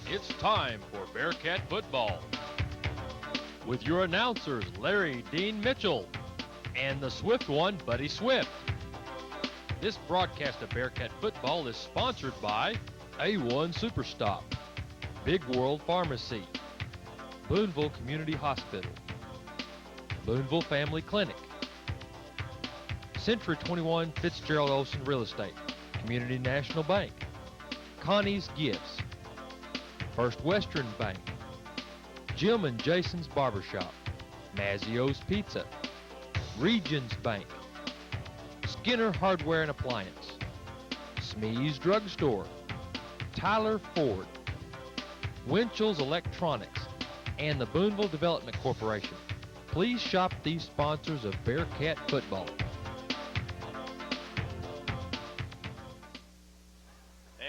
It's time for Bearcat football. With your announcers, Larry Dean Mitchell and the swift one, Buddy Swift. This broadcast of Bearcat football is sponsored by A1 Superstop, Big World Pharmacy, Booneville Community Hospital, Booneville Family Clinic, Century 21 Fitzgerald Olson Real Estate, Community National Bank, Connie's Gifts, First Western Bank, Jim and Jason's Barbershop, Mazzio's Pizza, Regions Bank, Skinner Hardware and Appliance, Smee's Drugstore, Tyler Ford, Winchell's Electronics, and the Booneville Development Corporation. Please shop these sponsors of Bearcat football.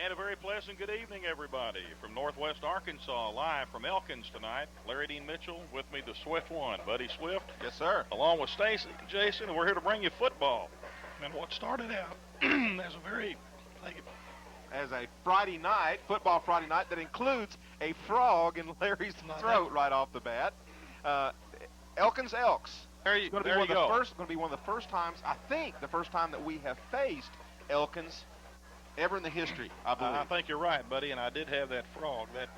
And a very pleasant good evening, everybody, from Northwest Arkansas, live from Elkins tonight. Larry Dean Mitchell, with me, the Swift one, Buddy Swift. Yes, sir. Along with Stacy and Jason, and we're here to bring you football. And what started out as a Friday night, football Friday night, that includes a frog in Larry's throat right off the bat. Elkins Elks. There you go. Going to be one of the first times, I think, the first time that we have faced Elkins ever in the history, I believe. I think you're right, buddy, and I did have that frog, that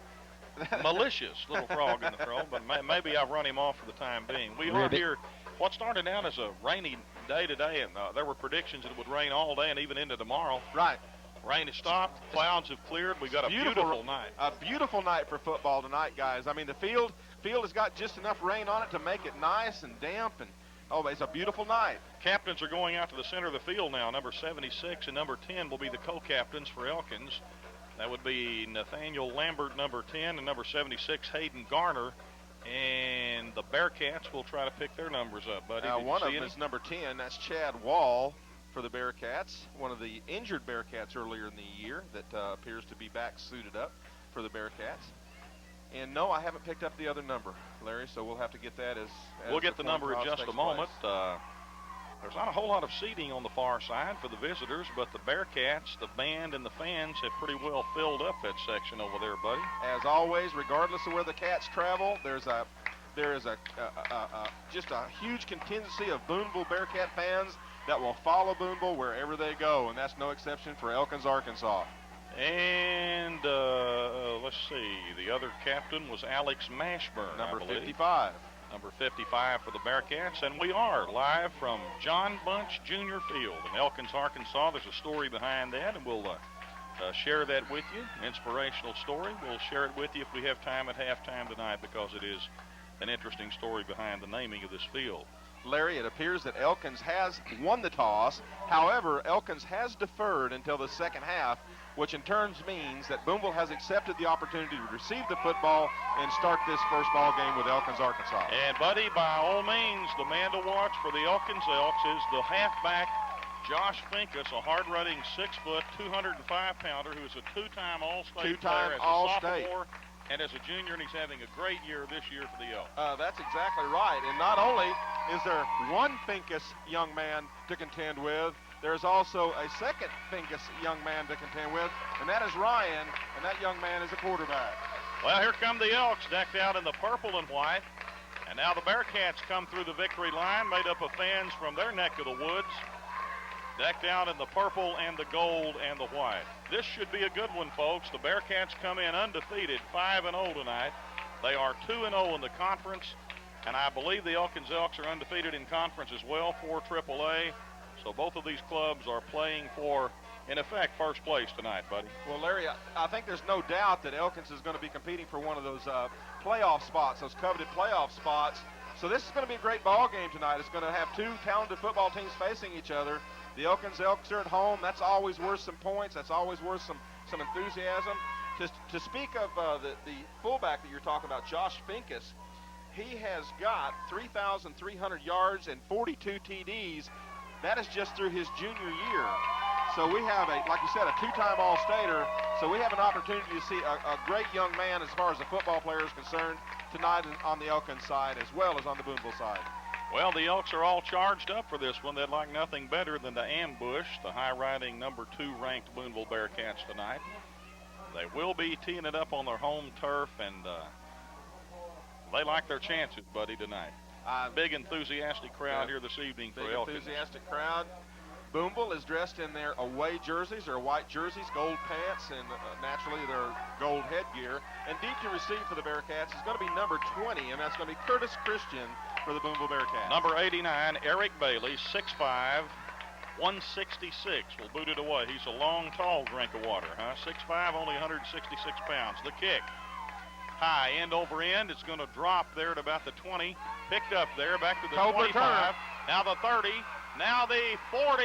malicious little frog in the throat, but maybe I've run him off for the time being. We are here. What started out as a rainy day today, and there were predictions that it would rain all day and even into tomorrow. Right. Rain has stopped. Clouds have cleared. We got a beautiful night. A beautiful night for football tonight, guys. I mean, the field has got just enough rain on it to make it nice and damp, and it's a beautiful night. Captains are going out to the center of the field now. Number 76 and number 10 will be the co-captains for Elkins. That would be Nathaniel Lambert, number 10, and number 76, Hayden Garner. And the Bearcats will try to pick their numbers up, buddy. One of them is number 10. That's Chad Wall for the Bearcats, one of the injured Bearcats earlier in the year that appears to be back suited up for the Bearcats. And no, I haven't picked up the other number, Larry, so we'll have to get that as we'll get the number in just a moment. There's not a whole lot of seating on the far side for the visitors, but the Bearcats, the band, and the fans have pretty well filled up that section over there, buddy. As always, regardless of where the Cats travel, there is just a huge contingency of Booneville Bearcat fans that will follow Booneville wherever they go, and that's no exception for Elkins, Arkansas. And let's see, the other captain was Alex Mashburn, number 55. Number 55 for the Bearcats, and we are live from John Bunch Jr. Field in Elkins, Arkansas. There's a story behind that, and we'll share that with you, an inspirational story. We'll share it with you if we have time at halftime tonight, because it is an interesting story behind the naming of this field. Larry, it appears that Elkins has won the toss. However, Elkins has deferred until the second half, which in turn means that Booneville has accepted the opportunity to receive the football and start this first ball game with Elkins, Arkansas. And, buddy, by all means, the man to watch for the Elkins Elks is the halfback, Josh Finkus, a hard-running 6-foot, 205-pounder who is a two-time All-State player as a sophomore and as a junior, and he's having a great year this year for the Elks. That's exactly right. And not only is there one Finkus young man to contend with, there's also a second Finkus young man to contend with, and that is Ryan, and that young man is a quarterback. Well, here come the Elks, decked out in the purple and white, and now the Bearcats come through the victory line, made up of fans from their neck of the woods, decked out in the purple and the gold and the white. This should be a good one, folks. The Bearcats come in undefeated, 5-0 tonight. They are 2-0 in the conference, and I believe the Elkins Elks are undefeated in conference as well for AAA. So both of these clubs are playing for, in effect, first place tonight, buddy. Well, Larry, I think there's no doubt that Elkins is going to be competing for one of those playoff spots, those coveted playoff spots. So this is going to be a great ball game tonight. It's going to have two talented football teams facing each other. The Elkins Elks are at home. That's always worth some points. That's always worth some enthusiasm. To speak of the fullback that you're talking about, Josh Finkus, he has got 3,300 yards and 42 TDs. That is just through his junior year. So we have, like you said, a two-time All-Stater. So we have an opportunity to see a great young man as far as the football player is concerned tonight on the Elkins side as well as on the Booneville side. Well, the Elks are all charged up for this one. They'd like nothing better than to ambush the high-riding number 2 ranked Booneville Bearcats tonight. They will be teeing it up on their home turf, and they like their chances, buddy, tonight. Big enthusiastic crowd here this evening for Elkins. Enthusiastic crowd. Booneville is dressed in their away jerseys, their white jerseys, gold pants, and naturally their gold headgear. And deep to receive for the Bearcats is going to be number 20, and that's going to be Curtis Christian for the Booneville Bearcats. Number 89, Eric Bailey, 6'5", 166, will boot it away. He's a long, tall drink of water, huh? 6'5", only 166 pounds. The kick, high, end over end. It's going to drop there at about the 20. Picked up there, back to the 25. Now the 30. Now the 40,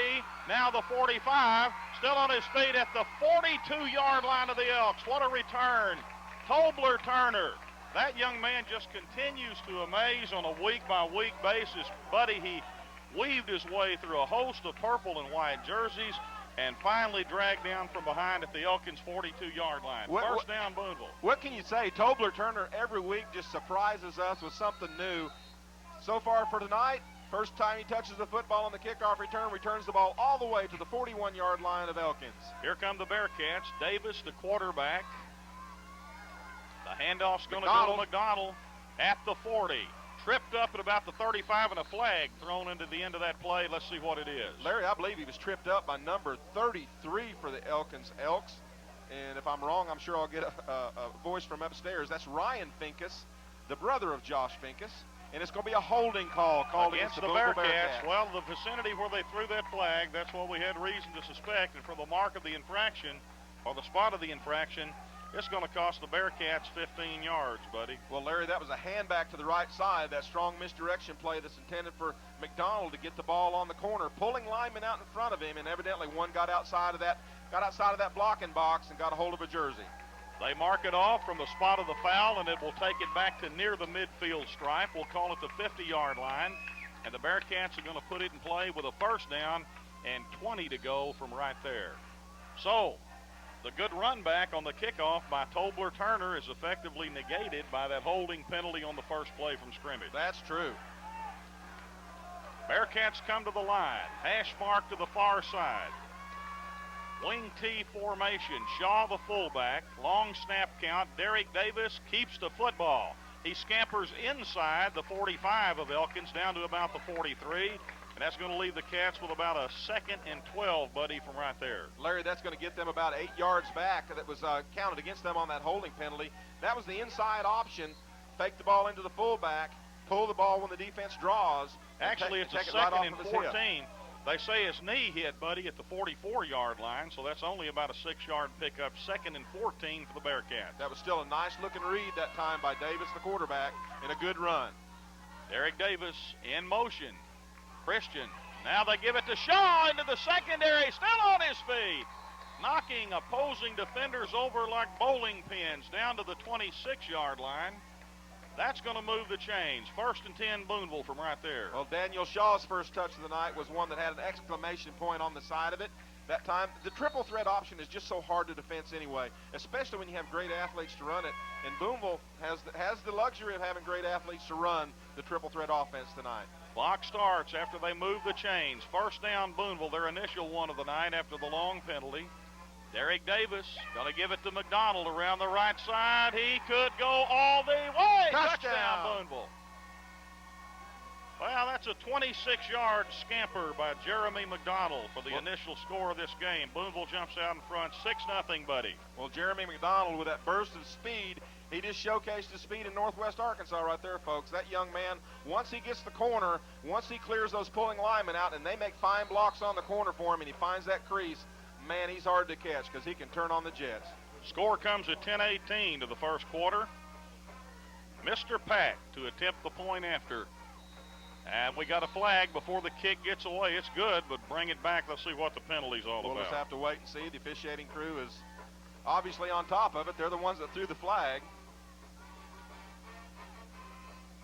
now the 45, still on his feet at the 42-yard line of the Elks. What a return. Tobler Turner. That young man just continues to amaze on a week-by-week basis. Buddy, he weaved his way through a host of purple and white jerseys and finally dragged down from behind at the Elkins 42-yard line. First down, Booneville. What can you say? Tobler Turner every week just surprises us with something new. So far for tonight, first time he touches the football on the kickoff return, returns the ball all the way to the 41-yard line of Elkins. Here come the Bearcats. Davis, the quarterback. The handoff's going to go to McDonald at the 40. Tripped up at about the 35 and a flag thrown into the end of that play. Let's see what it is. Larry, I believe he was tripped up by number 33 for the Elkins Elks. And if I'm wrong, I'm sure I'll get a voice from upstairs. That's Ryan Finkus, the brother of Josh Finkus. And it's going to be a holding call called against the Bearcats. Well, the vicinity where they threw that flag, that's what we had reason to suspect. And for the mark of the infraction, or the spot of the infraction, it's going to cost the Bearcats 15 yards, buddy. Well, Larry, that was a handback to the right side, that strong misdirection play that's intended for McDonald to get the ball on the corner, pulling linemen out in front of him, and evidently one got outside of that blocking box and got a hold of a jersey. They mark it off from the spot of the foul, and it will take it back to near the midfield stripe. We'll call it the 50-yard line, and the Bearcats are going to put it in play with a first down and 20 to go from right there. So, the good run back on the kickoff by Tobler Turner is effectively negated by that holding penalty on the first play from scrimmage. That's true. Bearcats come to the line. Hash mark to the far side. Wing T formation. Shaw the fullback. Long snap count. Derek Davis keeps the football. He scampers inside the 45 of Elkins down to about the 43. And that's going to leave the Cats with about a 2nd and 12, buddy, from right there. Larry, that's going to get them about 8 yards back. That was counted against them on that holding penalty. That was the inside option. Fake the ball into the fullback. Pull the ball when the defense draws. Actually, it's a 2nd and 14. They say his knee hit, buddy, at the 44-yard line, so that's only about a 6-yard pickup. 2nd and 14 for the Bearcats. That was still a nice-looking read that time by Davis, the quarterback, and a good run. Derek Davis in motion. Christian. Now they give it to Shaw into the secondary, still on his feet. Knocking opposing defenders over like bowling pins down to the 26-yard line. That's going to move the chains. 1st and 10, Booneville from right there. Well, Daniel Shaw's first touch of the night was one that had an exclamation point on the side of it. That time, the triple threat option is just so hard to defense anyway, especially when you have great athletes to run it. And Booneville has the luxury of having great athletes to run the triple threat offense tonight. Clock starts after they move the chains. First down, Booneville, their initial one of the night after the long penalty. Derek Davis going to give it to McDonald around the right side. He could go all the way. Touchdown, Booneville. Well, that's a 26-yard scamper by Jeremy McDonald for the initial score of this game. Booneville jumps out in front, 6-0, buddy. Well, Jeremy McDonald with that burst of speed, he just showcased his speed in Northwest Arkansas right there, folks. That young man, once he gets the corner, once he clears those pulling linemen out, and they make fine blocks on the corner for him, and he finds that crease, man, he's hard to catch because he can turn on the jets. Score comes at 10-18 to the first quarter. Mr. Pack to attempt the point after. And we got a flag before the kick gets away. It's good, but bring it back. Let's see what the penalty's all about. We'll just have to wait and see. The officiating crew is obviously on top of it. They're the ones that threw the flag.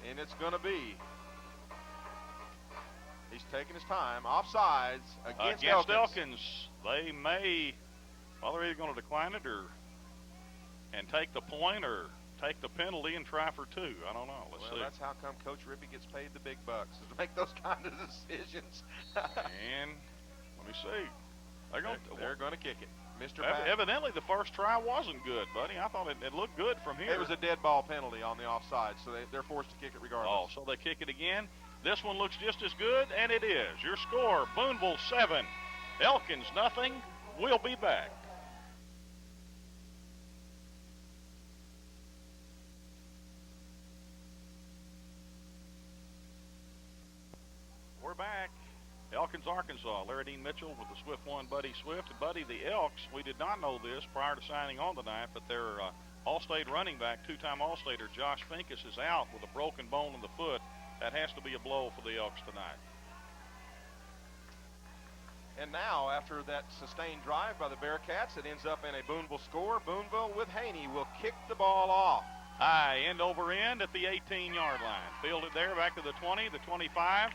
And it's going to be, he's taking his time, offsides against Elkins. They may, well, they're either going to decline it and take the point or take the penalty and try for 2. I don't know. Let's see. That's how come Coach Rippey gets paid the big bucks, is to make those kind of decisions. And let me see. They're going to kick it. Mr. Evidently, the first try wasn't good, buddy. I thought it looked good from here. It was a dead ball penalty on the offside, so they're forced to kick it regardless. Oh, so they kick it again. This one looks just as good, and it is. Your score, Booneville 7, Elkins nothing. We'll be back. We're back. Elkins, Arkansas. Larry Dean Mitchell with the Swift one, Buddy Swift. And Buddy, the Elks, we did not know this prior to signing on tonight, but their All-State running back, two-time All-Stater Josh Finkus is out with a broken bone in the foot. That has to be a blow for the Elks tonight. And now, after that sustained drive by the Bearcats, it ends up in a Booneville score. Booneville with Haney will kick the ball off. High, end over end at the 18-yard line. Fielded there, back to the 20, the 25.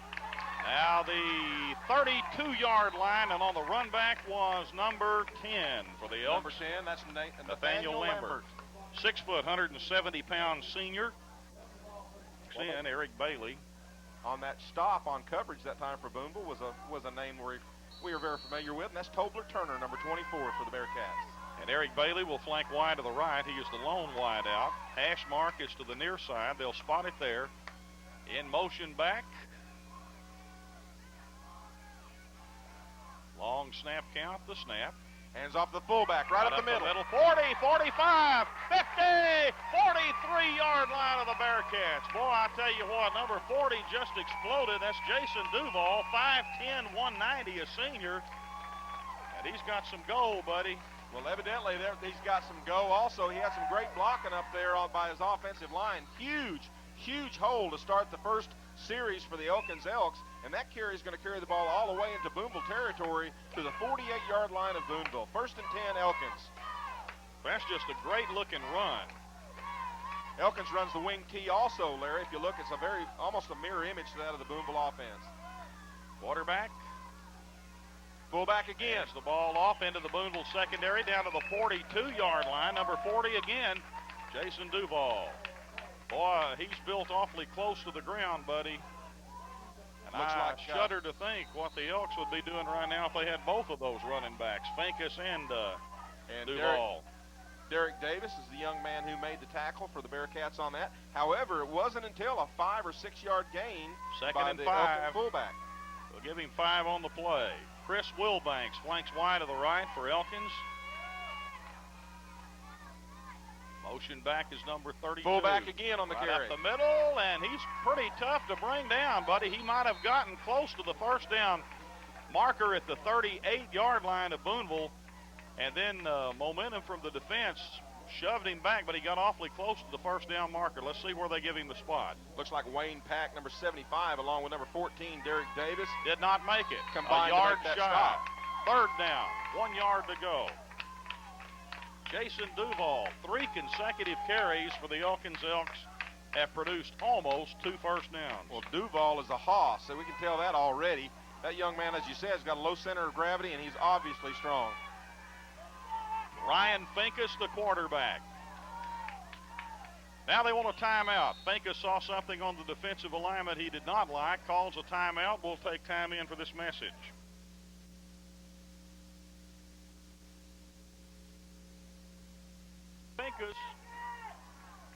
Now the 32-yard line, and on the run back was number 10 for the Elks. Number 10, that's Nathaniel Lambert. 6 foot, 170-pound senior. And Eric Bailey. On that stop on coverage that time for Booneville was a name we are very familiar with, and that's Tobler Turner, number 24 for the Bearcats. And Eric Bailey will flank wide to the right. He is the lone wide out. Hash mark is to the near side. They'll spot it there. In motion back. Long snap count, the snap. Hands off the fullback, right up the middle. 40, 45, 50, 43-yard line of the Bearcats. Boy, I tell you what, number 40 just exploded. That's Jason Duval, 5'10", 190, a senior. And he's got some go, buddy. Well, evidently he's got some go. Also, he had some great blocking up there by his offensive line. Huge hole to start the first series for the Elkins Elks. And that carry is going to carry the ball all the way into Booneville territory to the 48-yard line of Booneville. 1st and 10, Elkins. That's just a great-looking run. Elkins runs the wing tee also, Larry. If you look, it's almost a mirror image to that of the Booneville offense. Quarterback. Fullback again. Hands the ball off into the Booneville secondary down to the 42-yard line. Number 40 again, Jason Duval. Boy, he's built awfully close to the ground, buddy. And I shudder to think what the Elks would be doing right now if they had both of those running backs, Finkus and Duval. Derek Davis is the young man who made the tackle for the Bearcats on that. However, it wasn't until a 5 or 6 yard gain by the Elkins fullback. We'll give him 5 on the play. Chris Wilbanks flanks wide to the right for Elkins. Motion back is number 32. Fullback again on the carry. Up the middle, and he's pretty tough to bring down, buddy. He might have gotten close to the first down marker at the 38-yard line of Booneville, and then momentum from the defense shoved him back, but he got awfully close to the first down marker. Let's see where they give him the spot. Looks like Wayne Pack, number 75, along with number 14, Derek Davis. Did not make it. Combined a yard to make that shy. stop. 3rd down, 1 yard to go. Jason Duval, 3 consecutive carries for the Elkins Elks have produced almost 2 first downs. Well, Duval is a hoss, so we can tell that already. That young man, as you said, has got a low center of gravity, and he's obviously strong. Ryan Finkus, the quarterback. Now they want a timeout. Finkus saw something on the defensive alignment he did not like, calls a timeout. We'll take time in for this message. Finkus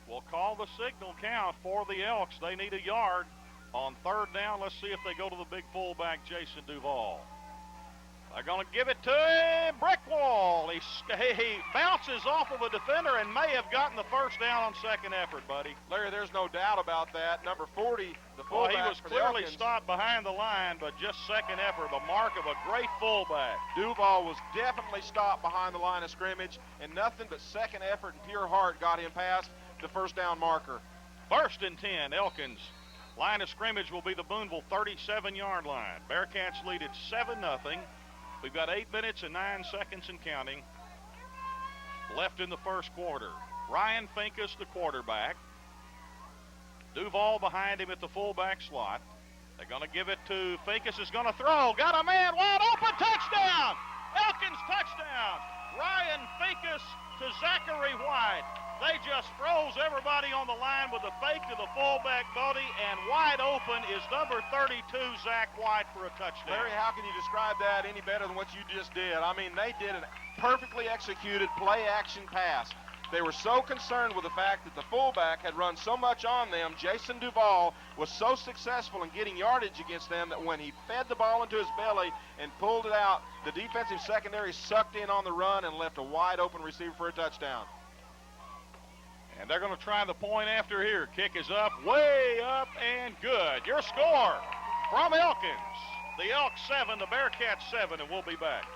will call the signal count for the Elks. They need a yard on 3rd down. Let's see if they go to the big fullback, Jason Duval. They're going to give it to him. Brick wall. He bounces off of a defender and may have gotten the first down on second effort, buddy. Larry, there's no doubt about that. Number 40, the fullback. Well, he was clearly stopped behind the line, but just second effort, the mark of a great fullback. Duval was definitely stopped behind the line of scrimmage, and nothing but second effort and pure heart got him past the first down marker. 1st and 10, Elkins. Line of scrimmage will be the Booneville 37-yard line. Bearcats lead at 7-0. We've got 8 minutes and 9 seconds and counting left in the first quarter. Ryan Finkus, the quarterback. Duval behind him at the fullback slot. They're going to give it to Finkus, is going to throw. Got a man wide open. Touchdown! Elkins touchdown! Ryan Ryan Finkus to Zachary White. They just froze everybody on the line with a fake to the fullback buddy, and wide open is number 32, Zach White, for a touchdown. Larry, how can you describe that any better than what you just did? I mean, they did a perfectly executed play-action pass. They were so concerned with the fact that the fullback had run so much on them. Jason Duvall was so successful in getting yardage against them that when he fed the ball into his belly and pulled it out, the defensive secondary sucked in on the run and left a wide-open receiver for a touchdown. And they're going to try the point after here. Kick is up, way up, and good. Your score from Elkins. The Elks 7, the Bearcats 7, and we'll be back.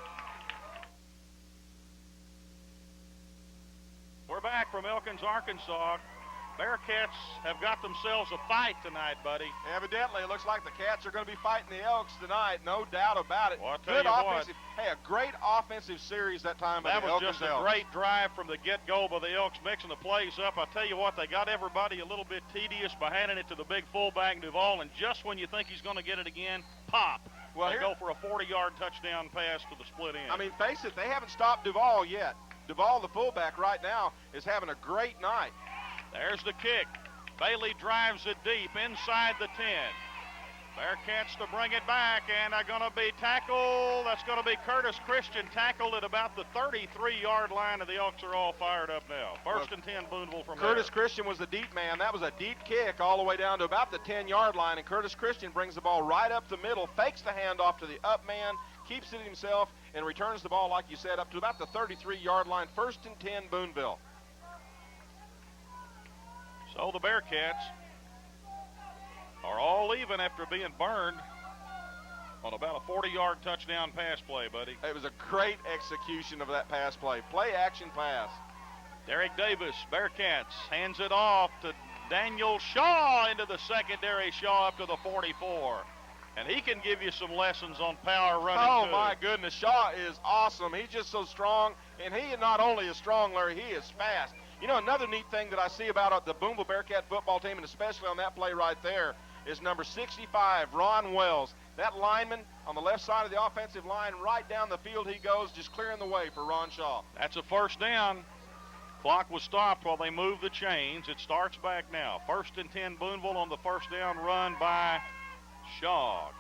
We're back from Elkins, Arkansas. Bearcats have got themselves a fight tonight, buddy. Evidently, it looks like the Cats are going to be fighting the Elks tonight, no doubt about it. Well, I'll tell Good you offensive. what. Hey, a great offensive series that time by That the was Elkins just a Elks. great drive from the get-go by the Elks, mixing the plays up. I'll tell you what, they got everybody a little bit tedious by handing it to the big fullback Duvall, and just when you think he's going to get it again, pop. Well, they go for a 40-yard touchdown pass to the split end. I mean, face it, they haven't stopped Duvall yet. Duvall, the fullback right now, is having a great night. There's the kick. Bailey drives it deep inside the 10. Bearcats to bring it back, and they're going to be tackled. That's going to be Curtis Christian, tackled at about the 33-yard line, and the Elks are all fired up now. First and 10, Booneville from Curtis there. Christian was the deep man. That was a deep kick all the way down to about the 10-yard line, and Curtis Christian brings the ball right up the middle, fakes the handoff to the up man, keeps it himself, and returns the ball, like you said, up to about the 33-yard line. First and 10, Booneville. So the Bearcats are all even after being burned on about a 40-yard touchdown pass play, buddy. It was a great execution of that pass play. Play-action pass. Derek Davis, Bearcats, hands it off to Daniel Shaw into the secondary. Shaw up to the 44. And he can give you some lessons on power running, Oh, too. my goodness. Shaw is awesome. He's just so strong. And he not only is strong, Larry, he is fast. You know, another neat thing that I see about the Booneville Bearcat football team, and especially on that play right there, is number 65, Ron Wells. That lineman on the left side of the offensive line, right down the field he goes, just clearing the way for Ron Shaw. That's a first down. Clock was stopped while they moved the chains. It starts back now. First and 10, Booneville on the first down run by Shaw.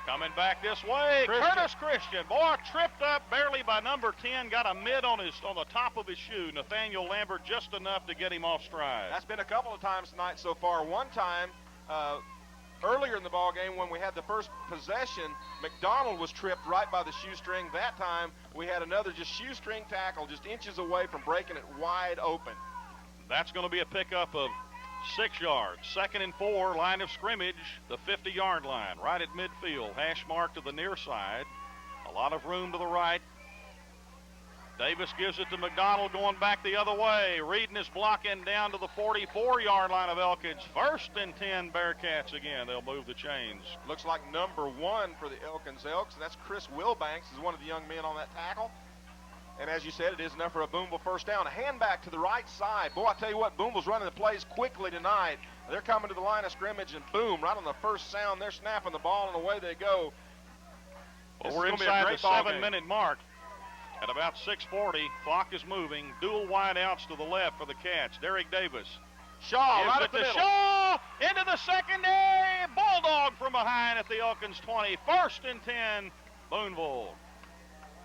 Coming back this way, Curtis Christian. Boy, tripped up barely by number 10, got a mid on the top of his shoe. Nathaniel Lambert just enough to get him off stride. That's been a couple of times tonight so far. One time, earlier in the ball game when we had the first possession, McDonald was tripped right by the shoestring. That time, we had another just shoestring tackle just inches away from breaking it wide open. That's going to be a pickup of 6 yards. Second and 4, line of scrimmage, the 50-yard line, right at midfield. Hash mark to the near side. A lot of room to the right. Davis gives it to McDonald going back the other way. Reedon is blocking down to the 44-yard line of Elkins. First and 10, Bearcats again. They'll move the chains. Looks like number 1 for the Elkins Elks, and that's Chris Wilbanks is one of the young men on that tackle. And as you said, it is enough for a Booneville first down. A hand back to the right side. Boy, I tell you what, Booneville's running the plays quickly tonight. They're coming to the line of scrimmage, and boom, right on the first sound, they're snapping the ball, and away they go. Well, we're inside the 7-minute mark. At about 6:40, clock is moving. Dual wideouts to the left for the Cats. Derek Davis. Shaw right at the middle. Shaw into the secondary. Bulldog from behind at the Elkins 20. First and 10, Booneville.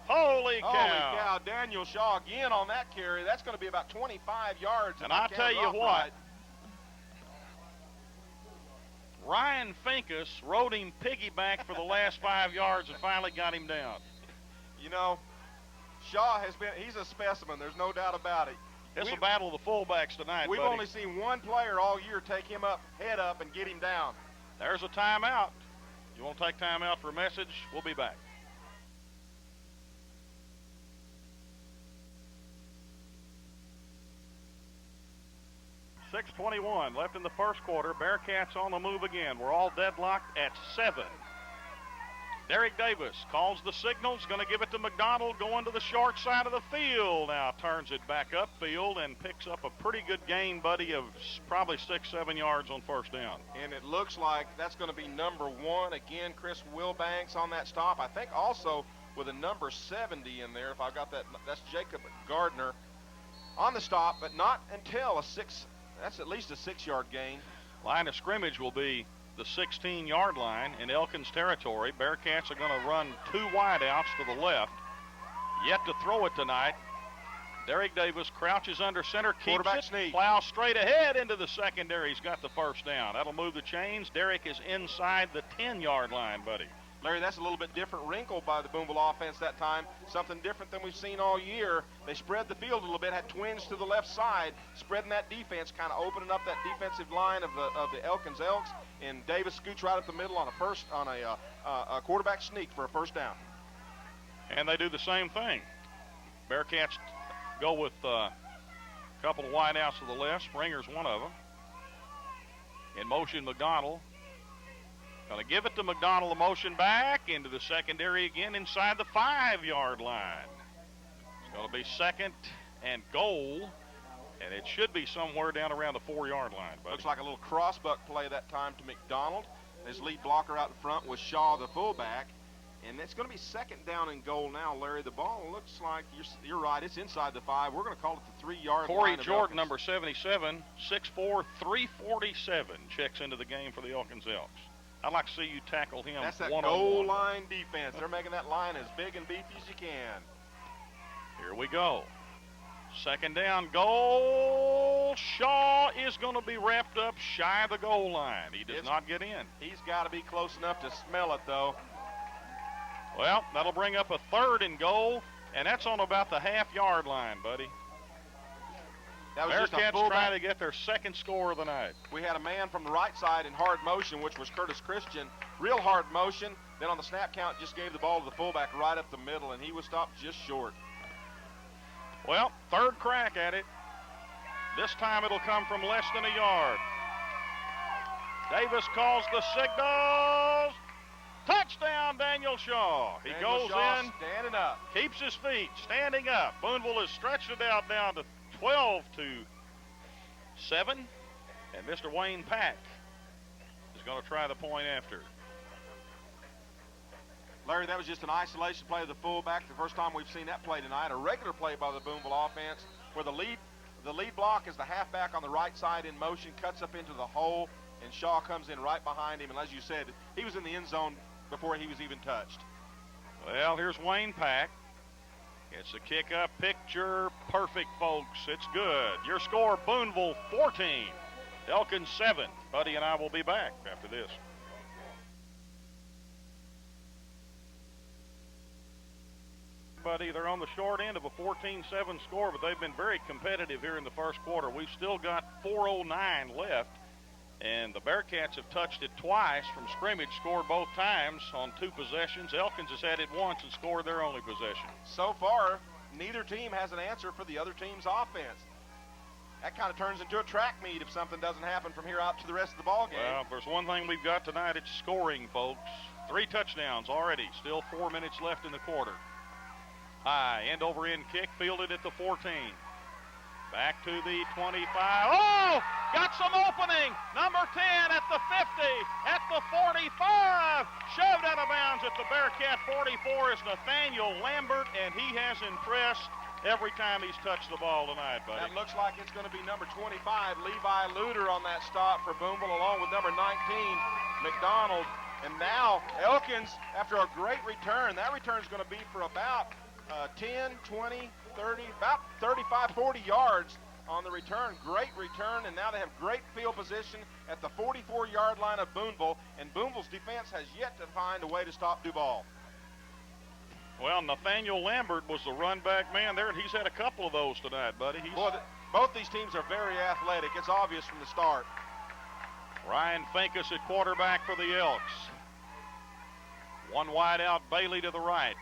Holy cow. Holy cow. Daniel Shaw again on that carry. That's going to be about 25 yards. And I'll tell you what. Ryan Finkus rode him piggyback for the last 5 yards and finally got him down. You know, Shaw he's a specimen. There's no doubt about it. It's a battle of the fullbacks tonight, We've buddy. only seen one player all year take him up, head up, and get him down. There's a timeout. You want to take time out for a message? We'll be back. .6:21 left in the first quarter. Bearcats on the move again. We're all deadlocked at 7. Derek Davis calls the signals, going to give it to McDonald, going to the short side of the field. Now turns it back upfield and picks up a pretty good gain, buddy, of probably 6-7 yards on first down. And it looks like that's going to be number 1. Again, Chris Wilbanks on that stop. I think also with a number 70 in there. If I got that, that's Jacob Gardner on the stop, but not until that's at least a 6-yard gain. Line of scrimmage will be the 16-yard line in Elkins territory. Bearcats are going to run 2 wideouts to the left. Yet to throw it tonight. Derek Davis crouches under center, keeps it, sneak. plows straight ahead into the secondary. He's got the first down. That'll move the chains. Derek is inside the 10-yard line, buddy. Larry, that's a little bit different wrinkle by the Booneville offense that time. Something different than we've seen all year. They spread the field a little bit, had twins to the left side, spreading that defense, kind of opening up that defensive line of the Elkins Elks. And Davis scoots right up the middle on a quarterback sneak for a first down. And they do the same thing. Bearcats go with a couple of wideouts to the left. Springer's one of them. In motion, McDonald. Going to give it to McDonald, a motion back into the secondary again inside the 5-yard line. It's going to be second and goal, and it should be somewhere down around the 4-yard line. Buddy. Looks like a little crossbuck play that time to McDonald. His lead blocker out in front was Shaw, the fullback. And it's going to be second down and goal now, Larry. The ball looks like, you're right, it's inside the 5. We're going to call it the 3-yard line. Corey Jordan, number 77, 6'4", 347, checks into the game for the Elkins Elks. I'd like to see you tackle him. That's that one-on-one. goal line defense. They're making that line as big and beefy as you can. Here we go. Second down, goal. Shaw is going to be wrapped up shy of the goal line. He does not get in. He's got to be close enough to smell it, though. Well, that'll bring up a third and goal, and that's on about the half-yard line, buddy. That was just a Bearcats fullback. trying to get their second score of the night. We had a man from the right side in hard motion, which was Curtis Christian. Real hard motion. Then on the snap count, just gave the ball to the fullback right up the middle, and he was stopped just short. Well, third crack at it. This time it'll come from less than a yard. Davis calls the signals. Touchdown, Daniel Shaw. He goes in, standing up, keeps his feet, standing up. Booneville has stretched it out down to 12-7, and Mr. Wayne Pack is going to try the point after. Larry, that was just an isolation play of the fullback. The first time we've seen that play tonight. A regular play by the Booneville offense, where the lead block is the halfback on the right side in motion, cuts up into the hole, and Shaw comes in right behind him. And as you said, he was in the end zone before he was even touched. Well, here's Wayne Pack. It's a kick-up picture perfect, folks. It's good. Your score, Booneville 14, Elkins 7. Buddy and I will be back after this. Buddy, they're on the short end of a 14-7 score, but they've been very competitive here in the first quarter. We've still got 4:09 left. And the Bearcats have touched it twice from scrimmage, scored both times on 2 possessions. Elkins has had it once and scored their only possession. So far, neither team has an answer for the other team's offense. That kind of turns into a track meet if something doesn't happen from here out to the rest of the ball game. Well, if there's one thing we've got tonight, it's scoring, folks. 3 touchdowns already. Still 4 minutes left in the quarter. High end-over-end kick fielded at the 14. Back to the 25. Oh, got some opening. Number 10 at the 50, at the 45. Shoved out of bounds at the Bearcat 44 is Nathaniel Lambert, and he has impressed every time he's touched the ball tonight, buddy. That looks like it's going to be number 25, Levi Luter, on that stop for Booneville, along with number 19, McDonald. And now Elkins, after a great return, that return is going to be for about 10, 20, 30, about 35, 40 yards on the return. Great return, and now they have great field position at the 44-yard line of Booneville, and Booneville's defense has yet to find a way to stop Duval. Well, Nathaniel Lambert was the run-back man there, and he's had a couple of those tonight, buddy. Both these teams are very athletic. It's obvious from the start. Ryan Finkus at quarterback for the Elks. One wide out, Bailey to the right.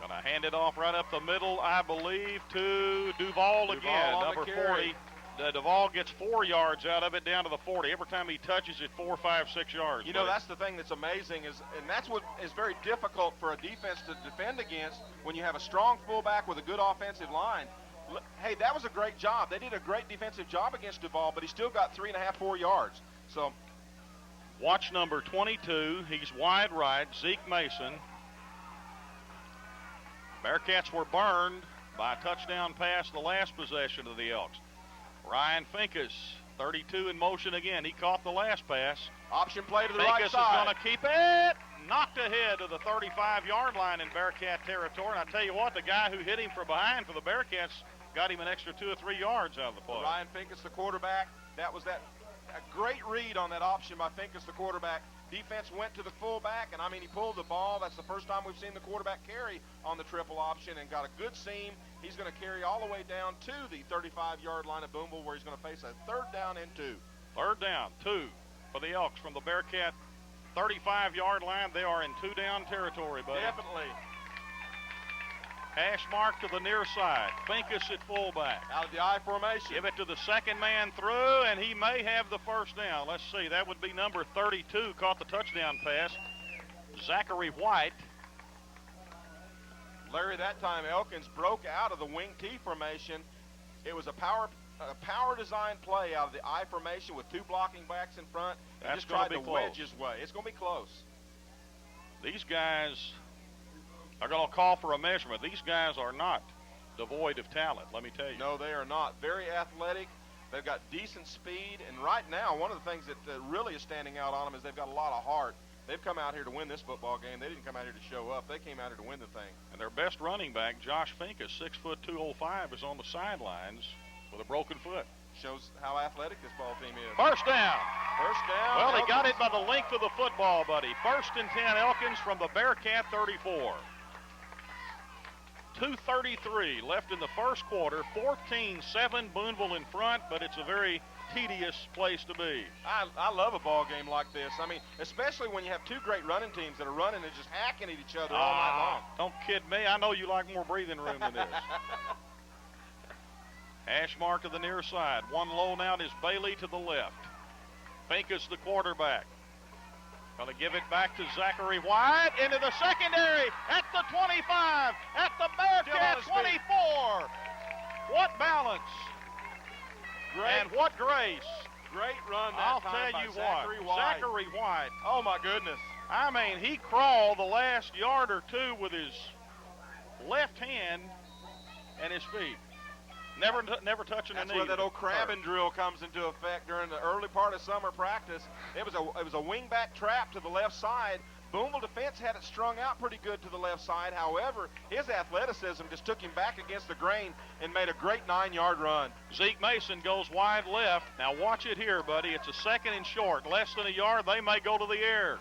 Going to hand it off right up the middle, I believe, to Duval again, number 40. Duval gets 4 yards out of it down to the 40. Every time he touches it, 4, 5, 6 yards. You know, that's the thing that's amazing, and that's what is very difficult for a defense to defend against when you have a strong fullback with a good offensive line. Hey, that was a great job. They did a great defensive job against Duval, but he still got 3.5, 4 yards. So, watch number 22. He's wide right, Zeke Mason. Bearcats were burned by a touchdown pass the last possession of the Elks. Ryan Finkus, 32 in motion again. He caught the last pass. Option play to the Finkus right side. is going to keep it. Knocked ahead to the 35-yard line in Bearcat territory. And I tell you what, the guy who hit him from behind for the Bearcats got him an extra 2 or 3 yards out of the play. Ryan Finkus, the quarterback. That was a great read on that option by Finkus, the quarterback. Defense went to the fullback, and I mean, he pulled the ball. That's the first time we've seen the quarterback carry on the triple option and got a good seam. He's going to carry all the way down to the 35-yard line of Booneville, where he's going to face a 3rd down and 2. 3rd down, 2 for the Elks from the Bearcat 35-yard line. They are in 2-down territory, buddy. Definitely. Hash mark to the near side. Finkus at fullback. Out of the I formation. Give it to the second man through, and he may have the first down. Let's see. That would be number 32, caught the touchdown pass. Zachary White. Larry, that time Elkins broke out of the wing T formation. It was a power design play out of the I formation with 2 blocking backs in front. And just tried to wedge his way. It's going to be close. These guys are going to call for a measurement. These guys are not devoid of talent, let me tell you. No, they are not. Very athletic. They've got decent speed. And right now, one of the things that really is standing out on them is they've got a lot of heart. They've come out here to win this football game. They didn't come out here to show up. They came out here to win the thing. And their best running back, Josh Finkus, 6'2", 205, is on the sidelines with a broken foot. Shows how athletic this ball team is. First down. First down. Well, Elkins. he got it by the length of the football, buddy. 1st and 10, Elkins from the Bearcat 34. 2:33 left in the first quarter. 14-7 Booneville in front, but it's a very tedious place to be. I love a ball game like this. I mean, especially when you have 2 great running teams that are running and just hacking at each other all night long. Don't kid me. I know you like more breathing room than this. Hash mark to the near side. One low now is Bailey to the left. Finkus the quarterback. Going to give it back to Zachary White into the secondary at the 25, at the Bearcat 24. What balance. Great. And what grace. Great run that I'll time tell you by Zachary what, White. Zachary White. Oh, my goodness. I mean, he crawled the last yard or 2 with his left hand and his feet. Never touching a knee. That's where that old crabbing drill comes into effect during the early part of summer practice. It was a wingback trap to the left side. Booneville defense had it strung out pretty good to the left side. However, his athleticism just took him back against the grain and made a great 9-yard run. Zeke Mason goes wide left. Now watch it here, buddy. It's a 2nd and short. Less than a yard. They may go to the air.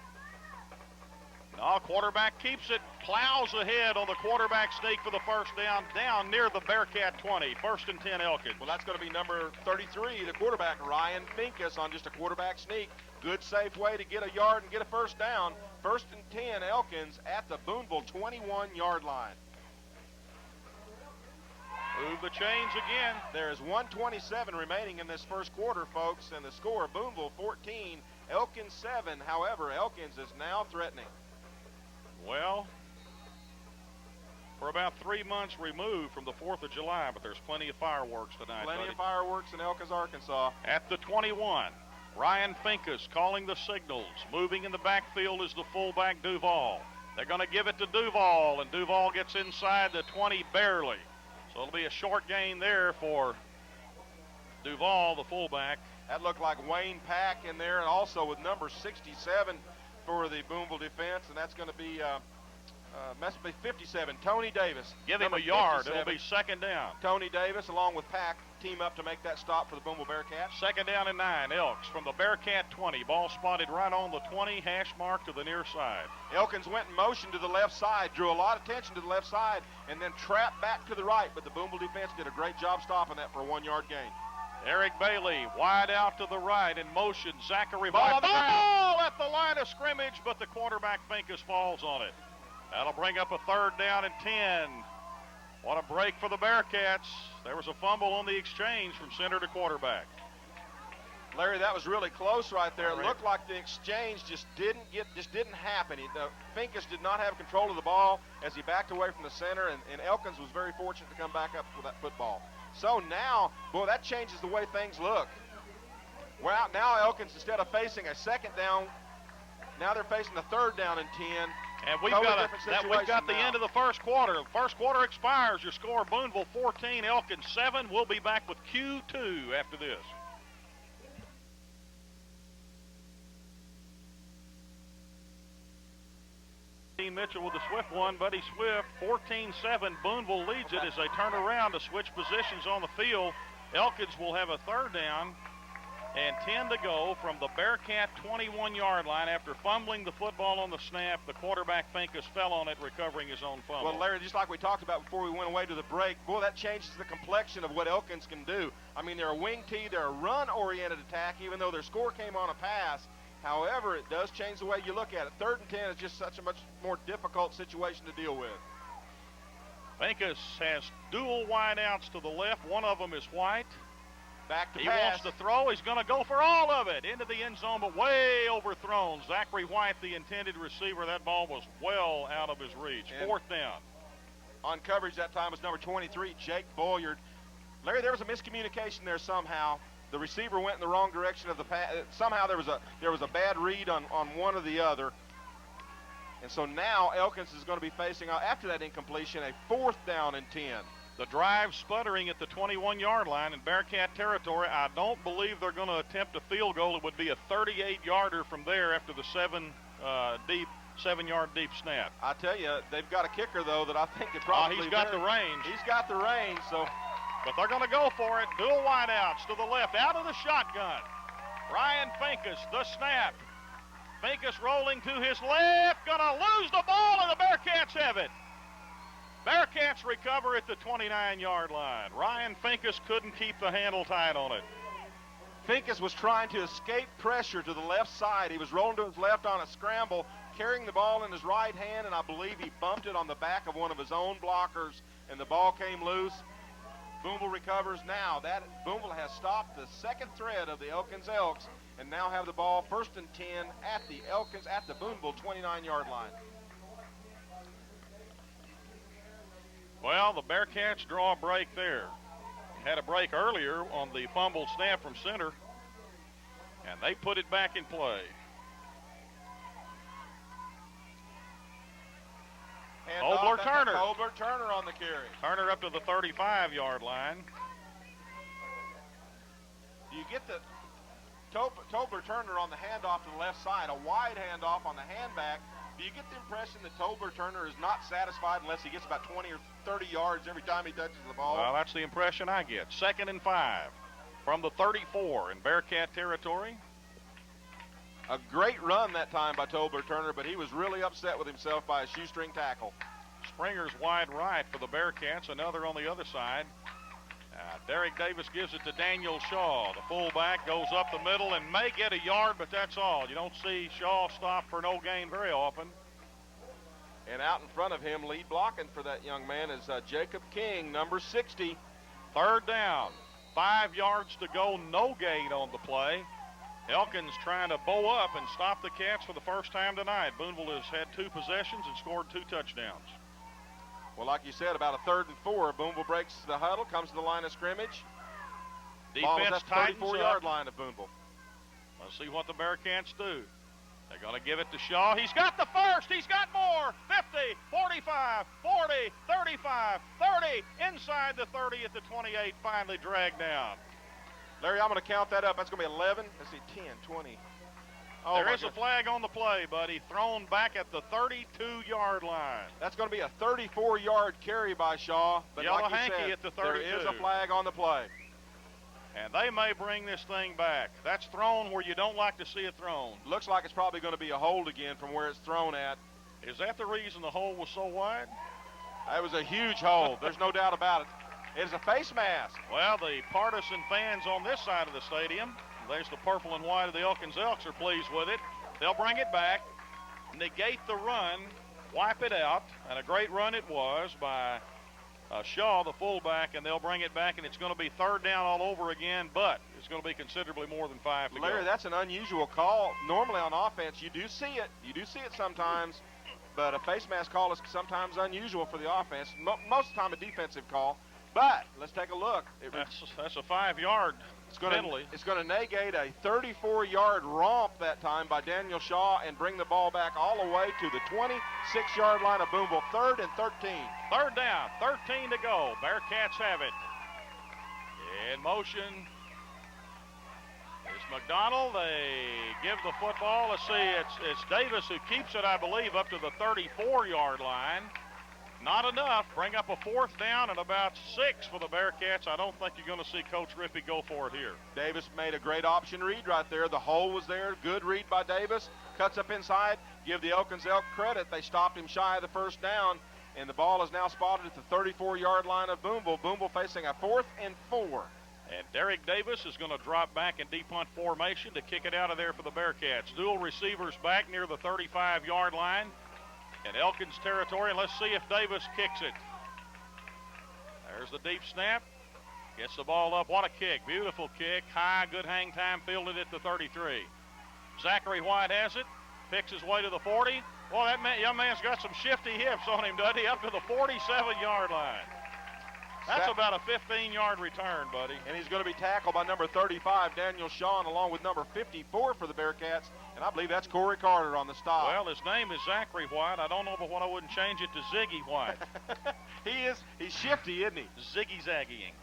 No, quarterback keeps it, plows ahead on the quarterback sneak for the first down near the Bearcat 20. 1st and 10 Elkins. Well, that's going to be number 33, the quarterback, Ryan Finkus, on just a quarterback sneak. Good, safe way to get a yard and get a first down. 1st and 10 Elkins at the Booneville 21-yard line. Move the chains again. There is 1:27 remaining in this first quarter, folks, and the score, Booneville 14, Elkins 7. However, Elkins is now threatening. Well, we're about 3 months removed from the 4th of July, but there's plenty of fireworks tonight, Plenty buddy. of fireworks in Elkins, Arkansas. At the 21, Ryan Finkus calling the signals. Moving in the backfield is the fullback, Duval. They're going to give it to Duval, and Duval gets inside the 20 barely. So it'll be a short gain there for Duval, the fullback. That looked like Wayne Pack in there, and also with number 67 for the Booneville defense, and that's going to be must be 57. Tony Davis. Give him a yard. 57. It'll be 2nd down. Tony Davis, along with Pack, team up to make that stop for the Booneville Bearcats. 2nd down and 9. Elks from the Bearcat 20. Ball spotted right on the 20. Hash mark to the near side. Elkins went in motion to the left side, drew a lot of attention to the left side, and then trapped back to the right. But the Booneville defense did a great job stopping that for a 1-yard gain. Eric Bailey wide out to the right in motion. Zachary White. Ball at the line of scrimmage, but the quarterback Finkus falls on it. That'll bring up a 3rd down and 10. What a break for the Bearcats. There was a fumble on the exchange from center to quarterback. Larry, that was really close right there. It looked like the exchange just didn't happen. Finkus did not have control of the ball as he backed away from the center, and Elkins was very fortunate to come back up with that football. So now, boy, that changes the way things look. We're out now, Elkins, instead of facing a 2nd down, now they're facing a 3rd down and 10. And we've totally got different situation we've got the now. end of the first quarter. First quarter expires. Your score: Booneville 14, Elkins 7. We'll be back with Q2 after this. Mitchell with the Swift one. Buddy Swift, 14-7. Booneville leads it as they turn around to switch positions on the field. Elkins will have a third down and 10 to go from the Bearcat 21-yard line. After fumbling the football on the snap, the quarterback Finkus fell on it, recovering his own fumble. Well, Larry, just like we talked about before we went away to the break, boy, that changes the complexion of what Elkins can do. I mean, they're a wing tee, they're a run-oriented attack, even though their score came on a pass. However, it does change the way you look at it. 3rd and 10 is just such a much more difficult situation to deal with. Finkus has dual wideouts to the left. One of them is White. Back to he pass. Wants to throw. He's going to go for all of it into the end zone, but way overthrown. Zachary White, the intended receiver. That ball was well out of his reach. And 4th down. On coverage that time was number 23, Jake Boyard. Larry, there was a miscommunication there somehow. The receiver went in the wrong direction of the pass. Somehow there was a bad read on one or the other. And so now Elkins is going to be facing, after that incompletion, a 4th down and 10. The drive sputtering at the 21-yard line in Bearcat territory. I don't believe they're going to attempt a field goal. It would be a 38-yarder from there after the 7-yard deep snap. I tell you, they've got a kicker, though, that I think could probably... he's got the range. He's got the range, so... But they're going to go for it. Dual wideouts to the left, out of the shotgun. Ryan Finkus, the snap. Finkus rolling to his left, going to lose the ball, and the Bearcats have it. Bearcats recover at the 29-yard line. Ryan Finkus couldn't keep the handle tight on it. Finkus was trying to escape pressure to the left side. He was rolling to his left on a scramble, carrying the ball in his right hand, and I believe he bumped it on the back of one of his own blockers, and the ball came loose. Booneville recovers now. Booneville has stopped the second thread of the Elkins Elks and now have the ball 1st and 10 at the Booneville 29-yard line. Well, the Bearcats draw a break there. Had a break earlier on the fumbled snap from center, and they put it back in play. Turner. Tobler Turner on the carry. Turner up to the 35-yard line. Do you get the Tobler Turner on the handoff to the left side, a wide handoff on the handback? Do you get the impression that Tobler Turner is not satisfied unless he gets about 20 or 30 yards every time he touches the ball? Well, that's the impression I get. 2nd and 5 from the 34 in Bearcat territory. A great run that time by Tobler Turner, but he was really upset with himself by a shoestring tackle. Springer's wide right for the Bearcats, another on the other side. Derek Davis gives it to Daniel Shaw. The fullback goes up the middle and may get a yard, but that's all. You don't see Shaw stop for no gain very often. And out in front of him, lead blocking for that young man is Jacob King, number 60. 3rd down, 5 yards to go, no gain on the play. Elkins trying to bow up and stop the Cats for the first time tonight. Booneville has had 2 possessions and scored 2 touchdowns. Well, like you said, about a 3rd and 4. Booneville breaks the huddle, comes to the line of scrimmage. Defense tightens up. 34-yard line of Booneville. Let's see what the Bearcats do. They're going to give it to Shaw. He's got the first. He's got more. 50, 45, 40, 35, 30. Inside the 30 at the 28, finally dragged down. Larry, I'm going to count that up. That's going to be 11. Let's see, 10, 20. Oh, there is a flag on the play, buddy. Thrown back at the 32-yard line. That's going to be a 34-yard carry by Shaw. But Yellow like you hanky said, at the 32. there is a flag on the play. And they may bring this thing back. That's thrown where you don't like to see it thrown. Looks like it's probably going to be a hold again from where it's thrown at. Is that the reason the hole was so wide? It was a huge hole. There's no doubt about it. It is a face mask. Well, the partisan fans on this side of the stadium, there's the purple and white of the Elkins Elks, are pleased with it. They'll bring it back, negate the run, wipe it out, and a great run it was by Shaw, the fullback, and they'll bring it back, and it's going to be 3rd down all over again, but it's going to be considerably more than 5 to go. Larry, that's an unusual call. Normally on offense, you do see it. You do see it sometimes, but a face mask call is sometimes unusual for the offense. Most of the time a defensive call. But let's take a look. That's a 5-yard penalty. It's going to negate a 34-yard romp that time by Daniel Shaw and bring the ball back all the way to the 26-yard line of Booneville. 3rd and 13. Third down, 13 to go. Bearcats have it. In motion is McDonald. They give the football. Let's see, it's Davis who keeps it, I believe, up to the 34-yard line. Not enough. Bring up a 4th down and about 6 for the Bearcats. I don't think you're going to see Coach Rippey go for it here. Davis made a great option read right there. The hole was there. Good read by Davis. Cuts up inside. Give the Elkins Elk credit. They stopped him shy of the 1st down, and the ball is now spotted at the 34-yard line of Booneville. Booneville facing a 4th and 4. And Derek Davis is going to drop back in deep punt formation to kick it out of there for the Bearcats. Dual receivers back near the 35-yard line in Elkins territory, and let's see if Davis kicks it. There's the deep snap. Gets the ball up. What a kick. Beautiful kick. High, good hang time. Fielded at the 33. Zachary White has it. Picks his way to the 40. Well, that young man's got some shifty hips on him, doesn't he? Up to the 47-yard line. That's about a 15-yard return, buddy. And he's going to be tackled by number 35, Daniel Shawn, along with number 54 for the Bearcats. And I believe that's Corey Carter on the stop. Well, his name is Zachary White. I don't know but what I wouldn't change it to Ziggy White. He's shifty, isn't he? Ziggy-zaggying.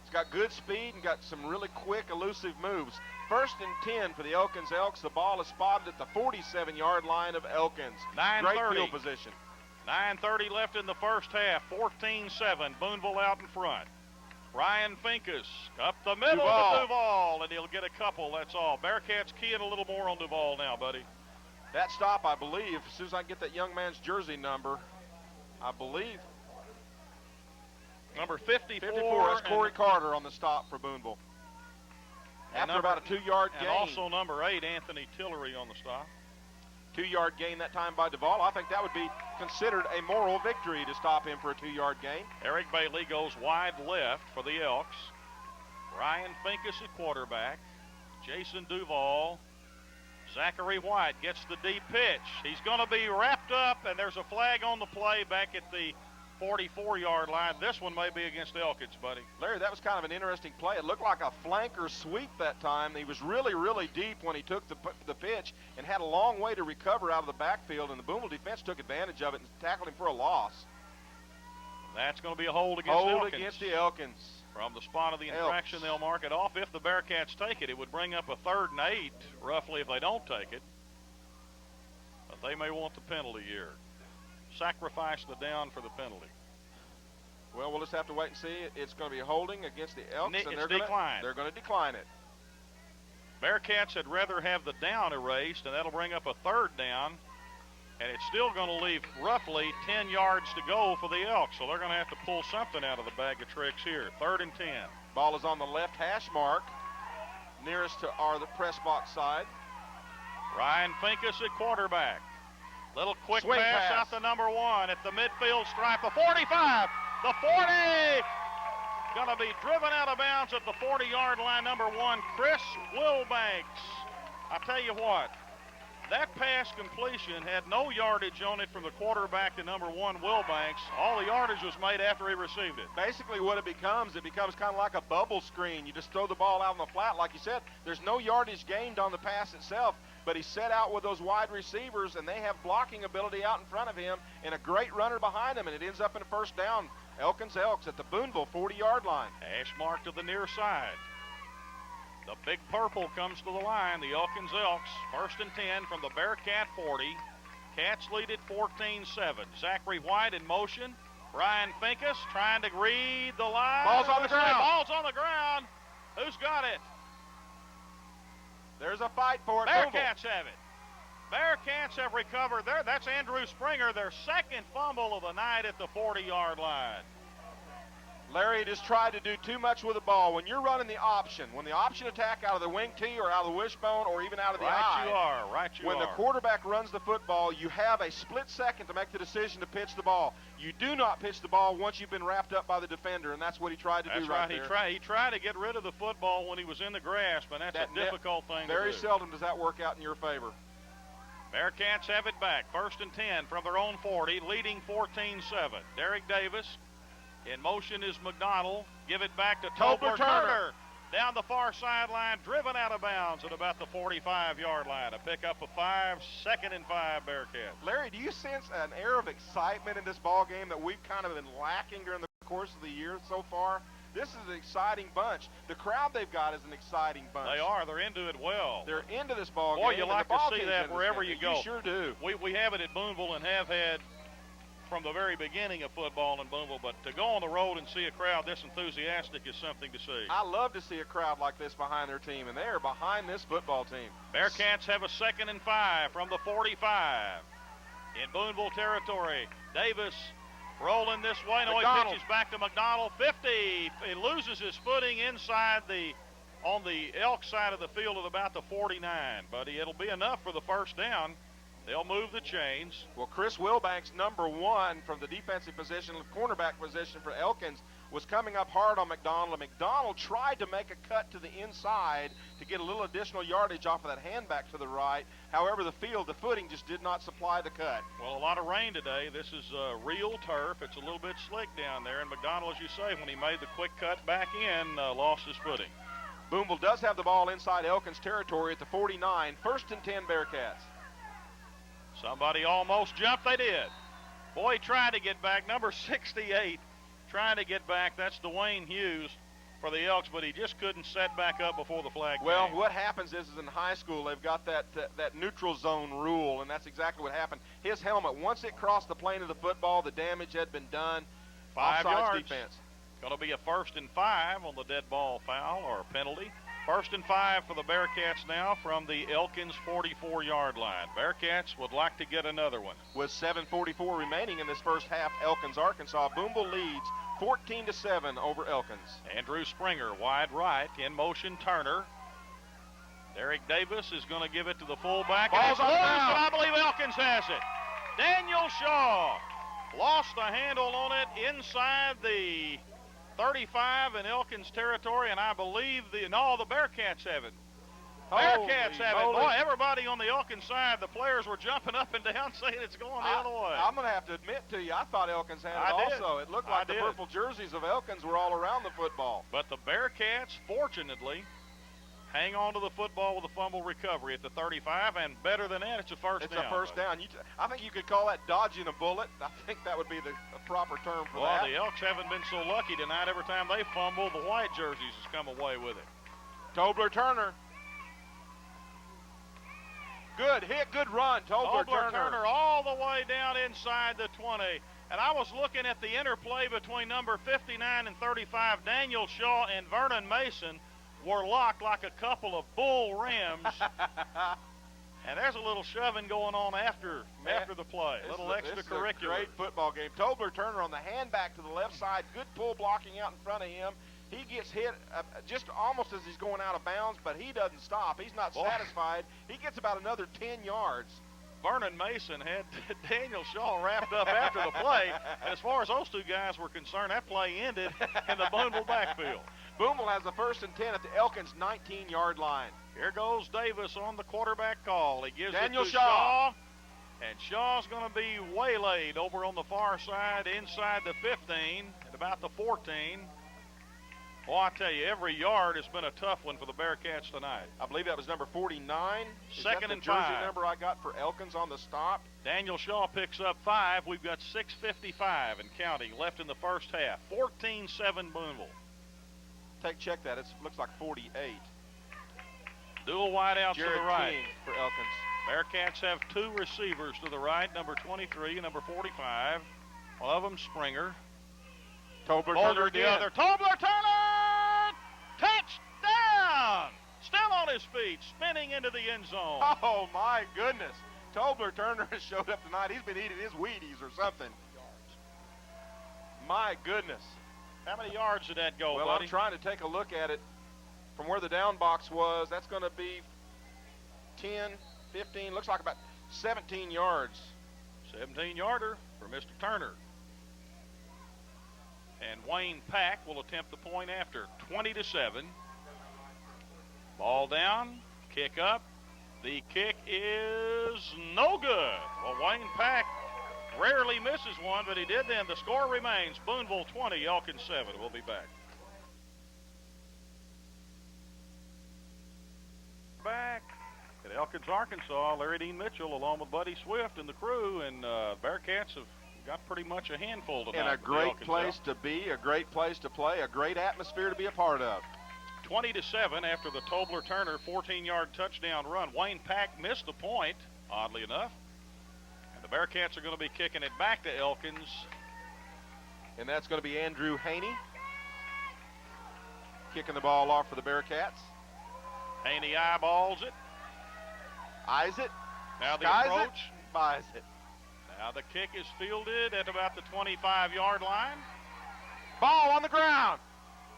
He's got good speed and got some really quick, elusive moves. 1st and 10 for the Elkins Elks. The ball is spotted at the 47-yard line of Elkins. Great field position. 9:30 left in the first half. 14-7. Booneville out in front. Ryan Finkus up the middle to Duval, and he'll get a couple, that's all. Bearcats keying a little more on Duval now, buddy. That stop, I believe, as soon as I get that young man's jersey number, I believe. Number 54. That's Corey Carter on the stop for Booneville. After about a 2-yard gain. And also number 8, Anthony Tillery on the stop. 2-yard gain that time by Duval. I think that would be considered a moral victory to stop him for a 2-yard gain. Eric Bailey goes wide left for the Elks. Ryan Finkus at quarterback. Jason Duval. Zachary White gets the deep pitch. He's going to be wrapped up, and there's a flag on the play back at the 44-yard line. This one may be against Elkins, buddy. Larry, that was kind of an interesting play. It looked like a flanker sweep that time. He was really, really deep when he took the pitch and had a long way to recover out of the backfield, and the Booneville defense took advantage of it and tackled him for a loss. That's going to be a hold against Elkins. Hold against the Elkins. From the spot of the infraction, they'll mark it off. If the Bearcats take it, it would bring up a 3rd and 8, roughly, if they don't take it. But they may want the penalty here. Sacrifice the down for the penalty. Well, we'll just have to wait and see. It's going to be holding against the Elks, and they're going to decline it. Bearcats would rather have the down erased, and that'll bring up a 3rd down, and it's still going to leave roughly 10 yards to go for the Elks, so they're going to have to pull something out of the bag of tricks here. 3rd and 10. Ball is on the left hash mark, nearest to the press box side. Ryan Finkus at quarterback. Little quick Swing pass out to number 1 at the midfield stripe. The 45, the 40. Going to be driven out of bounds at the 40-yard line, number 1, Chris Wilbanks. I tell you what, that pass completion had no yardage on it from the quarterback to number 1, Wilbanks. All the yardage was made after he received it. Basically what it becomes kind of like a bubble screen. You just throw the ball out on the flat. Like you said, there's no yardage gained on the pass itself, but he's set out with those wide receivers, and they have blocking ability out in front of him and a great runner behind him, and it ends up in a 1st down. Elkins Elks at the Booneville 40-yard line. Hash mark to the near side. The big purple comes to the line. The Elkins Elks, 1st and 10 from the Bearcat 40. Cats lead at 14-7. Zachary White in motion. Ryan Finkus trying to read the line. Ball's on the ground. Ball's on the ground. Who's got it? There's a fight for it. Bearcats have it. Bearcats have recovered there. That's Andrew Springer, their 2nd fumble of the night at the 40-yard line. Larry just tried to do too much with the ball. When you're running the option, when the option attack out of the wing tee or out of the wishbone or even out of the eye. When the quarterback runs the football, you have a split second to make the decision to pitch the ball. You do not pitch the ball once you've been wrapped up by the defender, and that's what he tried to do right there. He tried to get rid of the football when he was in the grasp, and that's a difficult thing to do. Very seldom does that work out in your favor. Bearcats have it back. 1st and 10 from their own 40, leading 14-7. Derek Davis. In motion is McDonald. Give it back to Tobler Turner. down the far sideline, driven out of bounds at about the 45-yard line. A pickup of 5, 2nd and 5 Bearcats. Larry, do you sense an air of excitement in this ball game that we've kind of been lacking during the course of the year so far? This is an exciting bunch. The crowd they've got is an exciting bunch. They are. They're into it well. They're into this ball game. Boy, you like to see that wherever you go. You sure do. We have it at Booneville and have had from the very beginning of football in Booneville, but to go on the road and see a crowd this enthusiastic is something to see. I love to see a crowd like this behind their team, and they are behind this football team. Bearcats have a 2nd and 5 from the 45 in Booneville territory. Davis rolling this way. No, he pitches back to McDonald. 50. He loses his footing inside on the Elks side of the field at about the 49. But it'll be enough for the first down. They'll move the chains. Well, Chris Wilbanks, number 1 from the defensive position, cornerback position for Elkins, was coming up hard on McDonald. And McDonald tried to make a cut to the inside to get a little additional yardage off of that handback to the right. However, the footing just did not supply the cut. Well, a lot of rain today. This is real turf. It's a little bit slick down there. And McDonald, as you say, when he made the quick cut back in, lost his footing. Booneville does have the ball inside Elkins territory at the 49. 1st and 10 Bearcats. Somebody almost jumped. They did. Boy, he tried to get back. Number 68 trying to get back. That's Dwayne Hughes for the Elks, but he just couldn't set back up before the flag came. Well, what happens is in high school they've got that neutral zone rule, and that's exactly what happened. His helmet, once it crossed the plane of the football, the damage had been done. 5 yards. Defense. Going to be a 1st and 5 on the dead ball foul or penalty. 1st and 5 for the Bearcats now from the Elkins 44-yard line. Bearcats would like to get another one. With 7:44 remaining in this first half, Elkins, Arkansas. Booneville leads 14-7 over Elkins. Andrew Springer, wide right, in motion Turner. Derek Davis is going to give it to the fullback. Ball's on now. I believe Elkins has it. Daniel Shaw lost the handle on it inside the 35 in Elkins territory, and I believe the Bearcats have it. Bearcats have it. Boy, everybody on the Elkins side, the players were jumping up and down saying it's going the other way. I'm going to have to admit to you, I thought Elkins had it also. It looked like the purple jerseys of Elkins were all around the football. But the Bearcats, fortunately, hang on to the football with a fumble recovery at the 35, and better than that, it's a first down. It's a first down. I think you could call that dodging a bullet. I think that would be the proper term for that. Well, the Elks haven't been so lucky tonight. Every time they fumble, the white jerseys has come away with it. Tobler-Turner. Good hit, good run, Tobler-Turner all the way down inside the 20. And I was looking at the interplay between number 59 and 35. Daniel Shaw and Vernon Mason were locked like a couple of bull rams. And there's a little shoving going on after the play. A little extracurricular. This is a great football game. Tobler-Turner on the handback to the left side. Good pull blocking out in front of him. He gets hit just almost as he's going out of bounds, but he doesn't stop. He's not satisfied. He gets about another 10 yards. Vernon Mason had Daniel Shaw wrapped up after the play. And as far as those two guys were concerned, that play ended in the Booneville backfield. Booneville has the 1st and 10 at the Elkins 19-yard line. Here goes Davis on the quarterback call. He gives Daniel it to Shaw. And Shaw's going to be waylaid over on the far side inside the 15 at about the 14. Well, I tell you, every yard has been a tough one for the Bearcats tonight. I believe that was number 49. Is 2nd that and the jersey 5. number I got for Elkins on the stop? Daniel Shaw picks up 5. We've got 6:55 and counting left in the first half. 14-7 Booneville. Check that. It looks like 48. Dual wideouts to the right. King for Elkins. Bearcats have 2 receivers to the right, number 23 and number 45. One of them Springer. Tobler-Turner the other. Tobler-Turner! Touchdown! Still on his feet, spinning into the end zone. Oh, my goodness. Tobler-Turner has showed up tonight. He's been eating his Wheaties or something. My goodness. How many yards did that go, well, buddy? I'm trying to take a look at it from where the down box was. That's going to be 10, 15, looks like about 17 yards. 17-yarder for Mr. Turner. And Wayne Pack will attempt the point after. 20-7. Ball down, kick up. The kick is no good. Well, Wayne Pack rarely misses one, but he did then. The score remains Booneville 20, Elkins 7. We'll be back. Elkins, Arkansas, Larry Dean Mitchell, along with Buddy Swift and the crew, and Bearcats have got pretty much a handful tonight. And a great place to be, a great place to play, a great atmosphere to be a part of. 20-7 after the Tobler-Turner 14-yard touchdown run. Wayne Pack missed the point, oddly enough. And the Bearcats are going to be kicking it back to Elkins. And that's going to be Andrew Haney kicking the ball off for the Bearcats. Haney eyeballs it. Eyes it. Now the skies approach. It, buys it. Now the kick is fielded at about the 25-yard line. Ball on the ground.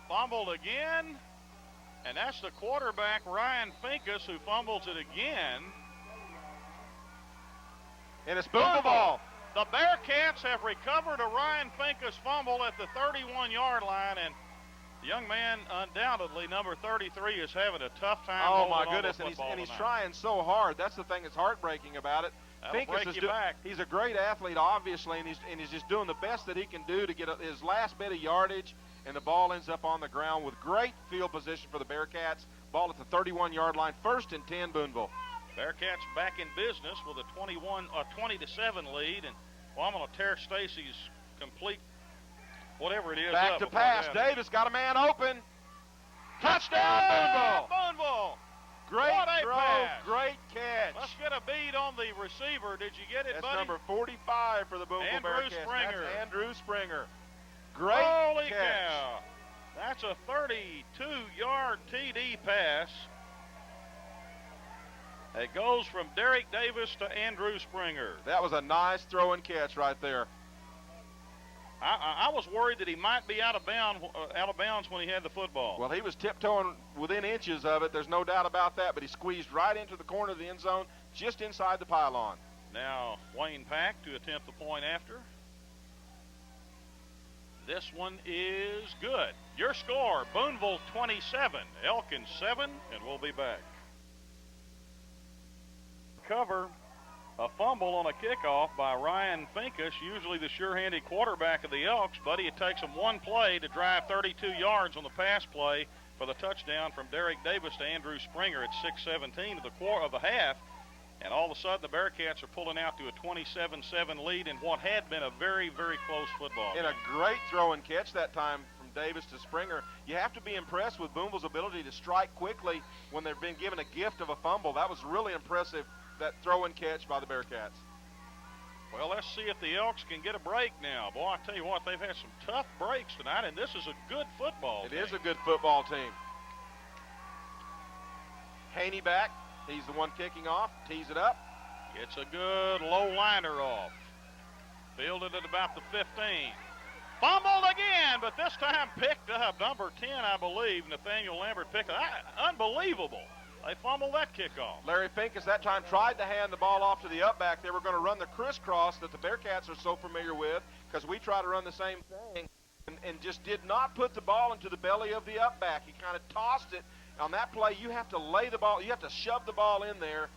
Fumbled again. And that's the quarterback, Ryan Finkus, who fumbles it again. And it's Booneville ball. The Bearcats have recovered a Ryan Finkus fumble at the 31-yard line, and the young man, undoubtedly, number 33, is having a tough time. Oh, my goodness, and he's trying so hard. That's the thing that's heartbreaking about it. Finkus is back. He's a great athlete, obviously, and he's just doing the best that he can do to get his last bit of yardage, and the ball ends up on the ground with great field position for the Bearcats. Ball at the 31-yard line, 1st and 10, Booneville. Bearcats back in business with a 20-7 lead, and I'm going to tear Stacy's complete whatever it is. Back to pass. Davis got a man open. Touchdown, Booneville. Great throw, pass. Great catch. Let's get a beat on the receiver. Did you get it, That's buddy? number 45 for the Booneville Bearcats. Springer. That's Andrew Springer. Great Holy catch. cow. That's a 32-yard TD pass. It goes from Derek Davis to Andrew Springer. That was a nice throw and catch right there. I was worried that he might be out of bounds when he had the football. Well, he was tiptoeing within inches of it. There's no doubt about that, but he squeezed right into the corner of the end zone, just inside the pylon. Now, Wayne Pack to attempt the point after. This one is good. Your score, Booneville 27, Elkins 7, and we'll be back. Cover. A fumble on a kickoff by Ryan Finkus, usually the sure-handed quarterback of the Elks. Buddy, it takes him one play to drive 32 yards on the pass play for the touchdown from Derek Davis to Andrew Springer at 6:17 of the half. And all of a sudden, the Bearcats are pulling out to a 27-7 lead in what had been a very, very close football game. And a great throw and catch that time from Davis to Springer. You have to be impressed with Booneville's ability to strike quickly when they've been given a gift of a fumble. That was really impressive, that throw and catch by the Bearcats. Well, let's see if the Elks can get a break now. Boy, I tell you what, they've had some tough breaks tonight, and this is a good football team. It is a good football team. Haney back. He's the one kicking off. Tees it up. It's a good low liner off. Fielded at about the 15. Fumbled again, but this time picked up. Number 10, I believe, Nathaniel Lambert picked up. Unbelievable. They fumbled that kickoff. Larry Finkus that time tried to hand the ball off to the upback. They were going to run the crisscross that the Bearcats are so familiar with, because we try to run the same thing, and just did not put the ball into the belly of the upback. He kind of tossed it. On that play, you have to lay the ball, you have to shove the ball in there.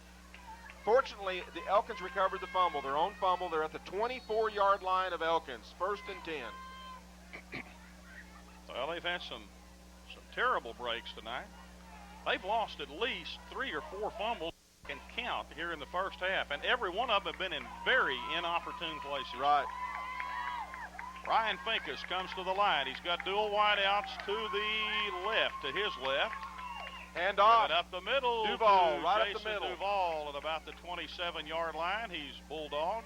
Fortunately, the Elkins recovered the fumble, their own fumble. They're at the 24-yard line of Elkins, 1st and 10. Well, they've had some terrible breaks tonight. They've lost at least 3 or 4 fumbles and count here in the first half, and every one of them have been in very inopportune places. Right. Ryan Finkus comes to the line. He's got dual wideouts to the left, to his left. Hand off. Up the middle. Duval, right Jason up the middle. Duval at about the 27-yard line. He's bulldog.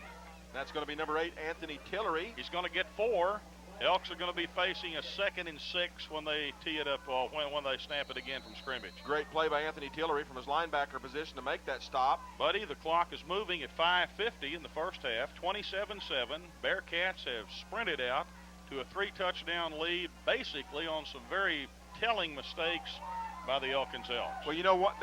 That's going to be number 8, Anthony Tillery. He's going to get 4. Elks are going to be facing a 2nd and 6 when they tee it up, when they snap it again from scrimmage. Great play by Anthony Tillery from his linebacker position to make that stop. Buddy, the clock is moving at 5:50 in the first half, 27-7. Bearcats have sprinted out to a 3-touchdown lead, basically on some very telling mistakes by the Elkins Elks. Well, you know what?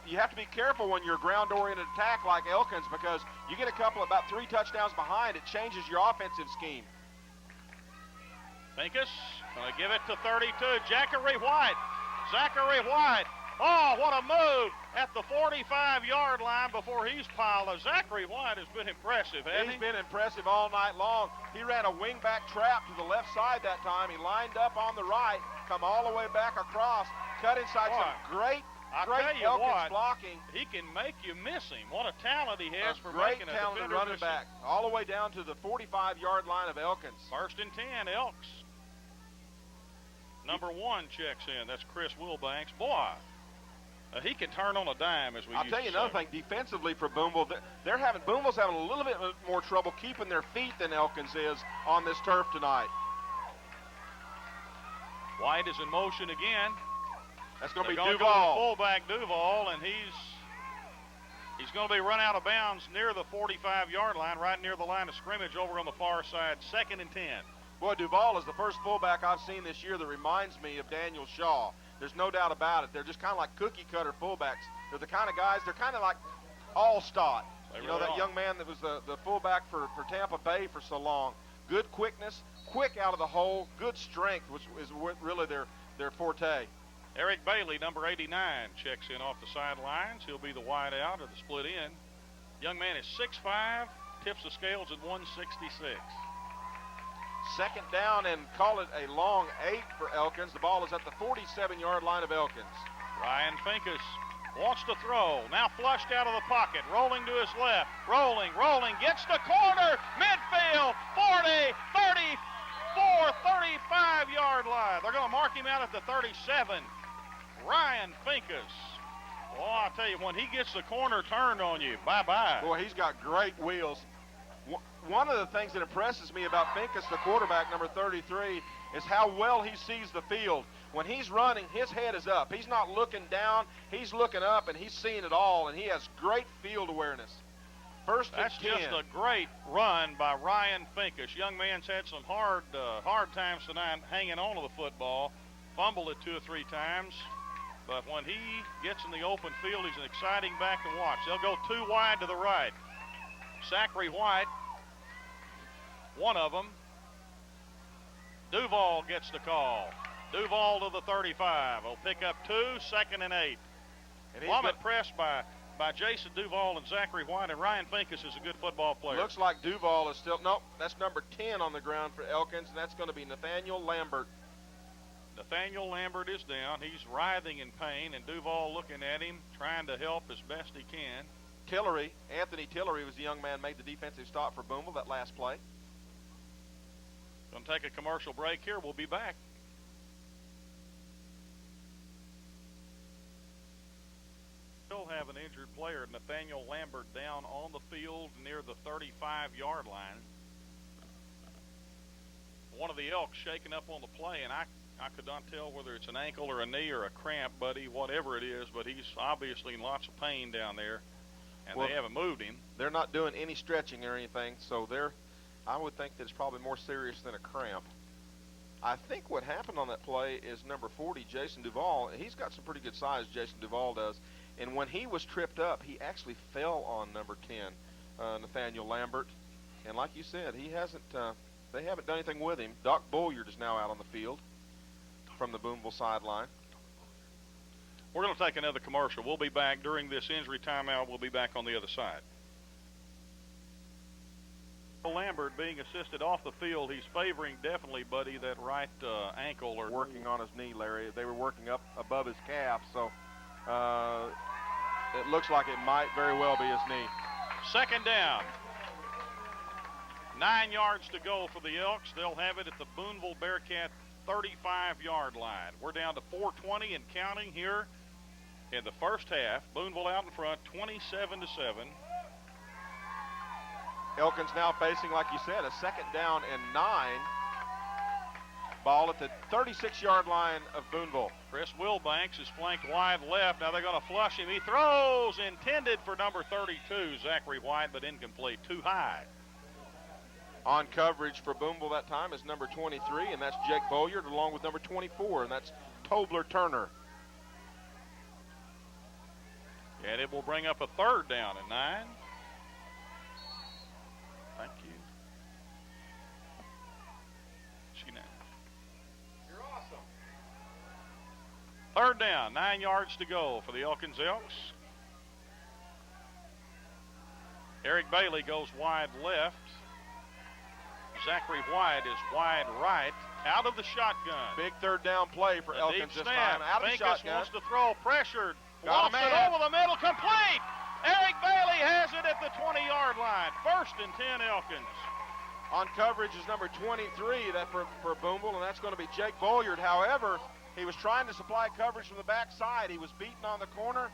You have to be careful when you're a ground-oriented attack like Elkins, because you get a couple, about 3 touchdowns behind, it changes your offensive scheme. Finkus going to give it to 32. Zachary White. Oh, what a move at the 45-yard line before he's piled up. Zachary White has been impressive, hasn't he? He's been impressive all night long. He ran a wingback trap to the left side that time. He lined up on the right, come all the way back across, cut inside some great I great tell you Elkins what, blocking. he can make you miss him. What a talent he has for Great making a talented defender running miss back, him. all the way down to the 45-yard line of Elkins. 1st and 10, Elks. Number 1 checks in. That's Chris Wilbanks. Boy, he can turn on a dime, as we I'll used tell you to another say. thing. Defensively for Booneville, Booneville's having a little bit more trouble keeping their feet than Elkins is on this turf tonight. White is in motion again. That's going to be They're gonna Duval. Go to fullback Duval, and he's going to be run out of bounds near the 45-yard line, right near the line of scrimmage over on the far side. 2nd and 10. Boy, Duval is the first fullback I've seen this year that reminds me of Daniel Shaw. There's no doubt about it. They're just kind of like cookie-cutter fullbacks. They're the kind of guys, they're kind of like Allstott. You know, that young man that was the fullback for Tampa Bay for so long. Good quickness, quick out of the hole, good strength, which is really their forte. Eric Bailey, number 89, checks in off the sidelines. He'll be the wide out or the split end. Young man is 6'5", tips the scales at 166. 2nd down and call it a long 8 for Elkins. The ball is at the 47-yard line of Elkins. Ryan Finkus wants to throw. Now flushed out of the pocket. Rolling to his left. Rolling. Gets the corner. Midfield. 40, 34, 35-yard line. They're going to mark him out at the 37. Ryan Finkus. Oh, I'll tell you, when he gets the corner turned on you, bye-bye. Boy, he's got great wheels. One of the things that impresses me about Finkus, the quarterback, number 33, is how well he sees the field. When he's running, his head is up. He's not looking down. He's looking up, and he's seeing it all, and he has great field awareness. 1st and 10. That's just a great run by Ryan Finkus. Young man's had some hard times tonight hanging on to the football. Fumbled it 2 or 3 times. But when he gets in the open field, he's an exciting back to watch. They'll go 2 wide to the right. Zachary White, one of them. Duval gets the call. Duval to the 35. He'll pick up 2, 2nd and 8. Well, I'm impressed by Jason Duval and Zachary White, and Ryan Finkus is a good football player. Looks like Duval is still, nope, that's number 10 on the ground for Elkins, and that's going to be Nathaniel Lambert. Nathaniel Lambert is down. He's writhing in pain, and Duval looking at him, trying to help as best he can. Anthony Tillery was the young man made the defensive stop for Booneville that last play. Going to take a commercial break here. We'll be back. Still have an injured player, Nathaniel Lambert, down on the field near the 35-yard line. One of the Elks shaking up on the play, and I could not tell whether it's an ankle or a knee or a cramp, buddy, whatever it is, but he's obviously in lots of pain down there, and they haven't moved him. They're not doing any stretching or anything, so I would think that it's probably more serious than a cramp. I think what happened on that play is number 40, Jason Duval. He's got some pretty good size, Jason Duval does. And when he was tripped up, he actually fell on number 10, Nathaniel Lambert. And like you said, he hasn't. They haven't done anything with him. Doc Bulliard is now out on the field from the Booneville sideline. We're going to take another commercial. We'll be back during this injury timeout. We'll be back on the other side. Lambert being assisted off the field. He's favoring definitely, buddy, that right ankle. Or working on his knee, Larry. They were working up above his calf, so it looks like it might very well be his knee. 2nd down. 9 yards to go for the Elks. They'll have it at the Booneville Bearcat 35-yard line. We're down to 4:20 and counting here in the first half. Booneville out in front, 27-7. Elkins now facing, like you said, a 2nd down and 9. Ball at the 36-yard line of Booneville. Chris Wilbanks is flanked wide left. Now they're going to flush him. He throws, intended for number 32, Zachary White, but incomplete, too high. On coverage for Booneville that time is number 23, and that's Jake Bulliard, along with number 24, and that's Tobler Turner. And it will bring up a 3rd down and 9. Thank you. You're awesome. 3rd down, 9 yards to go for the Elkins Elks. Eric Bailey goes wide left. Zachary White is wide right, out of the shotgun. Big 3rd down play for Elkins this time. Out of the shotgun. Wants to throw, pressured. Lofts it over the middle, complete. Eric Bailey has it at the 20-yard line. 1st and 10 Elkins. On coverage is number 23 that for Booneville, and that's going to be Jake Bolyard. However, he was trying to supply coverage from the backside. He was beaten on the corner,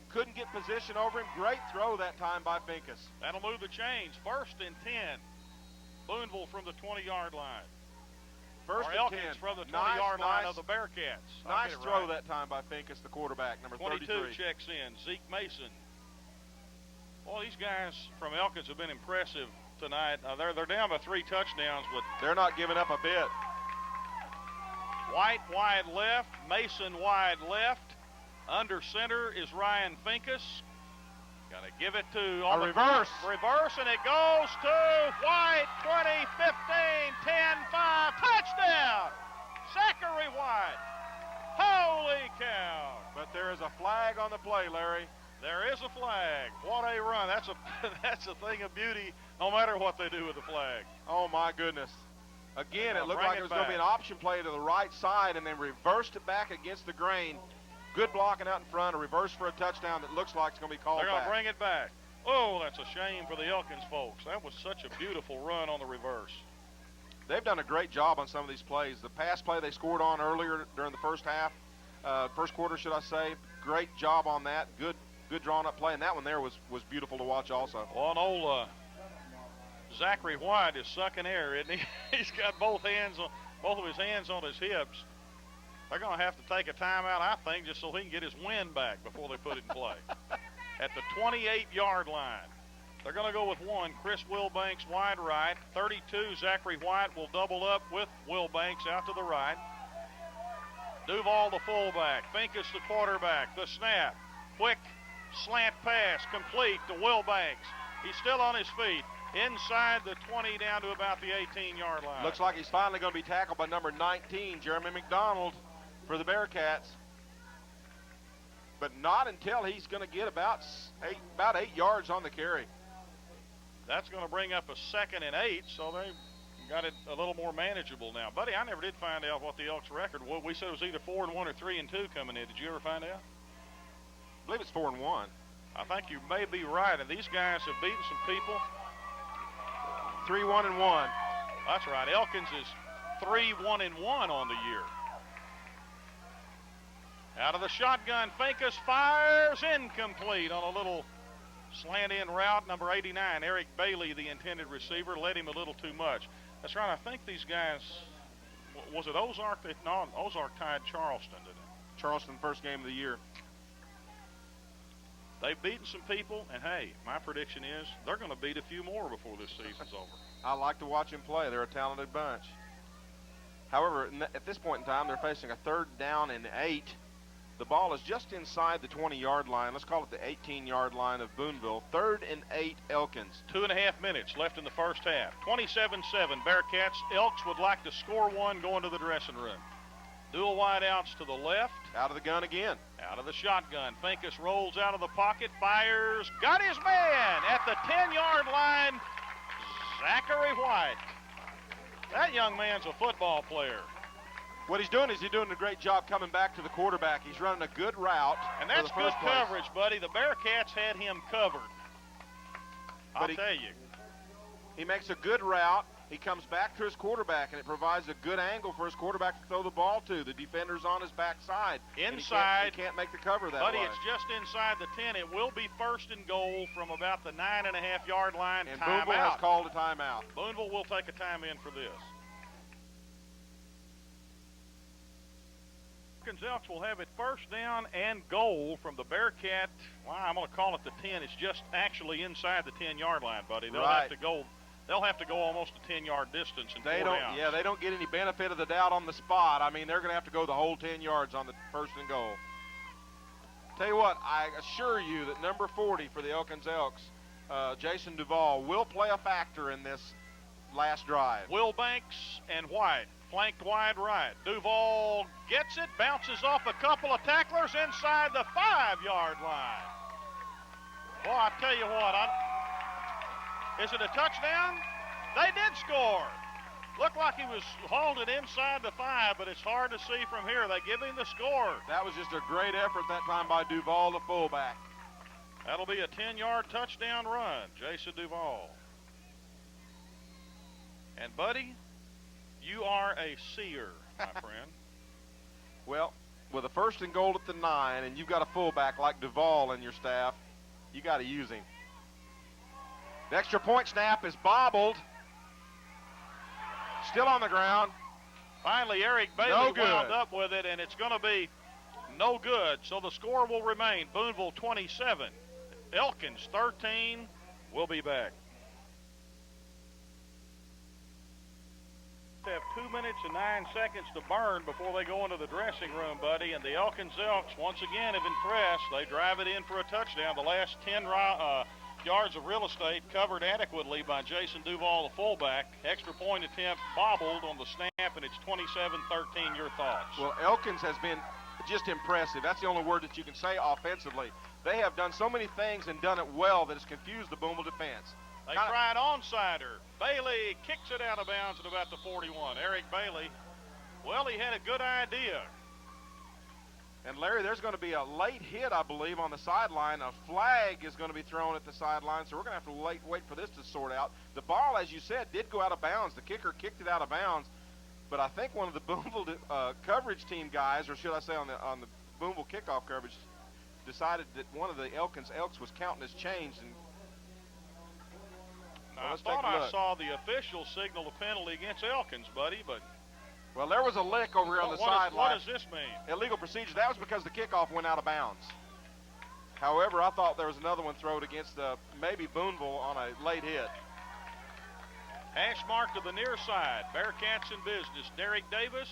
couldn't get position over him. Great throw that time by Finkus. That'll move the chains. 1st and 10. Booneville from the 20-yard line. First and Elkins 10. from the 20-yard line of the Bearcats. Nice throw that time by Finkus, the quarterback, number 22 33. checks in. Zeke Mason. Well, these guys from Elkins have been impressive tonight. They're down by 3 touchdowns, but they're not giving up a bit. White wide left, Mason wide left. Under center is Ryan Finkus. Got to give it to a reverse. Reverse, and it goes to White. 20, 15, 10, 5. Touchdown! Zachary White. Holy cow. But there is a flag on the play, Larry. There is a flag. What a run. That's a thing of beauty no matter what they do with the flag. Oh, my goodness. Again, it looked like it was going to be an option play to the right side and then reversed it back against the grain. Good blocking out in front, a reverse for a touchdown that looks like it's going to be called back. They're going to bring it back. Oh, that's a shame for the Elkins folks. That was such a beautiful run on the reverse. They've done a great job on some of these plays. The pass play they scored on earlier during the first half, first quarter, should I say. Great job on that. Good drawn up play, and that one there was beautiful to watch also. Well, an old Zachary White is sucking air, isn't he? He's got both of his hands on his hips. They're going to have to take a timeout, I think, just so he can get his wind back before they put it in play. At the 28-yard line, they're going to go with 1, Chris Wilbanks wide right. 32, Zachary White will double up with Wilbanks out to the right. Duval the fullback, Finkus the quarterback. The snap, quick slant pass, complete to Wilbanks. He's still on his feet. Inside the 20 down to about the 18-yard line. Looks like he's finally going to be tackled by number 19, Jeremy McDonald, for the Bearcats. But not until he's going to get about 8 yards on the carry. That's going to bring up a 2nd and 8, so they got it a little more manageable now. Buddy, I never did find out what the Elks record was. We said it was either 4-1 or 3-2 coming in. Did you ever find out? I believe it's 4-1. I think you may be right, and these guys have beaten some people. 3-1-1. That's right. Elkins is 3-1-1 on the year. Out of the shotgun, Finkus fires incomplete on a little slant in route. Number 89, Eric Bailey, the intended receiver, led him a little too much. That's right. I think these guys, was it Ozark? No, Ozark tied Charleston, didn't it? Charleston, first game of the year. They've beaten some people, and hey, my prediction is they're going to beat a few more before this season's over. I like to watch them play. They're a talented bunch. However, at this point in time, they're facing a 3rd down and 8. The ball is just inside the 20-yard line. Let's call it the 18-yard line of Booneville. 3rd and 8, Elkins. 2.5 minutes left in the first half. 27-7, Bearcats. Elks would like to score 1 going to the dressing room. Dual wideouts to the left. Out of the gun again. Out of the shotgun. Finkus rolls out of the pocket, fires, got his man at the 10-yard line. Zachary White. That young man's a football player. What he's doing is he's doing a great job coming back to the quarterback. He's running a good route. And that's good coverage, buddy. The Bearcats had him covered. I'll tell you. He makes a good route. He comes back to his quarterback, and it provides a good angle for his quarterback to throw the ball to. The defender's on his backside. Inside. He can't make the cover that buddy, way. It's just inside the 10. It will be 1st and goal from about the 9.5-yard line. And Booneville has called a timeout. Booneville will take a time in for this. Elks will have it 1st down and goal from the Bearcat. Well, I'm going to call it the 10. It's just actually inside the 10-yard line, buddy. They'll have to go. They'll have to go almost a 10-yard distance in 4 downs. Yeah, they don't get any benefit of the doubt on the spot. I mean, they're going to have to go the whole 10 yards on the 1st and goal. Tell you what, I assure you that number 40 for the Elkins Elks, Jason Duval, will play a factor in this last drive. Wilbanks and White flanked wide right. Duval gets it, bounces off a couple of tacklers inside the 5-yard line. Boy, I tell you what, is it a touchdown? They did score. Looked like he was holding inside the 5, but it's hard to see from here. They give him the score. That was just a great effort that time by Duval, the fullback. That'll be a 10-yard touchdown run, Jason Duval. And, buddy, you are a seer, my friend. Well, with a 1st and goal at the 9, and you've got a fullback like Duval in your staff, you got to use him. The extra point snap is bobbled. Still on the ground. Finally, Eric Bailey wound up with it, and it's going to be no good. So the score will remain Booneville 27, Elkins 13. We'll be back. They have 2 minutes and 9 seconds to burn before they go into the dressing room, buddy. And the Elkins Elks once again have impressed. They drive it in for a touchdown. The last 10 yards of real estate covered adequately by Jason Duval, the fullback. Extra point attempt bobbled on the snap, and it's 27-13. Your thoughts? Well, Elkins has been just impressive. That's the only word that you can say offensively. They have done so many things and done it well that it's confused the Booneville defense. They try an onside-er. Bailey kicks it out of bounds at about the 41. Eric Bailey, well, he had a good idea. And, Larry, there's going to be a late hit, I believe, on the sideline. A flag is going to be thrown at the sideline, so we're going to have to wait for this to sort out. The ball, as you said, did go out of bounds. The kicker kicked it out of bounds. But I think one of the Booneville coverage team guys, or should I say on the Booneville kickoff coverage, decided that one of the Elkins Elks was counting as change. And I thought I saw the official signal a penalty against Elkins, buddy, but... Well, there was a lick over here on the sideline. What does this mean? Illegal procedure. That was because the kickoff went out of bounds. However, I thought there was another one thrown against maybe Booneville on a late hit. Hash mark to the near side. Bearcats in business. Derek Davis.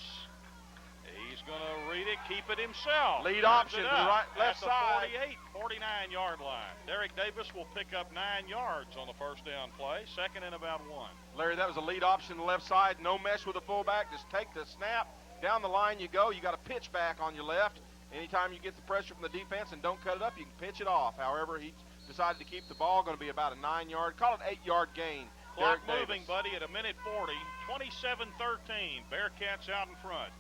He's going to read it, keep it himself. Lead option to the left side. At the 49-yard line. Derek Davis will pick up 9 yards on the first down play. Second and about 1. Larry, that was a lead option to the left side. No mesh with the fullback. Just take the snap. Down the line you go. You got a pitch back on your left. Anytime you get the pressure from the defense and don't cut it up, you can pitch it off. However, he decided to keep the ball. Going to be about a 9-yard, call it 8-yard gain. Clock moving, buddy, at a minute 40. 27-13. Bearcats out in front.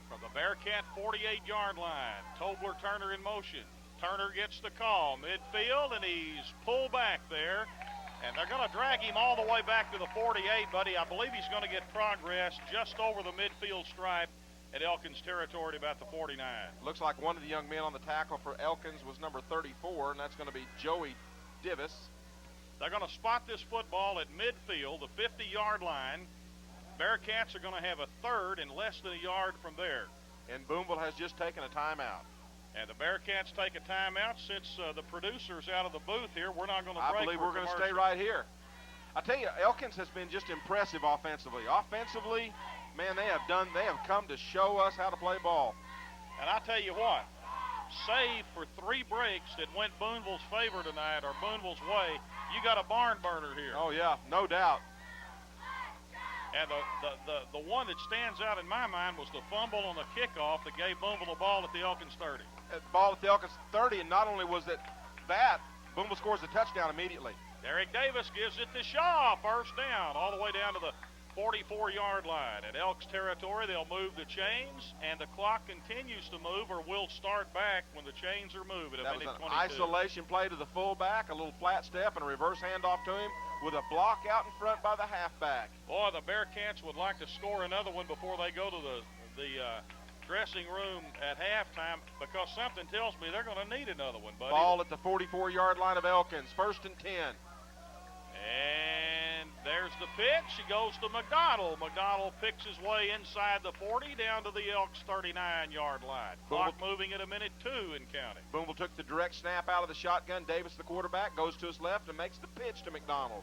From the Bearcat 48-yard line, Tobler Turner in motion. Turner gets the call midfield, and he's pulled back there. And they're going to drag him all the way back to the 48, buddy. I believe he's going to get progress just over the midfield stripe at Elkins territory at about the 49. Looks like one of the young men on the tackle for Elkins was number 34, and that's going to be Joey Divis. They're going to spot this football at midfield, the 50-yard line. Bearcats are going to have a third and less than a yard from there. And Booneville has just taken a timeout. And the Bearcats take a timeout. Since the producer's out of the booth here, we're not going to break. I believe we're going to stay right here. I tell you, Elkins has been just impressive offensively. Offensively, man, they have come to show us how to play ball. And I tell you what, save for 3 breaks that went Booneville's favor tonight, or Booneville's way, you got a barn burner here. Oh, yeah, no doubt. And the one that stands out in my mind was the fumble on the kickoff that gave Booneville the ball at the Elkins 30. Ball at the Elkins 30, and not only was it that, Booneville scores a touchdown immediately. Derek Davis gives it to Shaw, first down, all the way down to the 44-yard line. At Elks territory, they'll move the chains, and the clock continues to move, or will start back when the chains are moved at a minute 22. That was an isolation play to the fullback, a little flat step, and a reverse handoff to him with a block out in front by the halfback. Boy, the Bearcats would like to score another one before they go to the dressing room at halftime, because something tells me they're going to need another one, buddy. Ball at the 44-yard line of Elkins, first and 10. And there's the pitch. He goes to McDonald. McDonald picks his way inside the 40 down to the Elks 39-yard line. Clock moving at a minute 2 and counting. Booneville took the direct snap out of the shotgun. Davis, the quarterback, goes to his left and makes the pitch to McDonald.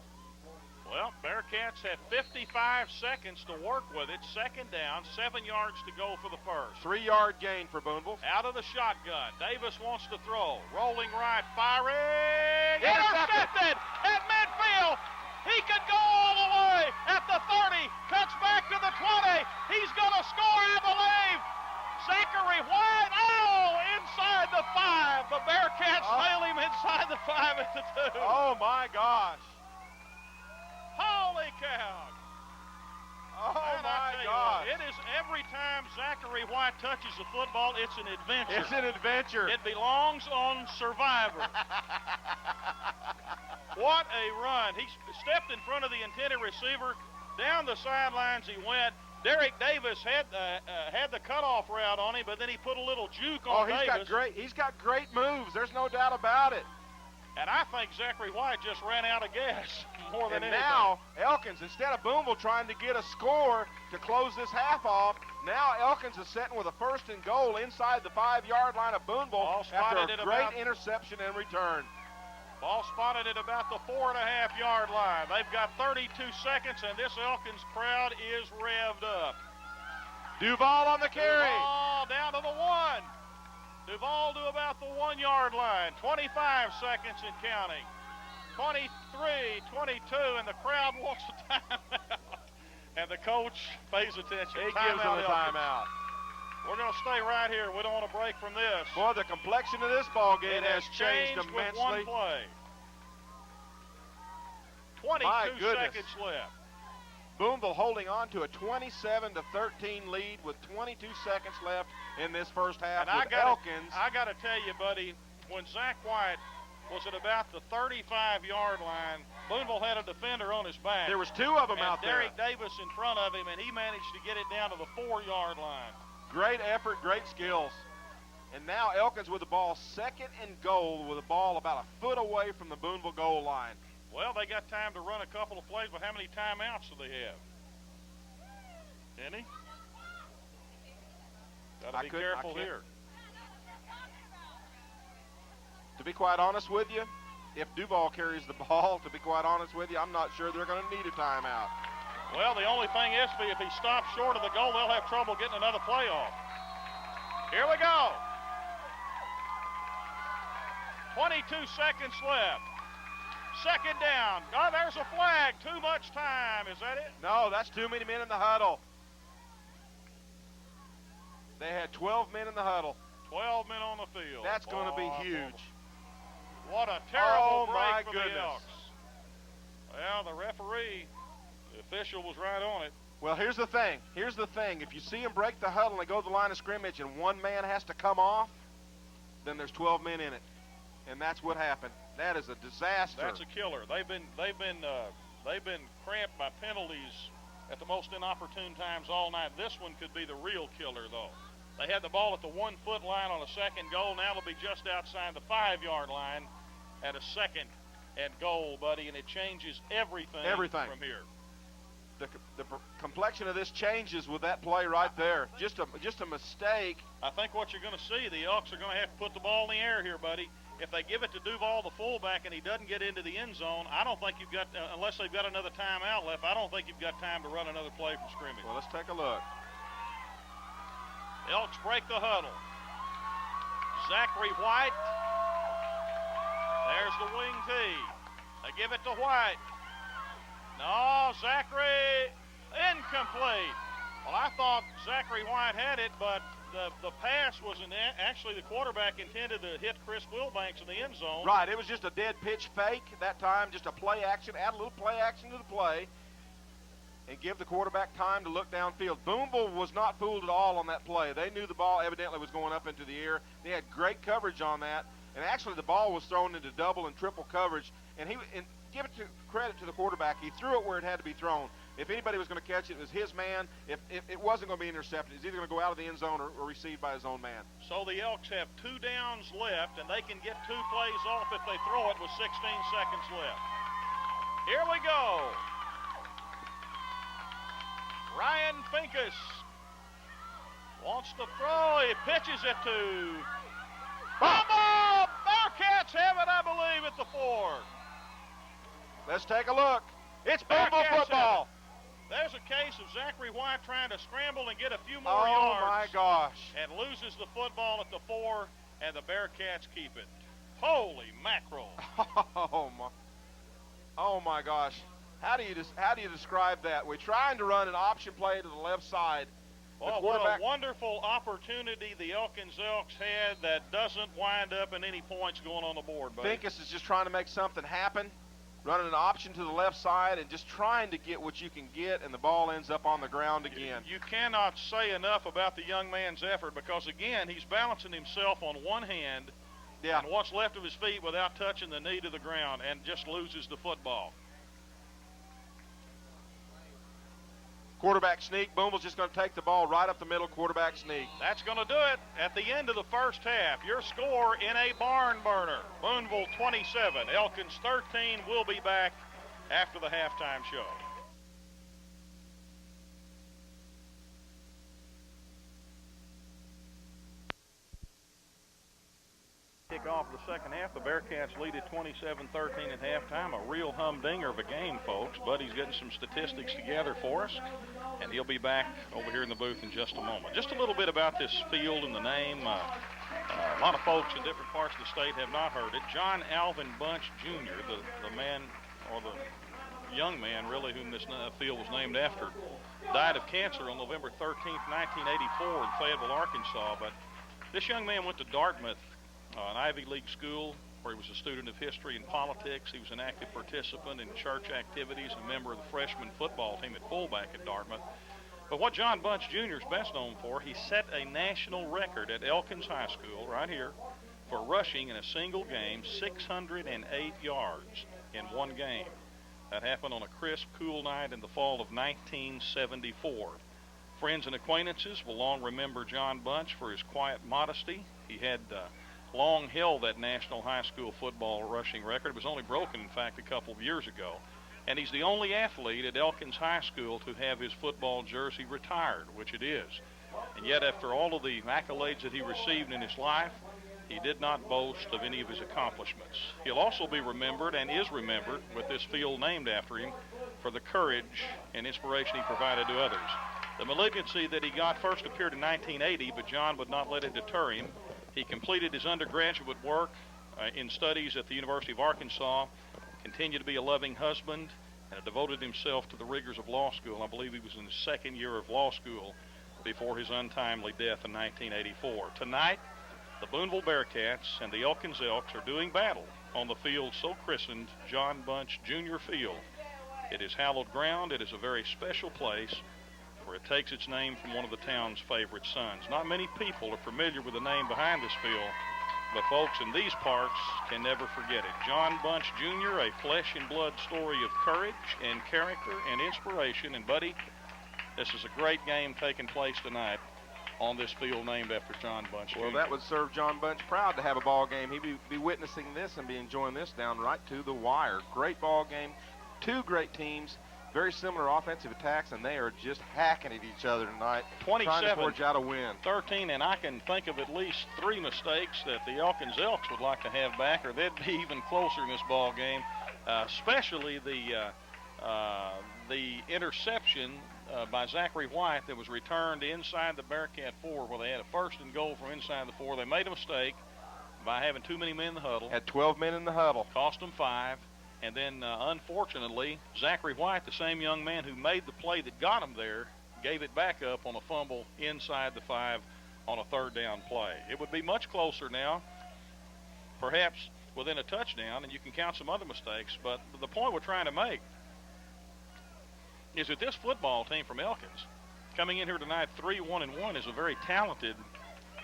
Well, Bearcats have 55 seconds to work with it. Second down, 7 yards to go for the first. 3-yard gain for Booneville. Out of the shotgun. Davis wants to throw. Rolling right, firing. Intercepted at midfield. He could go all the way at the 30. Cuts back to the 20. He's going to score, I believe. Zachary White, inside the 5. The Bearcats nail him inside the 5 at the 2. Oh, my gosh. Holy cow. my tell God. you what, it is every time Zachary White touches the football, it's an adventure. It's an adventure. It belongs on Survivor. What a run. He stepped in front of the intended receiver. Down the sidelines he went. Derek Davis had the cutoff route on him, but then he put a little juke on Davis. He's got great moves. There's no doubt about it. And I think Zachary White just ran out of gas more than anything. And now Elkins, instead of Booneville trying to get a score to close this half off, now Elkins is sitting with a 1st and goal inside the 5-yard line of Booneville after a great interception and return. Ball spotted at about the 4.5-yard line. They've got 32 seconds, and this Elkins crowd is revved up. Duval on the carry. Duval down to the 1. Duval to about the 1-yard line. 25 seconds and counting. 23, 22, and the crowd wants a timeout. And the coach pays attention. He gives them a timeout. We're going to stay right here. We don't want to break from this. Boy, the complexion of this ball game has changed with immensely. one play. 22 seconds left. Booneville holding on to a 27-13 lead with 22 seconds left in this first half. And Elkins. I got to tell you, buddy, when Zach White was at about the 35-yard line, Booneville had a defender on his back. There was 2 of them out there. Derek Davis in front of him, and he managed to get it down to the 4-yard line. Great effort, great skills. And now Elkins with the ball, 2nd and goal, with the ball about a foot away from the Booneville goal line. Well, they got time to run a couple of plays, but how many timeouts do they have? Any? Got to be careful here. To be quite honest with you, if Duval carries the ball, to be quite honest with you, I'm not sure they're going to need a timeout. Well, the only thing is, if he stops short of the goal, they'll have trouble getting another play off. Here we go. 22 seconds left. 2nd down. Oh, there's a flag. Too much time. Is that it? No, that's too many men in the huddle. They had 12 men in the huddle. 12 men on the field. That's going to be huge. What a terrible break for goodness. the Elks. Well, the referee, the official was right on it. Well, here's the thing. Here's the thing. If you see him break the huddle and they go to the line of scrimmage and one man has to come off, then there's 12 men in it. And that's what happened. That is a disaster. That's a killer. They've been cramped by penalties at the most inopportune times all night. This one could be the real killer, though. They had the ball at the 1-foot line on a 2nd goal. Now they'll be just outside the 5-yard line at a 2nd and goal, buddy, and it changes everything from here. The complexion of this changes with that play right there. Just a mistake. I think what you're going to see, the Elks are going to have to put the ball in the air here, buddy. If they give it to Duval, the fullback, and he doesn't get into the end zone, I don't think you've got, unless they've got another timeout left, I don't think you've got time to run another play from scrimmage. Well, let's take a look. Elks break the huddle. Zachary White. There's the wing tee. They give it to White. No, Zachary, incomplete. Well, I thought Zachary White had it, but the pass wasn't actually the quarterback intended to hit Chris Wilbanks in the end zone. Right, it was just a dead pitch fake that time, just a play action, add a little play action to the play, and give the quarterback time to look downfield. Booneville was not fooled at all on that play. They knew the ball evidently was going up into the air. They had great coverage on that, and actually the ball was thrown into double and triple coverage, and give it credit to the quarterback. He threw it where it had to be thrown. If anybody was going to catch it, it was his man. If it wasn't going to be intercepted, it's either going to go out of the end zone or received by his own man. So the Elks have 2 downs left, and they can get 2 plays off if they throw it with 16 seconds left. Here we go. Ryan Finkus wants to throw. He pitches it to Bumble. Bearcats have it, I believe, at the 4. Let's take a look. It's Booneville football. There's a case of Zachary White trying to scramble and get a few more yards. Oh, my gosh. And loses the football at the 4, and the Bearcats keep it. Holy mackerel. Oh, my gosh. How do you describe that? We're trying to run an option play to the left side. Oh, what a wonderful opportunity the Elkins Elks had that doesn't wind up in any points going on the board, buddy. Finkus is just trying to make something happen. running an option to the left side and just trying to get what you can get, and the ball ends up on the ground again. You cannot say enough about the young man's effort because, again, he's balancing himself on one hand and what's left of his feet without touching the knee to the ground and just loses the football. Quarterback sneak. Booneville's just going to take the ball right up the middle, quarterback sneak. That's going to do it at the end of the first half. Your score in a barn burner. Booneville 27, Elkins 13. We'll be back after the halftime show. Kick off the second half. The Bearcats lead at 27-13 at halftime. A real humdinger of a game, folks. Buddy's getting some statistics together for us, and he'll be back over here in the booth in just a moment. Just a little bit about this field and the name. A lot of folks in different parts of the state have not heard it. John Alvin Bunch Jr., the man, or the young man, really, whom this field was named after, died of cancer on November 13th, 1984 in Fayetteville, Arkansas. But this young man went to Dartmouth, an Ivy League school where he was a student of history and politics. He was an active participant in church activities, a member of the freshman football team at fullback at Dartmouth. But what John Bunch Jr. is best known for, he set a national record at Elkins High School right here for rushing in a single game 608 yards in one game. That happened on a crisp, cool night in the fall of 1974. Friends and acquaintances will long remember John Bunch for his quiet modesty. He had long held that national high school football rushing record. It was only broken, in fact, a couple of years ago. And he's the only athlete at Elkins High School to have his football jersey retired, which it is. And yet, after all of the accolades that he received in his life, he did not boast of any of his accomplishments. He'll also be remembered, and is remembered, with this field named after him, for the courage and inspiration he provided to others. The malignancy that he got first appeared in 1980, but John would not let it deter him. He completed his undergraduate work in studies at the University of Arkansas, continued to be a loving husband, and devoted himself to the rigors of law school. I believe he was in his second year of law school before his untimely death in 1984. Tonight, the Booneville Bearcats and the Elkins Elks are doing battle on the field so christened John Bunch Jr. Field. It is hallowed ground. It is a very special place, where it takes its name from one of the town's favorite sons. Not many people are familiar with the name behind this field, but folks in these parts can never forget it. John Bunch Jr., a flesh and blood story of courage and character and inspiration. And, Buddy, this is a great game taking place tonight on this field named after John Bunch Jr. Well, that would serve John Bunch proud to have a ball game. He'd be witnessing this and be enjoying this down right to the wire. Great ball game. Two great teams. Very similar offensive attacks, and they are just hacking at each other tonight, trying to forge out a win. 13, and I can think of at least 3 mistakes that the Elkins Elks would like to have back, or they'd be even closer in this ball game, especially the interception by Zachary White that was returned inside the Bearcat 4, where they had a first and goal from inside the 4. They made a mistake by having too many men in the huddle. Had 12 men in the huddle. Cost them 5. And then, unfortunately, Zachary White, the same young man who made the play that got him there, gave it back up on a fumble inside the 5 on a third down play. It would be much closer now, perhaps within a touchdown, and you can count some other mistakes. But the point we're trying to make is that this football team from Elkins, coming in here tonight 3-1-1, is a very talented,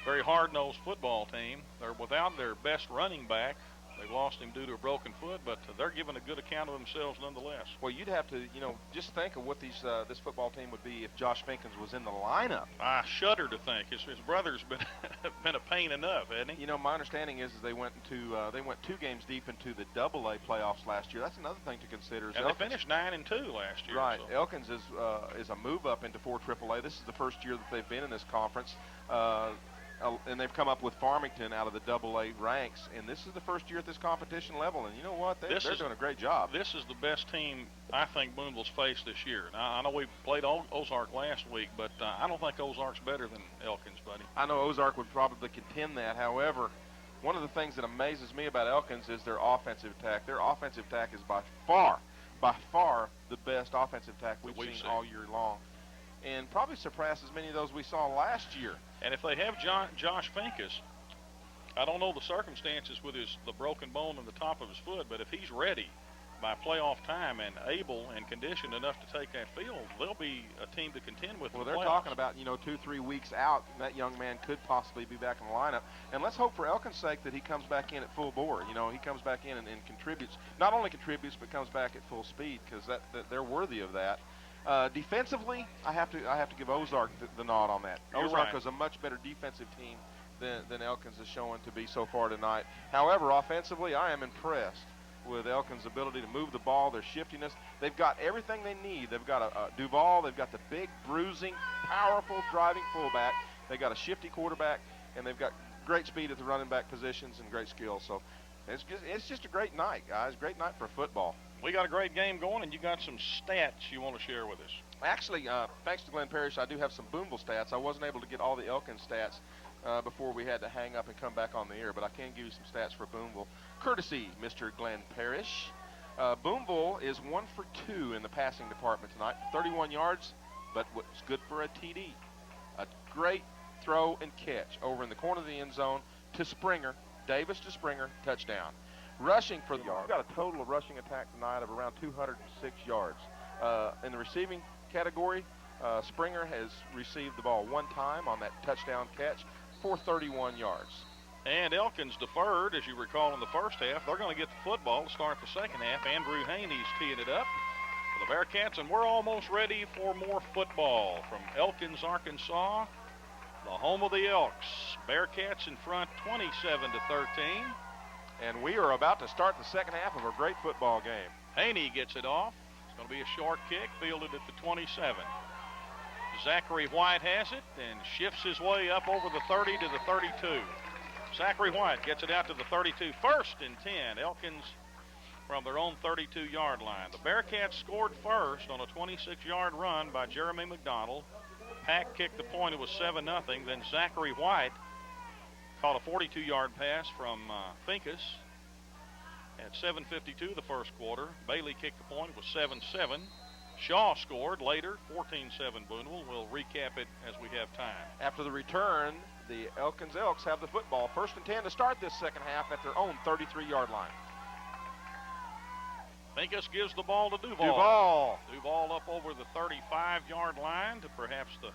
very hard-nosed football team. They're without their best running back. They've lost him due to a broken foot, but they're giving a good account of themselves nonetheless. Well, you'd have to, just think of what this football team would be if Josh Finkins was in the lineup. I shudder to think. His brother's been a pain enough, hasn't he? My understanding is they went 2 games deep into the Double-A playoffs last year. That's another thing to consider. And they finished 9-2 last year. Right. So. Elkins is a move up into 4 AAA. This is the first year that they've been in this conference. And they've come up with Farmington out of the Double-A ranks, and this is the first year at this competition level, and you know what? They're doing a great job. This is the best team I think Booneville's faced this year. Now, I know we played Ozark last week, but I don't think Ozark's better than Elkins, buddy. I know Ozark would probably contend that. However, one of the things that amazes me about Elkins is their offensive attack. Their offensive attack is by far the best offensive attack we've seen all year long, and probably surpasses many of those we saw last year. And if they have Josh Finkins, I don't know the circumstances with the broken bone in the top of his foot, but if he's ready, by playoff time and able and conditioned enough to take that field, they'll be a team to contend with. Well, the they're playoffs. talking about, 2-3 weeks out, that young man could possibly be back in the lineup. And let's hope for Elkins' sake that he comes back in at full bore. He comes back in and contributes, not only contributes, but comes back at full speed, because that they're worthy of that. Defensively, I have to give Ozark the nod on that. You're Ozark right. is a much better defensive team than Elkins is showing to be so far tonight. However, offensively, I am impressed with Elkins' ability to move the ball, their shiftiness. They've got everything they need. They've got a Duval. They've got the big, bruising, powerful, driving fullback. They've got a shifty quarterback, and they've got great speed at the running back positions and great skill. So it's just a great night, guys. Great night for football. We got a great game going, and you got some stats you want to share with us. Actually, thanks to Glenn Parrish, I do have some Booneville stats. I wasn't able to get all the Elkins stats before we had to hang up and come back on the air, but I can give you some stats for Booneville, courtesy Mr. Glenn Parrish. Booneville is 1 for 2 in the passing department tonight, 31 yards, but what's good for a TD. A great throw and catch over in the corner of the end zone to Springer, Davis to Springer, touchdown. Rushing for the yard. We've got a total of rushing attack tonight of around 206 yards. In the receiving category, Springer has received the ball one time on that touchdown catch for 31 yards. And Elkins deferred, as you recall, in the first half. They're going to get the football to start the second half. Andrew Haney's teeing it up for the Bearcats, and we're almost ready for more football from Elkins, Arkansas, the home of the Elks. Bearcats in front 27-13. And we are about to start the second half of a great football game. Haney gets it off. It's going to be a short kick, fielded at the 27. Zachary White has it and shifts his way up over the 30 to the 32. Zachary White gets it out to the 32. First and 10. Elkins from their own 32-yard line. The Bearcats scored first on a 26-yard run by Jeremy McDonald. Pack kicked the point. It was 7-0. Then Zachary White caught a 42-yard pass from Finkus at 7:52 the first quarter. Bailey kicked the point. It was 7-7. Shaw scored later, 14-7 Booneville. We'll recap it as we have time. After the return, the Elkins Elks have the football. 1st and 10 to start this second half at their own 33-yard line. Finkus gives the ball to Duval. Duval up over the 35-yard line to perhaps the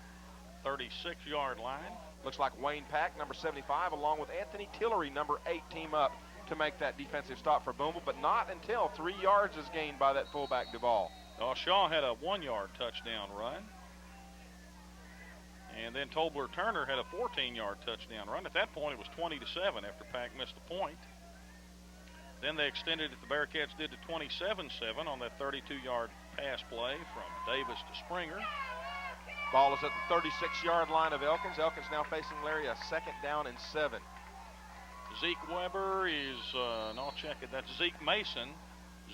36-yard line. Looks like Wayne Pack, number 75, along with Anthony Tillery, number 8, team up to make that defensive stop for Booneville, but not until 3 yards is gained by that fullback Duval. Shaw had a 1-yard touchdown run. And then Tobler Turner had a 14-yard touchdown run. At that point, it was 20-7 after Pack missed the point. Then they extended it, the Bearcats did to 27-7 on that 32-yard pass play from Davis to Springer. Ball is at the 36-yard line of Elkins. Elkins now facing Larry, a 2nd down and 7. Zeke Weber is, and I'll check it, that's Zeke Mason.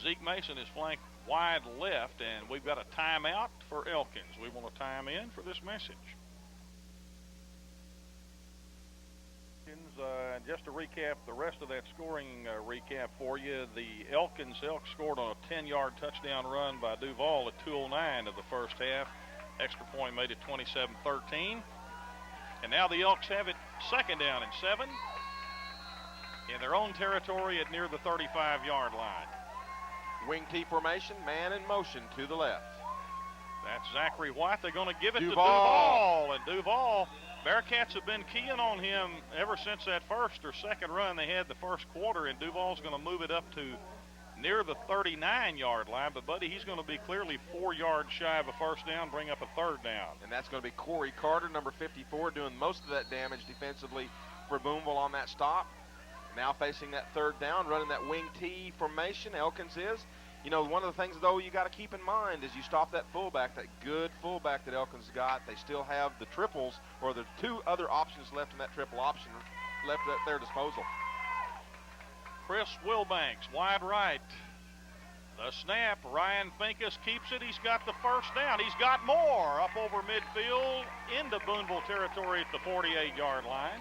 Zeke Mason is flanked wide left, and we've got a timeout for Elkins. We want to time in for this message. Just to recap the rest of that scoring recap for you, the Elks scored on a 10-yard touchdown run by Duval at 2:09 of the first half. Extra point made it 27-13. And now the Elks have it 2nd down and 7 in their own territory at near the 35-yard line. Wing T formation, man in motion to the left. That's Zachary White. They're going to give it Duval. to Duval. And Duval, Bearcats have been keying on him ever since that first or second run they had the first quarter, and Duval's going to move it up to near the 39-yard line. But, buddy, he's going to be clearly 4 yards shy of a first down, bring up a 3rd down. And that's going to be Corey Carter, number 54, doing most of that damage defensively for Booneville on that stop. Now facing that 3rd down, running that wing T formation, Elkins is. One of the things, though, you got to keep in mind is you stop that fullback, that good fullback that Elkins got. They still have the triples, or the 2 other options left in that triple option left at their disposal. Chris Wilbanks, wide right. The snap, Ryan Finkus keeps it. He's got the first down. He's got more up over midfield into Booneville territory at the 48-yard line.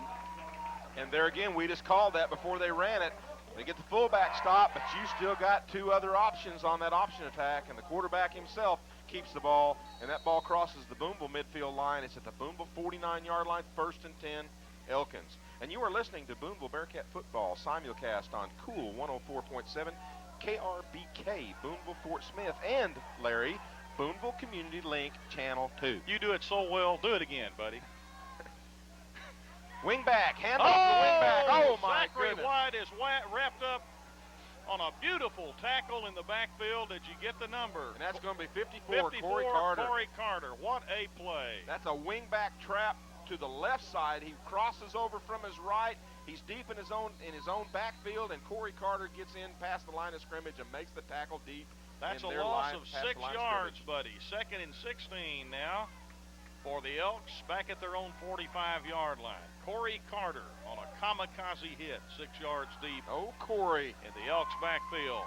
And there again, we just called that before they ran it. They get the fullback stop, but you still got 2 other options on that option attack, and the quarterback himself keeps the ball, and that ball crosses the Booneville midfield line. It's at the Booneville 49-yard line, 1st and 10, Elkins. And you are listening to Booneville Bearcat Football simulcast on Cool 104.7 KRBK, Booneville, Fort Smith, and, Larry, Booneville Community Link Channel 2. You do it so well. Do it again, buddy. Wing back, hand off the wing back. Oh, my Zachary goodness. White is wrapped up on a beautiful tackle in the backfield. Did you get the number? And that's going to be 54, Corey Carter. Corey Carter. What a play. That's a wing back trap to the left side. He crosses over from his right. He's deep in his own backfield, and Corey Carter gets in past the line of scrimmage and makes the tackle deep. That's a loss of 6 yards, buddy. 2nd and 16 now for the Elks back at their own 45-yard line. Corey Carter on a kamikaze hit, 6 yards deep. Oh, Corey. In the Elks backfield.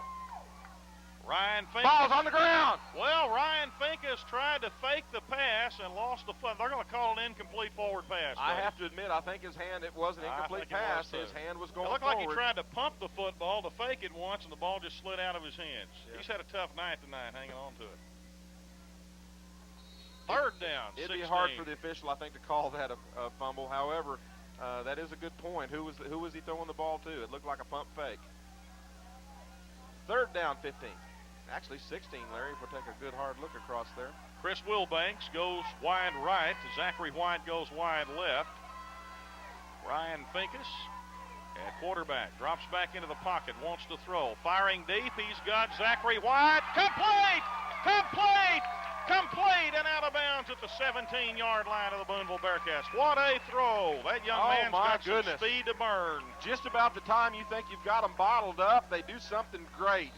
Ryan Finkus. Ball's on the ground. Well, Ryan Finkus tried to fake the pass and lost the foot. They're going to call an incomplete forward pass. I have to admit, I think his hand, it was an incomplete pass. His hand was going forward. It looked like he tried to pump the football to fake it once, and the ball just slid out of his hands. Yeah. He's had a tough night tonight hanging on to it. 3rd down, It'd 16. be hard for the official, I think, to call that a fumble. However, that is a good point. Who was he throwing the ball to? It looked like a pump fake. 3rd down, 15. Actually, 16, Larry, if we'll take a good hard look across there. Chris Wilbanks goes wide right. Zachary White goes wide left. Ryan Finkus at quarterback. Drops back into the pocket. Wants to throw. Firing deep. He's got Zachary White. Complete! Complete! Complete and out of bounds at the 17-yard line of the Booneville Bearcats. What a throw. That young man's got some speed to burn. Just about the time you think you've got them bottled up, they do something great.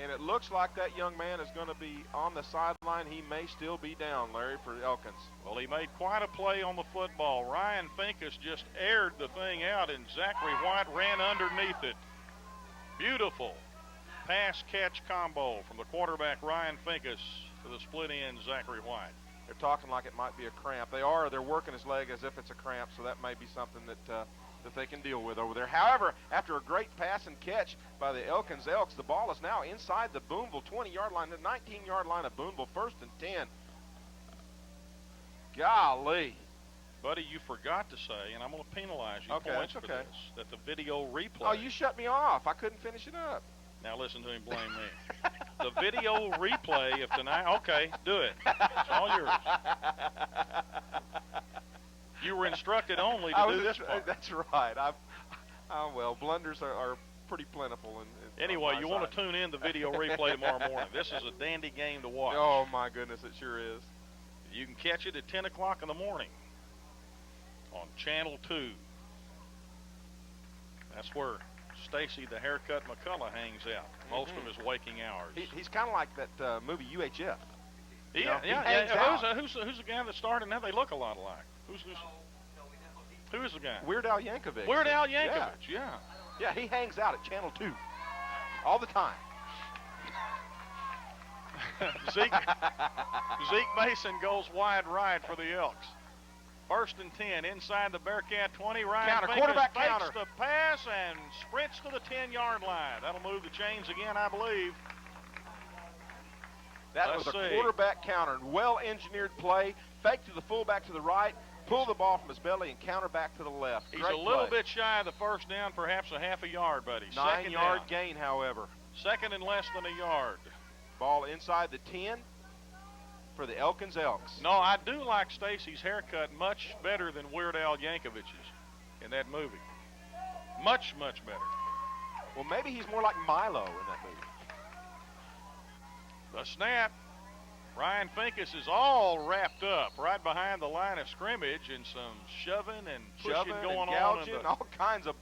And it looks like that young man is going to be on the sideline. He may still be down, Larry, for Elkins. Well, he made quite a play on the football. Ryan Finkus just aired the thing out, and Zachary White ran underneath it. Beautiful pass-catch combo from the quarterback, Ryan Finkus, to the split end, Zachary White. They're talking like it might be a cramp. They're working his leg as if it's a cramp, so that may be something that they can deal with over there. However, after a great pass and catch by the Elkins Elks, the ball is now inside the Booneville 20-yard line, the 19-yard line of Booneville, 1st and 10. Golly. Buddy, you forgot to say, and I'm going to penalize you points for this, that the video replay. Oh, you shut me off. I couldn't finish it up. Now listen to him blame me. The video replay of tonight, okay, do it. It's all yours. You were instructed only to do this part. That's right. Well, blunders are pretty plentiful. Anyway, you want to tune in the video replay tomorrow morning. This is a dandy game to watch. Oh, my goodness, it sure is. You can catch it at 10 o'clock in the morning on Channel 2. That's where Stacy the Haircut McCullough hangs out most of his waking hours. He's kind of like that movie UHF. Yeah. Who's the guy that started? Now they look a lot alike. Who is the guy? Weird Al Yankovic. Weird Al Yankovic, yeah. Yeah, he hangs out at Channel 2 all the time. Zeke Mason goes wide right for the Elks. 1st and 10 inside the Bearcat 20. Ryan quarterback fakes counter. the pass and sprints to the 10-yard line. That'll move the chains again, I believe. That was a quarterback counter. Well-engineered play. Fake to the fullback to the right. Pull the ball from his belly and counter back to the left. He's a little bit shy of the 1st down, perhaps a half a yard, buddy. 9-yard gain, however. 2nd and less than a yard. Ball inside the 10 for the Elkins Elks. No, I do like Stacy's haircut much better than Weird Al Yankovic's in that movie. Much, much better. Well, maybe he's more like Milo in that movie. The snap. Ryan Finkus is all wrapped up right behind the line of scrimmage and some shoving and pushing going and gouging, on. All kinds of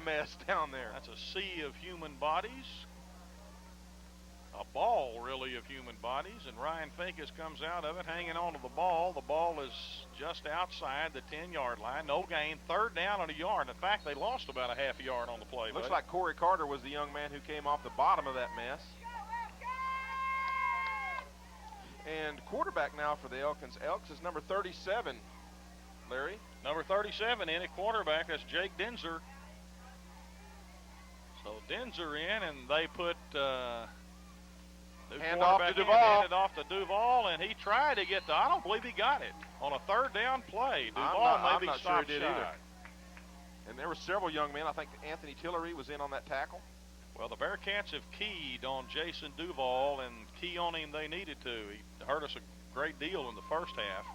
mess down there. That's a sea of human bodies. A ball, really, of human bodies. And Ryan Finkus comes out of it hanging on to the ball. The ball is just outside the 10-yard line. No gain. 3rd down and a yard. In fact, they lost about a half a yard on the play. Looks like Corey Carter was the young man who came off the bottom of that mess. And quarterback now for the Elkins Elks is number 37, Larry. Number 37 in at quarterback. That's Jake Denzer. So Denzer in, and they put hand off to Duval. Handed off to Duval, and he tried to get I don't believe he got it on a 3rd down play. Duval maybe I'm not stopped sure he did either. And there were several young men. I think Anthony Tillery was in on that tackle. Well, the Bearcats have keyed on Jason Duval, and key on him they needed to. He hurt us a great deal in the first half.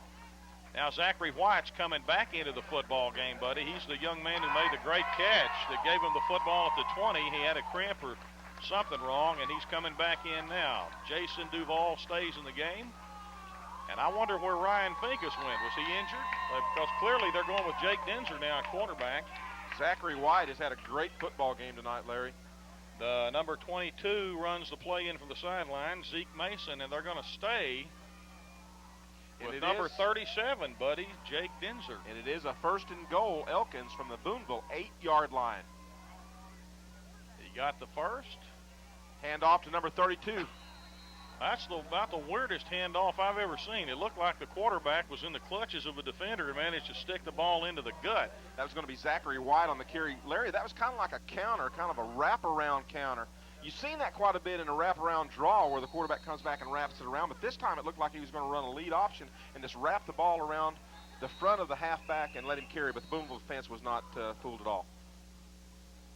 Now Zachary White's coming back into the football game, buddy. He's the young man who made the great catch that gave him the football at the 20. He had a cramp or something wrong, and he's coming back in now. Jason Duval stays in the game. And I wonder where Ryan Finkus went. Was he injured? Because clearly they're going with Jake Denzer now at quarterback. Zachary White has had a great football game tonight, Larry. The number 22 runs the play in from the sideline, Zeke Mason, and they're going to stay with number 37, buddy, Jake Denzer. And it is a 1st and goal, Elkins from the Booneville 8-yard line. He got the first. Hand off to number 32. That's about the weirdest handoff I've ever seen. It looked like the quarterback was in the clutches of a defender and managed to stick the ball into the gut. That was going to be Zachary White on the carry. Larry, that was kind of like a counter, kind of a wraparound counter. You've seen that quite a bit in a wraparound draw where the quarterback comes back and wraps it around, but this time it looked like he was going to run a lead option and just wrap the ball around the front of the halfback and let him carry, but the Booneville defense was not fooled at all.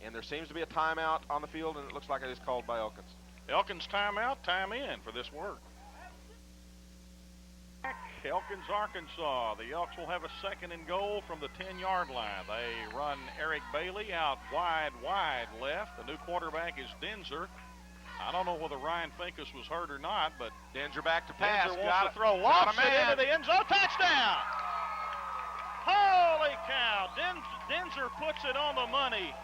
And there seems to be a timeout on the field, and it looks like it is called by Elkins. Elkins timeout, time in for this work. Elkins, Arkansas. The Elks will have a 2nd and goal from the 10-yard line. They run Eric Bailey out wide left. The new quarterback is Denzer. I don't know whether Ryan Finkus was hurt or not, but Denzer back to pass. Denzer wants to throw. Lofts it into the end zone. Touchdown! Holy cow! Denzer puts it on the money.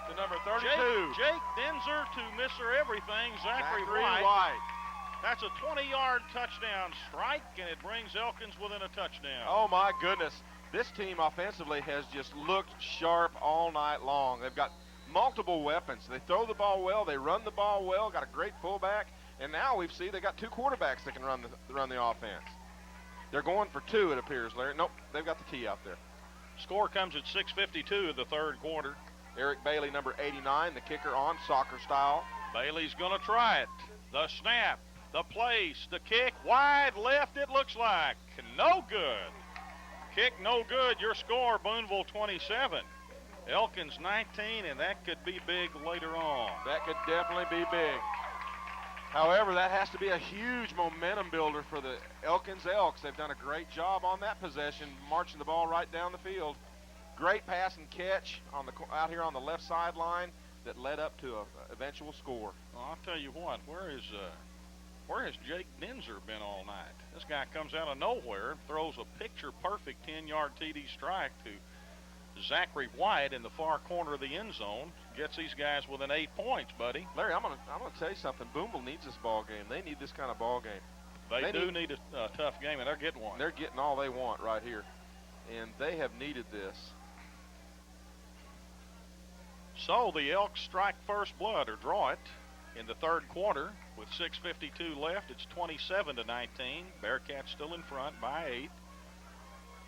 To number 32. Jake Denzer to Mr. Everything, Zachary White. That's a 20-yard touchdown strike, and it brings Elkins within a touchdown. Oh, my goodness. This team offensively has just looked sharp all night long. They've got multiple weapons. They throw the ball well. They run the ball well. Got a great fullback. And now we see they got 2 quarterbacks that can run the offense. They're going for 2, it appears, Larry. Nope, they've got the key out there. Score comes at 6:52 of the 3rd quarter. Eric Bailey, number 89, the kicker on soccer style. Bailey's going to try it. The snap, the place, the kick, wide left it looks like. No good. Kick no good. Your score, Booneville 27. Elkins 19, and that could be big later on. That could definitely be big. However, that has to be a huge momentum builder for the Elkins Elks. They've done a great job on that possession, marching the ball right down the field. Great pass and catch out here on the left sideline that led up to an eventual score. Well, I'll tell you what, where has Jake Denzer been all night? This guy comes out of nowhere, throws a picture-perfect 10-yard TD strike to Zachary White in the far corner of the end zone. Gets these guys within 8 points, buddy. Larry, I'm gonna tell you something. Booneville needs this ball game. They need this kind of ball game. They do need a tough game, and they're getting one. They're getting all they want right here, and they have needed this. So the Elks strike first blood, or draw it, in the 3rd quarter with 6:52 left. It's 27-19. Bearcats still in front by 8.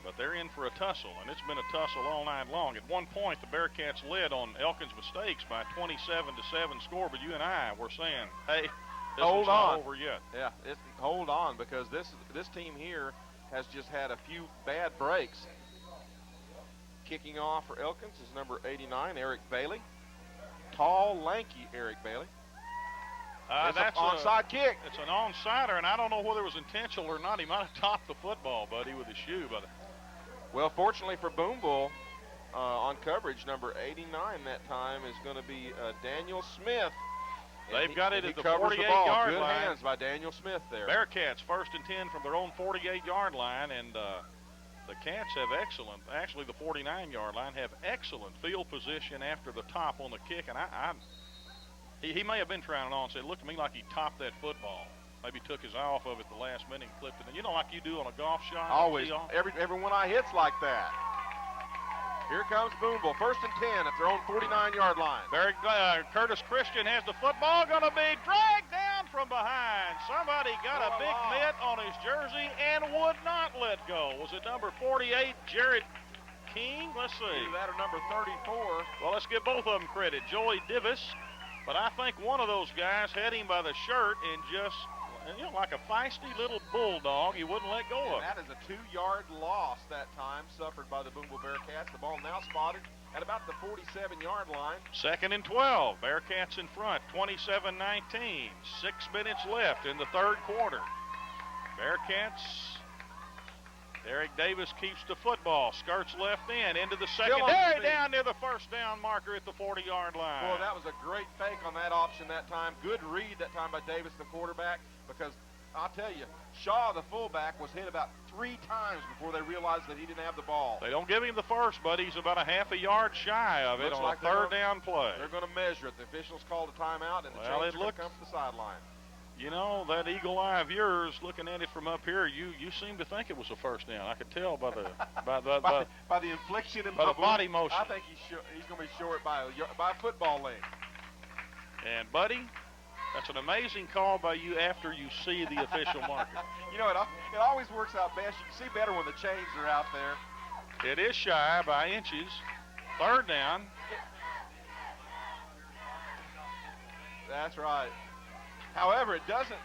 But they're in for a tussle, and it's been a tussle all night long. At one point, the Bearcats led on Elkins' mistakes by 27-7 score, but you and I were saying, hey, this is not over yet. Yeah, hold on, because this team here has just had a few bad breaks. Kicking off for Elkins is number 89, Eric Bailey. Tall, lanky Eric Bailey. That's an onside kick. It's an onsider, and I don't know whether it was intentional or not. He might have topped the football, buddy, with his shoe. But well, fortunately for Booneville, on coverage, number 89 that time is going to be Daniel Smith. They've got it at the 48-yard line. Good hands by Daniel Smith there. Bearcats 1st and 10 from their own 48-yard line, and the Cats have actually the 49-yard line, have excellent field position after the top on the kick. And he may have been trying it on, so it looked to me like he topped that football. Maybe took his eye off of it the last minute and clipped it. And you know, like you do on a golf shot. Always. Every one I hit's like that. Here comes Booneville, 1st and 10 at their own 49-yard line. Curtis Christian has the football, going to be dragged down from behind. Somebody got a big mitt on his jersey and would not let go. Was it number 48, Jared King? Let's see. Either that or number 34. Well, let's give both of them credit. Joey Divis. But I think one of those guys had him by the shirt and just like a feisty little bulldog. He wouldn't let go of it. That is a 2-yard loss that time suffered by the Booneville Bearcats. The ball now spotted at about the 47-yard line. 2nd and 12. Bearcats in front, 27-19. 6 minutes left in the third quarter. Bearcats. Derek Davis keeps the football, skirts left into the secondary, down near the first down marker at the 40-yard line. Boy, that was a great fake on that option that time. Good read that time by Davis, the quarterback, because I'll tell you, Shaw, the fullback, was hit about 3 times before they realized that he didn't have the ball. They don't give him the first, but he's about a half a yard shy of it on a third down play. They're going to measure it. The officials called a timeout, and the change will come from the sideline. You know, that eagle eye of yours, looking at it from up here, you seem to think it was a first down. I could tell by the by the inflection and by the body motion. I think he's going to be short by a football length. And Buddy, that's an amazing call by you after you see the official marker. You know, it always works out best. You can see better when the chains are out there. It is shy by inches. Third down. That's right. However, it doesn't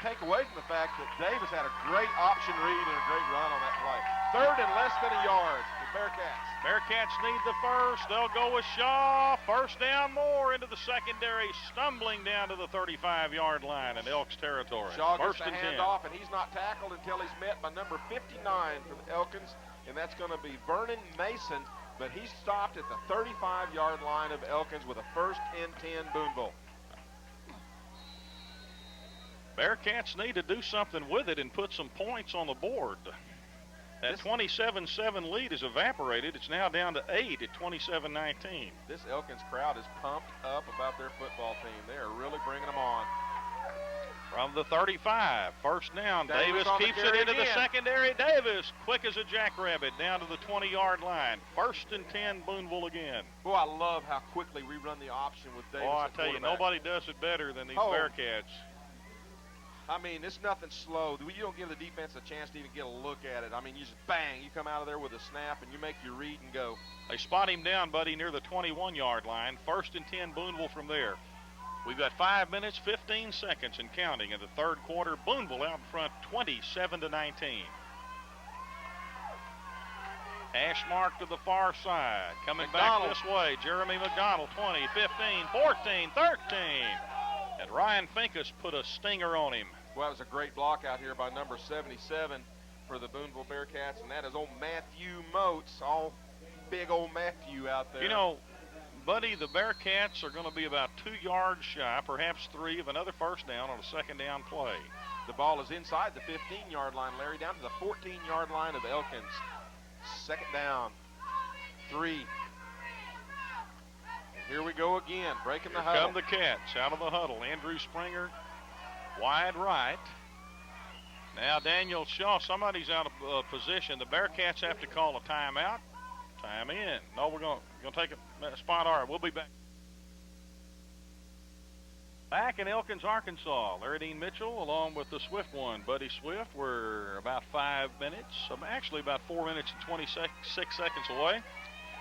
take away from the fact that Davis had a great option read and a great run on that play. Third and less than a yard for Bearcats. Bearcats need the first. They'll go with Shaw. First down more into the secondary, stumbling down to the 35-yard line in Elks territory. Shaw First gets the handoff, and he's not tackled until he's met by number 59 for the Elkins, and that's going to be Vernon Mason, but he's stopped at the 35-yard line of Elkins with a 1st and 10 Booneville. Bearcats need to do something with it and put some points on the board. That 27-7 lead is evaporated. It's now down to 8 at 27-19. This Elkins crowd is pumped up about their football team. They are really bringing them on. From the 35, first down. Davis keeps it into the secondary. Davis, quick as a jackrabbit, down to the 20-yard line. 1st and 10, Booneville again. Boy, I love how quickly we run the option with Davis. Oh, I tell you, nobody does it better than these Bearcats. I mean, it's nothing slow. You don't give the defense a chance to even get a look at it. I mean, you just bang, you come out of there with a snap, and you make your read and go. They spot him down, Buddy, near the 21-yard line. 1st and 10, Booneville from there. We've got 5 minutes, 15 seconds and counting in the third quarter. Booneville out in front, 27-19. Hash mark to the far side. Coming back this way, Jeremy McDonald, 20, 15, 14, 13. And Ryan Finkus put a stinger on him. Well, that was a great block out here by number 77 for the Booneville Bearcats, and that is old Matthew Moats, all big old Matthew out there. You know, Buddy, the Bearcats are going to be about 2 yards shy, perhaps 3, of another first down on a second down play. The ball is inside the 15-yard line, Larry, down to the 14-yard line of Elkins. Second down, 3. Here we go again, breaking the huddle. Here come the Cats out of the huddle. Andrew Springer, wide right. Now Daniel Shaw, somebody's out of position. The Bearcats have to call a timeout. Time in. No, we're going to take a spot. All right, we'll be back. Back in Elkins, Arkansas, Larry Dean Mitchell along with the Swift one, Buddy Swift. We're about 5 minutes, actually about 4 minutes and 26 seconds away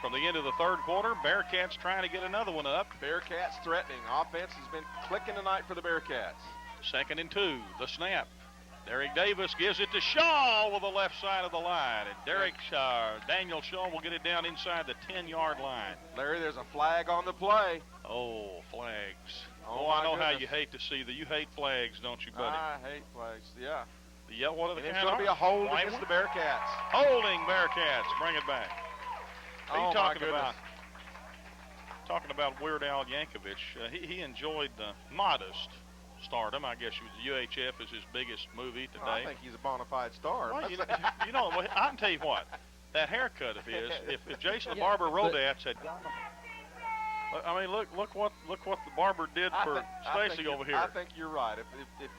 from the end of the third quarter. Bearcats trying to get another one up. Bearcats threatening. Offense has been clicking tonight for the Bearcats. 2nd and 2, the snap. Derek Davis gives it to Shaw with the left side of the line. And Daniel Shaw will get it down inside the 10-yard line. Larry, there's a flag on the play. Oh, flags. Oh, I know how you hate to see that. You hate flags, don't you, buddy? I hate flags, yeah. What are the and it's going to be a hold against the Bearcats. Holding Bearcats. Bring it back. Are you talking about Weird Al Yankovic? He enjoyed modest stardom. I guess UHF is his biggest movie today. I think he's a bona fide star. Well, you know, I can tell you what, that haircut of his, if Jason the Barber Rodats had, I mean, look what the barber did for Stacy over here. I think you're right. If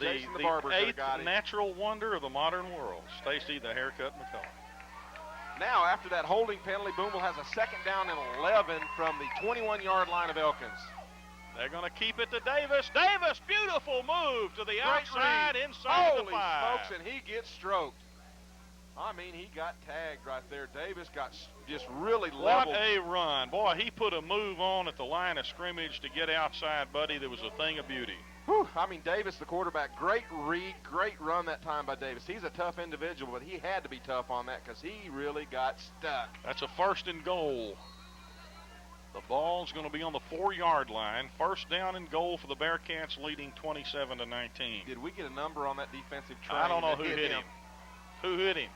Jason the Barber could have got him. The natural wonder of the modern world, Stacy the Haircut McCullough. Now, after that holding penalty, Booneville has a 2nd down and 11 from the 21-yard line of Elkins. They're going to keep it to Davis. Davis, beautiful move to the outside, inside the 5. Holy smokes, and he gets stroked. I mean, he got tagged right there. Davis got just really leveled. What a run. Boy, he put a move on at the line of scrimmage to get outside, Buddy. That was a thing of beauty. Whew, I mean, Davis, the quarterback, great read, great run that time by Davis. He's a tough individual, but he had to be tough on that because he really got stuck. That's a 1st and goal. The ball's going to be on the 4-yard line. 1st down and goal for the Bearcats, leading 27-19. Did we get a number on that defensive train? I don't know who hit him. Who hit him?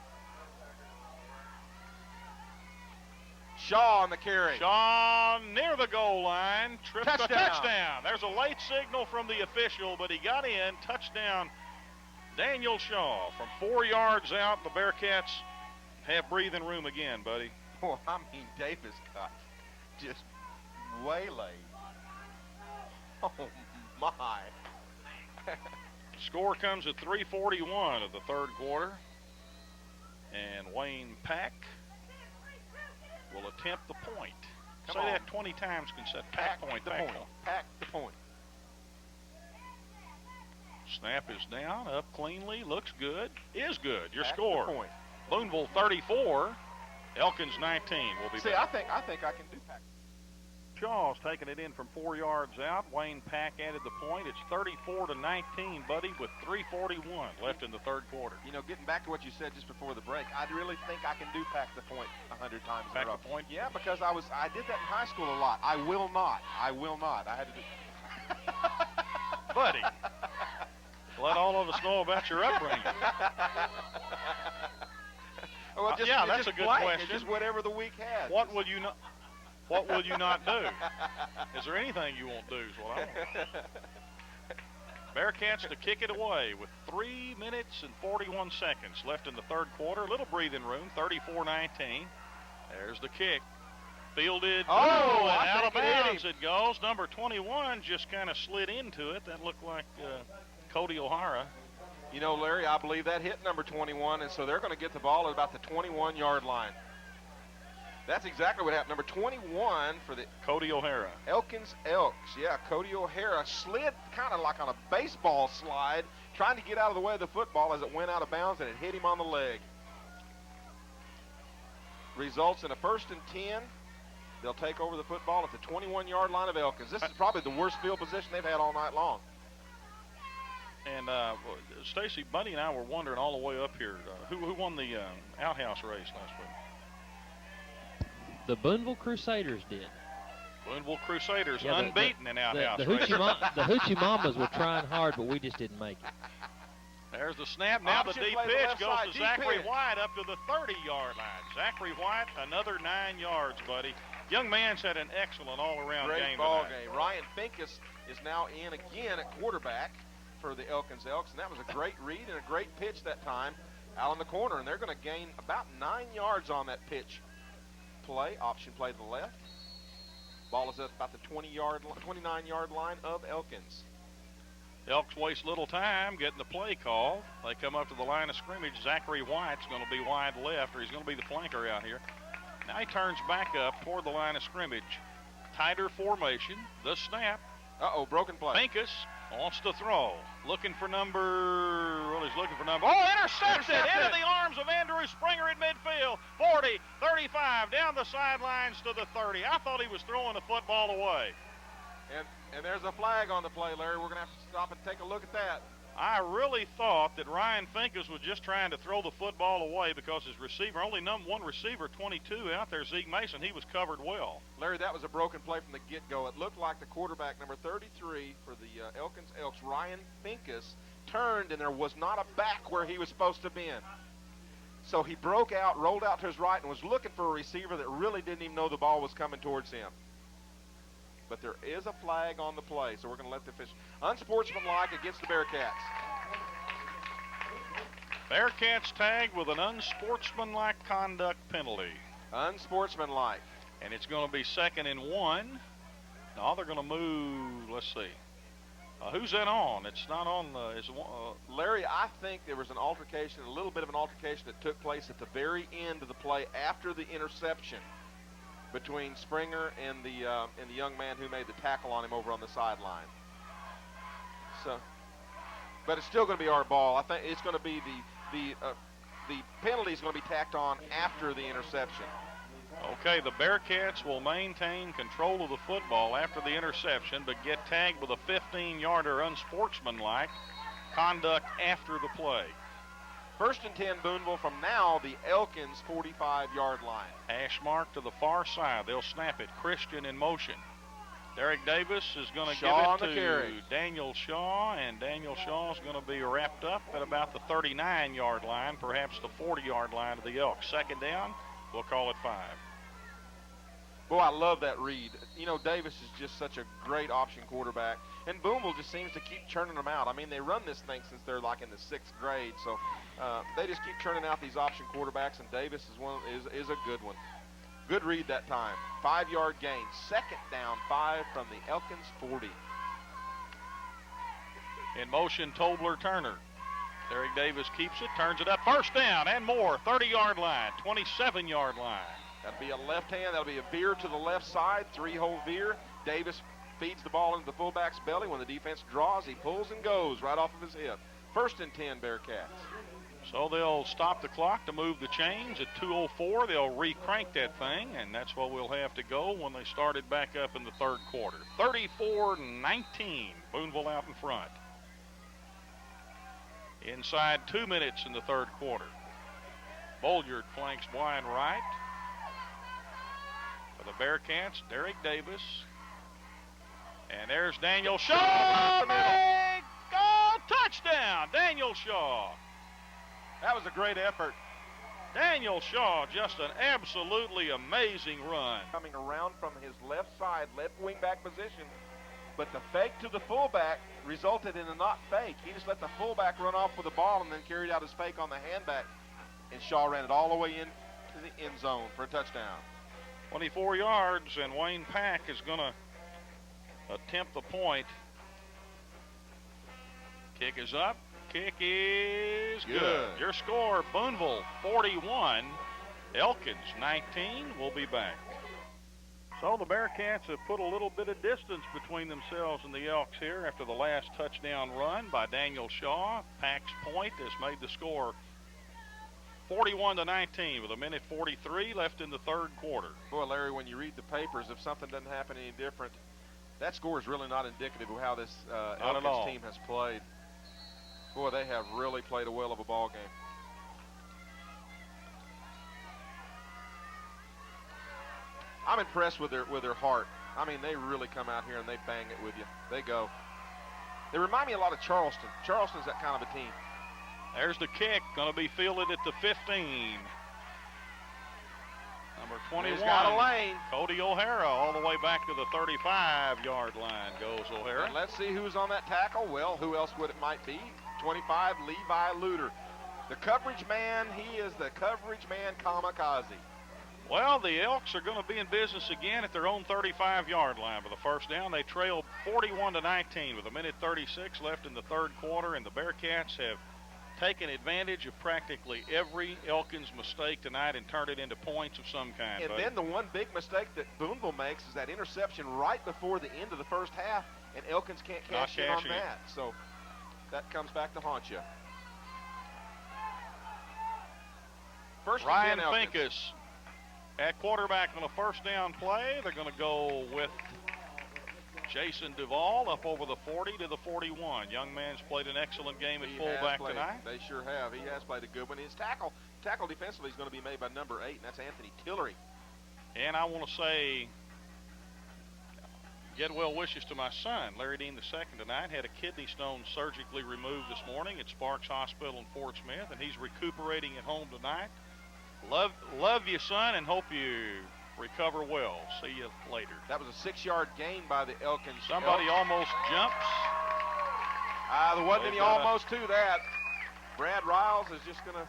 Shaw on the carry. Shaw near the goal line. Touchdown. There's a late signal from the official, but he got in. Touchdown, Daniel Shaw from 4 yards out. The Bearcats have breathing room again, buddy. Well, I mean, Davis got just waylaid. Oh, my. Score comes at 3:41 of the 3rd quarter. And Wayne Pack will attempt the point. Say that 20 times consecutively. Pack point. Pack the point. Snap is down, up cleanly, looks good, is good. Your Pack score. the point. Booneville 34, Elkins 19. We'll be back. I think I can do pack. Shaw's taking it in from 4 yards out. Wayne Pack added the point. It's 34-19, buddy, with 3:41 left in the 3rd quarter. You know, getting back to what you said just before the break, I really think I can do pack the point 100 times in a row. Pack the point? Yeah, because I did that in high school a lot. I will not. I had to do. Buddy, let all of us know about your upbringing. Well, just, yeah, that's just a good blank. question. It's just whatever the week has. What will you not? What will you not do? Is there anything you won't do? Is what I want. Bearcats to kick it away with 3 minutes and 41 seconds left in the 3rd quarter. A little breathing room, 34-19. There's the kick. Fielded. Oh, and out of bounds it goes. Number 21 just kind of slid into it. That looked like Cody O'Hara. You know, Larry, I believe that hit number 21, and so they're going to get the ball at about the 21-yard line. That's exactly what happened. Number 21 for the Cody O'Hara. Elkins Elks. Yeah, Cody O'Hara slid kind of like on a baseball slide, trying to get out of the way of the football as it went out of bounds, and it hit him on the leg. Results in a 1st and 10. They'll take over the football at the 21-yard line of Elkins. This is probably the worst field position they've had all night long. And Stacy, Bunny, and I were wondering all the way up here, who won the outhouse race last week? The Booneville Crusaders did. Booneville Crusaders, Yeah, unbeaten in outhouse the race. the Hoochie Mamas were trying hard, but we just didn't make it. There's the snap. Now Option the deep play, the pitch left goes side, to deep Zachary pitch. White up to the 30-yard line. Zachary White, another 9 yards, buddy. Young man's had an excellent all-around Great game ball tonight. game. Ryan Finkus is now in again at quarterback for the Elkins Elks, and that was a great read and a great pitch that time out on the corner, and they're going to gain about 9 yards on that pitch play. Option play to the left. Ball is at about the 29-yard line of Elkins. Elks waste little time getting the play call. They come up to the line of scrimmage. Zachary White's going to be wide left, or he's going to be the flanker out here. Now he turns back up toward the line of scrimmage. Tighter formation. The snap. Uh-oh, broken play. Pincus wants to throw. Looking for number. Well, he's looking for number. Oh, intercepted! Into the arms of Andrew Springer at midfield. 40, 35, down the sidelines to the 30. I thought he was throwing the football away. And there's a flag on the play, Larry. We're going to have to stop and take a look at that. I really thought that Ryan Finkus was just trying to throw the football away because his receiver, only one receiver, 22 out there, Zeke Mason, he was covered well. Larry, that was a broken play from the get-go. It looked like the quarterback, number 33 for the Elkins Elks, Ryan Finkus, turned, and there was not a back where he was supposed to be in. So he broke out, rolled out to his right, and was looking for a receiver that really didn't even know the ball was coming towards him. But there is a flag on the play, so we're going to let the official. Unsportsmanlike against the Bearcats. Bearcats tagged with an unsportsmanlike conduct penalty. Unsportsmanlike. And it's going to be 2nd and 1. Now they're going to move, let's see. Who's that on? It's not on the... Larry, I think there was an altercation, a little bit of an altercation that took place at the very end of the play after the interception between Springer and the young man who made the tackle on him over on the sideline. So, but it's still going to be our ball. I think it's going to be the penalty is going to be tacked on after the interception. Okay, the Bearcats will maintain control of the football after the interception, but get tagged with a 15-yarder unsportsmanlike conduct after the play. 1st and 10 Booneville from now the Elkins 45-yard line. Hash mark to the far side. They'll snap it. Christian in motion. Derek Davis is going to give it to Daniel Shaw, and Daniel Shaw is going to be wrapped up at about the 39-yard line, perhaps the 40-yard line of the Elks. 2nd down, we'll call it 5. Boy, I love that read. You know, Davis is just such a great option quarterback, and Booneville just seems to keep churning them out. I mean, they run this thing since they're like in the 6th grade, so they just keep churning out these option quarterbacks, and Davis is a good one. Good read that time. 5-yard gain. 2nd down, 5 from the Elkins 40. In motion, Tobler Turner. Derek Davis keeps it, turns it up. 1st down and more. 30-yard line, 27-yard line. That'll be a left hand. That'll be a veer to the left side, 3-hole veer. Davis feeds the ball into the fullback's belly. When the defense draws, he pulls and goes right off of his hip. 1st and 10 Bearcats. So they'll stop the clock to move the chains at 2:04. They'll re-crank that thing, and that's what we'll have to go when they started back up in the 3rd quarter. 34-19, Booneville out in front. Inside 2 minutes in the 3rd quarter. Bolyard flanks wide right. For the Bearcats, Derek Davis. And there's Daniel Shaw. Big goal, touchdown, Daniel Shaw. That was a great effort. Daniel Shaw, just an absolutely amazing run. Coming around from his left side, left wingback position, but the fake to the fullback resulted in a not fake. He just let the fullback run off with the ball and then carried out his fake on the handback, and Shaw ran it all the way into the end zone for a touchdown. 24 yards, and Wayne Pack is going to attempt the point. Kick is up. Kick is good. Your score, Booneville 41, Elkins 19. We'll be back. So the Bearcats have put a little bit of distance between themselves and the Elks here after the last touchdown run by Daniel Shaw. Pack's point has made the score 41-19 with 1:43 left in the 3rd quarter. Boy, Larry, when you read the papers, if something doesn't happen any different, that score is really not indicative of how this Elkins team has played. Boy, they have really played a well of a ball game. I'm impressed with their heart. I mean, they really come out here and they bang it with you. They go. They remind me a lot of Charleston. Charleston's that kind of a team. There's the kick, going to be fielded at the 15. Number 21. He's got a lane. Cody O'Hara all the way back to the 35-yard line goes O'Hara. And let's see who's on that tackle. Well, who else would it might be? 25, Levi Luter. The coverage man, he is the coverage man kamikaze. Well, the Elks are going to be in business again at their own 35-yard line for the 1st down. They trailed 41-19 with 1:36 left in the 3rd quarter, and the Bearcats have taken advantage of practically every Elkins mistake tonight and turned it into points of some kind. And then the one big mistake that Booneville makes is that interception right before the end of the 1st half, and Elkins can't cash in on that. So that comes back to haunt you. Ryan Finkus at quarterback on a 1st down play. They're going to go with Jason Duvall up over the 40 to the 41. Young man's played an excellent game at fullback tonight. They sure have. He has played a good one. His tackle defensively is going to be made by number 8, and that's Anthony Tillery. And I want to say, get well wishes to my son, Larry Dean II, tonight. Had a kidney stone surgically removed this morning at Sparks Hospital in Fort Smith, and he's recuperating at home tonight. Love you, son, and hope you recover well. See you later. That was a 6-yard gain by the Elkins. Somebody almost jumps. There wasn't any almost to that. Brad Riles is just going to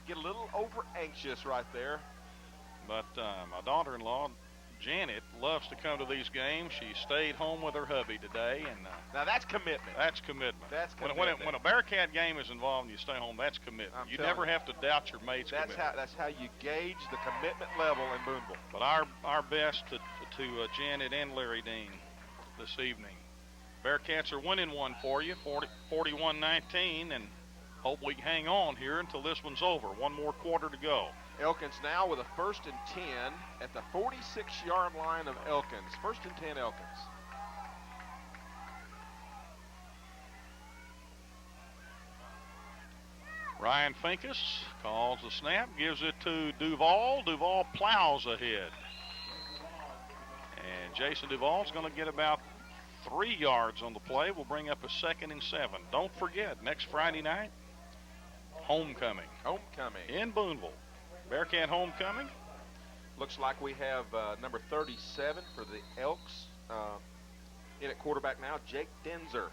get a little over anxious right there. But my daughter-in-law, Janet, loves to come to these games. She stayed home with her hubby today, and now that's commitment. That's commitment. That's commitment. When a Bearcat game is involved and you stay home, that's commitment. You never have to doubt your mate's commitment. That's how you gauge the commitment level in Booneville. But our best to Janet and Larry Dean this evening. Bearcats are winning one for you, 41-19, and hope we hang on here until this one's over. One more quarter to go. Elkins now with a 1st and 10 at the 46-yard line of Elkins. 1st and 10 Elkins. Ryan Finkus calls the snap, gives it to Duval. Duval plows ahead. And Jason Duval's going to get about 3 yards on the play. Will bring up a 2nd and 7. Don't forget, next Friday night, homecoming. Homecoming. In Booneville. Bearcat homecoming. Looks like we have number 37 for the Elks in at quarterback now, Jake Denzer.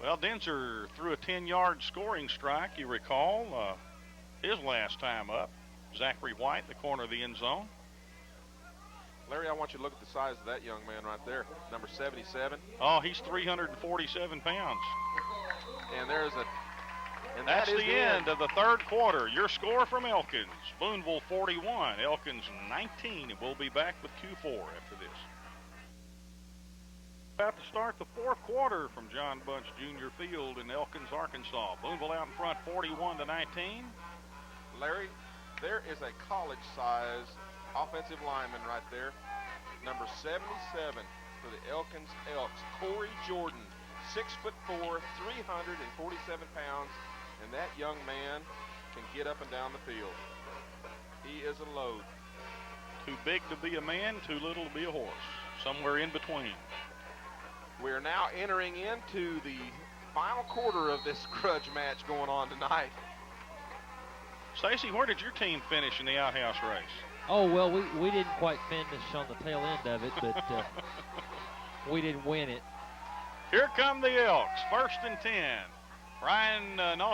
Well, Denzer threw a 10-yard scoring strike, you recall, his last time up. Zachary White, the corner of the end zone. Larry, I want you to look at the size of that young man right there, number 77. Oh, he's 347 pounds. And there's a... And that's the end of the 3rd quarter. Your score from Elkins. Booneville 41, Elkins 19. And we'll be back with Q4 after this. About to start the 4th quarter from John Bunch Jr. Field in Elkins, Arkansas. Booneville out in front 41-19. Larry, there is a college-size offensive lineman right there. Number 77 for the Elkins Elks, Corey Jordan. 6'4", 347 pounds. And that young man can get up and down the field. He is a load. Too big to be a man, too little to be a horse. Somewhere in between. We're now entering into the final quarter of this grudge match going on tonight. Stacy, where did your team finish in the outhouse race? Oh, well, we didn't quite finish on the tail end of it, but we didn't win it. Here come the Elks, 1st and 10.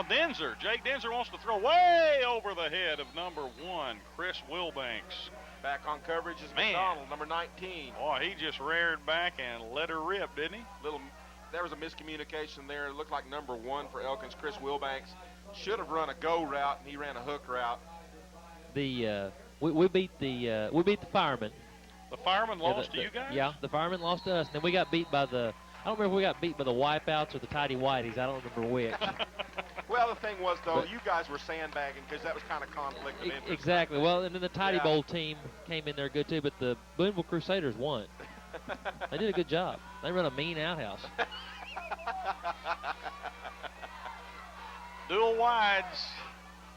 Denzer. Jake Denzer wants to throw way over the head of number 1, Chris Wilbanks. Back on coverage is McDonald, number 19. Boy, he just reared back and let her rip, didn't he? There was a miscommunication there. It looked like number 1 for Elkins, Chris Wilbanks, should have run a go route, and he ran a hook route. We beat the firemen. The firemen lost to you guys? Yeah, the firemen lost to us, and then we got beat by I don't remember if we got beat by the wipeouts or the tidy whiteys. I don't remember which. Well, the thing was, though, you guys were sandbagging because that was kind of conflict of interest. Exactly. Well, and then the Tidy Bowl team came in there good, too, but the Booneville Crusaders won. They did a good job. They run a mean outhouse. Dual wides.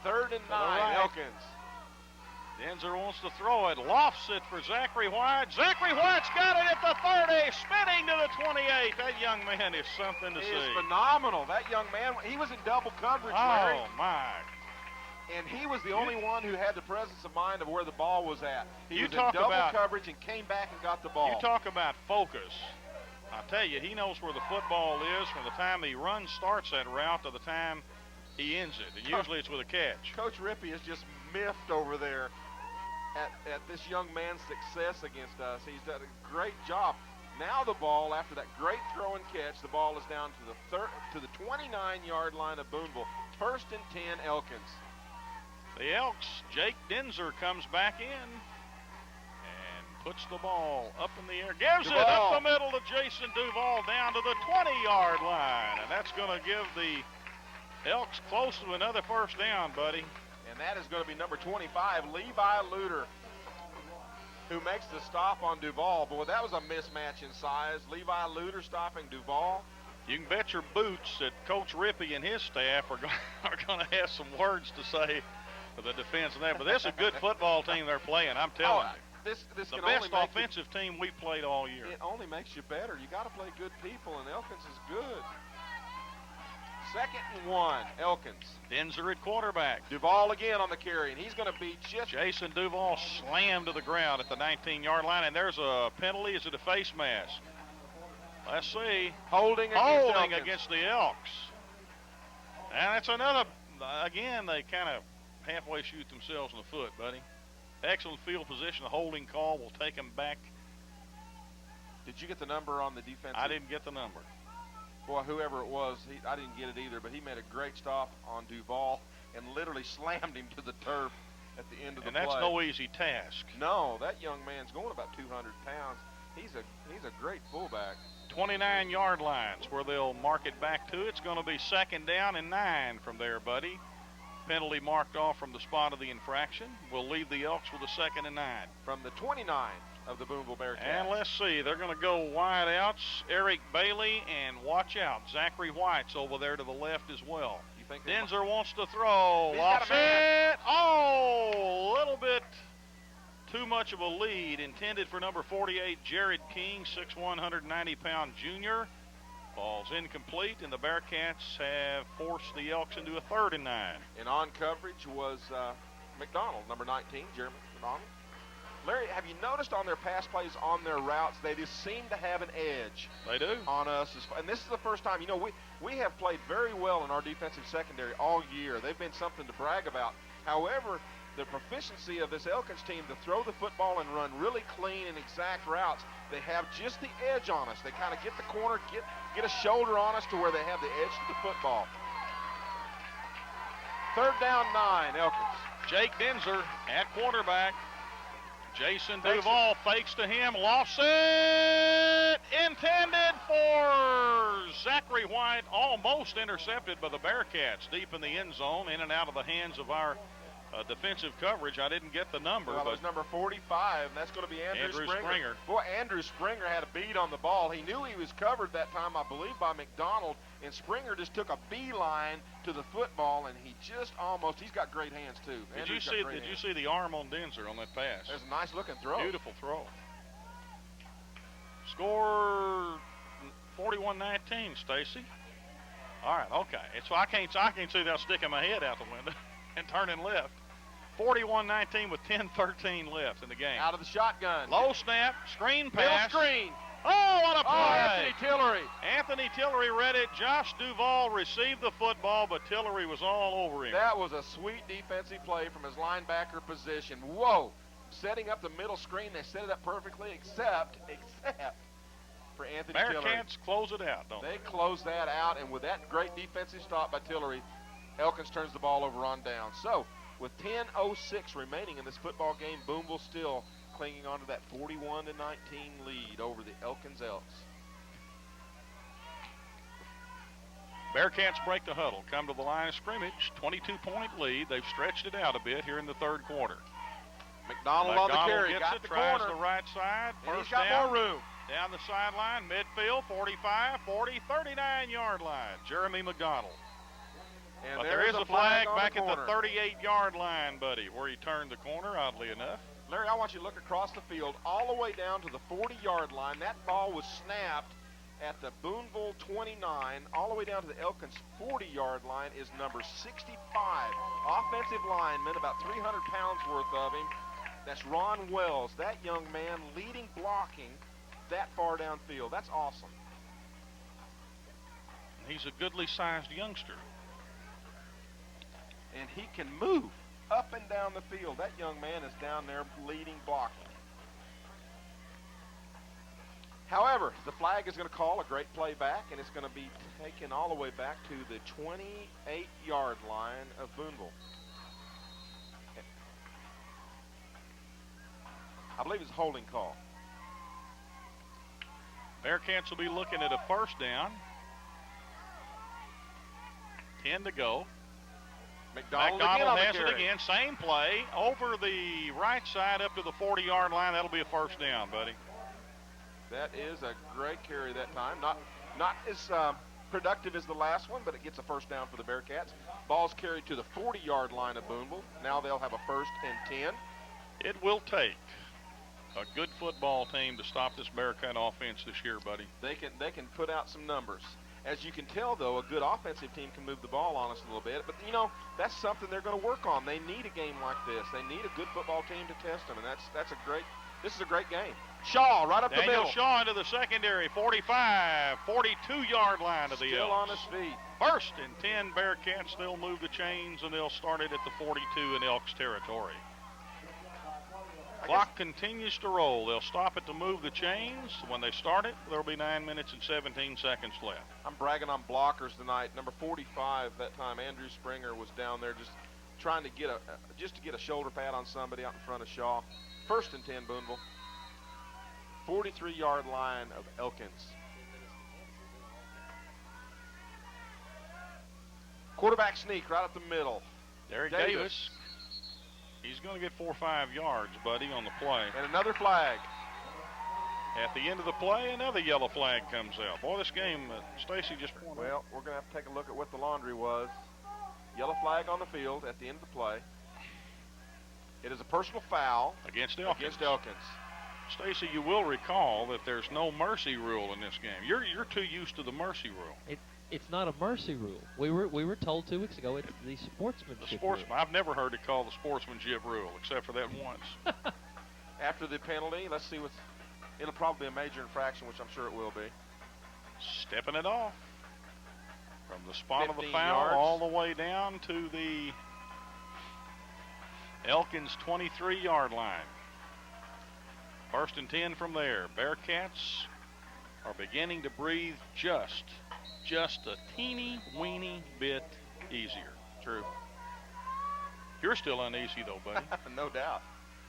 3rd and 9, Elkins. Denzer wants to throw it, lofts it for Zachary White. Zachary White's got it at the 30, spinning to the 28. That young man is something to see. He is phenomenal. That young man, he was in double coverage, Larry. Oh, my. And he was the only one who had the presence of mind of where the ball was at. He was in double coverage and came back and got the ball. You talk about focus. I tell you, he knows where the football is from the time he starts that route to the time he ends it. And usually it's with a catch. Coach Rippey is just miffed over there at this young man's success against us. He's done a great job. Now the ball, after that great throw and catch, the ball is down to the 29-yard line of Booneville. 1st and 10, Elkins. The Elks, Jake Denzer comes back in and puts the ball up in the air. Gives it up the middle to Jason Duval down to the 20-yard line. And that's going to give the Elks close to another 1st down, buddy. And that is going to be number 25, Levi Luter, who makes the stop on Duval. Boy, that was a mismatch in size. Levi Luter stopping Duval. You can bet your boots that Coach Rippey and his staff are going to have some words to say for the defense of that. But this is a good football team they're playing, I'm telling you. This the can best only offensive team we played all year. It only makes you better. You got to play good people, and Elkins is good. 2nd and 1, Elkins. Denzer at quarterback. Duval again on the carry, and he's going to be just... Jason Duval slammed to the ground at the 19-yard line, and there's a penalty. Is it a face mask? Let's see. Holding against the Elks. And that's another... Again, they kind of halfway shoot themselves in the foot, buddy. Excellent field position. The holding call will take them back. Did you get the number on the defense? I didn't get the number. Boy, whoever it was, I didn't get it either, but he made a great stop on Duval and literally slammed him to the turf at the end of the play. And that's no easy task. No, that young man's going about 200 pounds. He's a great fullback. 29-yard lines where they'll mark it back to. It's going to be 2nd down and 9 from there, buddy. Penalty marked off from the spot of the infraction. Will leave the Elks with a 2nd and 9. From the 29 of the Booneville Bearcats. And let's see, they're going to go wide outs. Eric Bailey, and watch out, Zachary White's over there to the left as well. You think Denzer wants to throw. He's got Lost a man. it. Oh, a little bit too much of a lead. Intended for number 48, Jared King, 6'1", 190-pound junior. Ball's incomplete, and the Bearcats have forced the Elks into a 3rd and 9. And on coverage was McDonald, number 19, Jeremy McDonald. Larry, have you noticed on their pass plays, on their routes, they just seem to have an edge? They do. On us. And this is the first time, we have played very well in our defensive secondary all year. They've been something to brag about. However, the proficiency of this Elkins team to throw the football and run really clean and exact routes, they have just the edge on us. They kind of get the corner, get a shoulder on us to where they have the edge to the football. 3rd down, 9, Elkins. Jake Denzer at quarterback. Jason Duval fakes to him, lost it, intended for Zachary White, almost intercepted by the Bearcats deep in the end zone, in and out of the hands of our defensive coverage. I didn't get the number. Well, it was number 45, and that's going to be Andrew Springer. Boy, Andrew Springer had a beat on the ball. He knew he was covered that time, I believe, by McDonald, and Springer just took a beeline to the football, and he just almost, he's got great hands, too. Did you see the arm on Denzer on that pass? There's a nice-looking throw. Beautiful throw. Score 41-19, Stacy. All right, okay. So I can't see without sticking my head out the window and turning left. 41-19 with 10-13 left in the game. Out of the shotgun. Low snap, screen pass. Middle screen. Oh, what a play. Anthony Tillery. Anthony Tillery read it. Josh Duval received the football, but Tillery was all over him. That was a sweet defensive play from his linebacker position. Whoa. Setting up the middle screen. They set it up perfectly, except for Anthony Tillery. Bearcats close it out, don't they? They close that out, and with that great defensive stop by Tillery, Elkins turns the ball over on down. So, with 10:06 remaining in this football game, Booneville still clinging on to that 41-19 lead over the Elkins Elks. Bearcats break the huddle, come to the line of scrimmage, 22-point lead. They've stretched it out a bit here in the 3rd quarter. McDonald on the carry, gets got it, the tries corner. the right side, And first he's got down. more room. Down the sideline, midfield, 45, 40, 39-yard line. Jeremy McDonald. And But there is a flag on back the at the corner. 38-yard line, buddy, where he turned the corner, oddly enough. Larry, I want you to look across the field all the way down to the 40-yard line. That ball was snapped at the Booneville 29, all the way down to the Elkins 40-yard line is number 65. Offensive lineman, about 300 pounds worth of him. That's Ron Wells, that young man leading blocking that far downfield. That's awesome. He's a goodly-sized youngster. And he can move up and down the field. That young man is down there leading blocking. However, the flag is going to call a great play back, and it's going to be taken all the way back to the 28-yard line of Booneville. I believe it's a holding call. Bearcats will be looking at a first down. 10 to go. McDonald has it again. Same play. Over the right side up to the 40-yard line. That'll be a first down, buddy. That is a great carry that time. Not as productive as the last one, but it gets a first down for the Bearcats. Ball's carried to the 40-yard line of Booneville. Now they'll have a 1st and 10. It will take a good football team to stop this Bearcat offense this year, buddy. They can put out some numbers. As you can tell, though, a good offensive team can move the ball on us a little bit. But, that's something they're going to work on. They need a game like this. They need a good football team to test them, and this is a great game. Shaw right up the middle. Daniel Shaw into the secondary, 45, 42-yard line of the Still Elks. on his feet. 1st and 10 Bearcats. They'll move the chains, and they'll start it at the 42 in Elks territory. Clock continues to roll. They'll stop it to move the chains. When they start it, there'll be 9 minutes and 17 seconds left. I'm bragging on blockers tonight. Number 45 that time, Andrew Springer, was down there just trying to get a shoulder pad on somebody out in front of Shaw. 1st and 10, Booneville. 43-yard line of Elkins. Quarterback sneak right up the middle. Derek Davis. He's going to get 4 or 5 yards, buddy, on the play. And another flag. At the end of the play, another yellow flag comes out. Boy, this game, Stacy just pointed. Well, we're going to have to take a look at what the laundry was. Yellow flag on the field at the end of the play. It is a personal foul against Elkins. Stacy, you will recall that there's no mercy rule in this game. You're too used to the mercy rule. It's not a mercy rule. We were told 2 weeks ago it's the sportsmanship rule. I've never heard it called the sportsmanship rule, except for that once. After the penalty, let's see what's. It'll probably be a major infraction, which I'm sure it will be. Stepping it off from the spot of the foul yards. all the way down to the Elkins 23-yard line. 1st and 10 from there. Bearcats are beginning to breathe just a teeny weeny bit easier. True. You're still uneasy though, buddy. No doubt.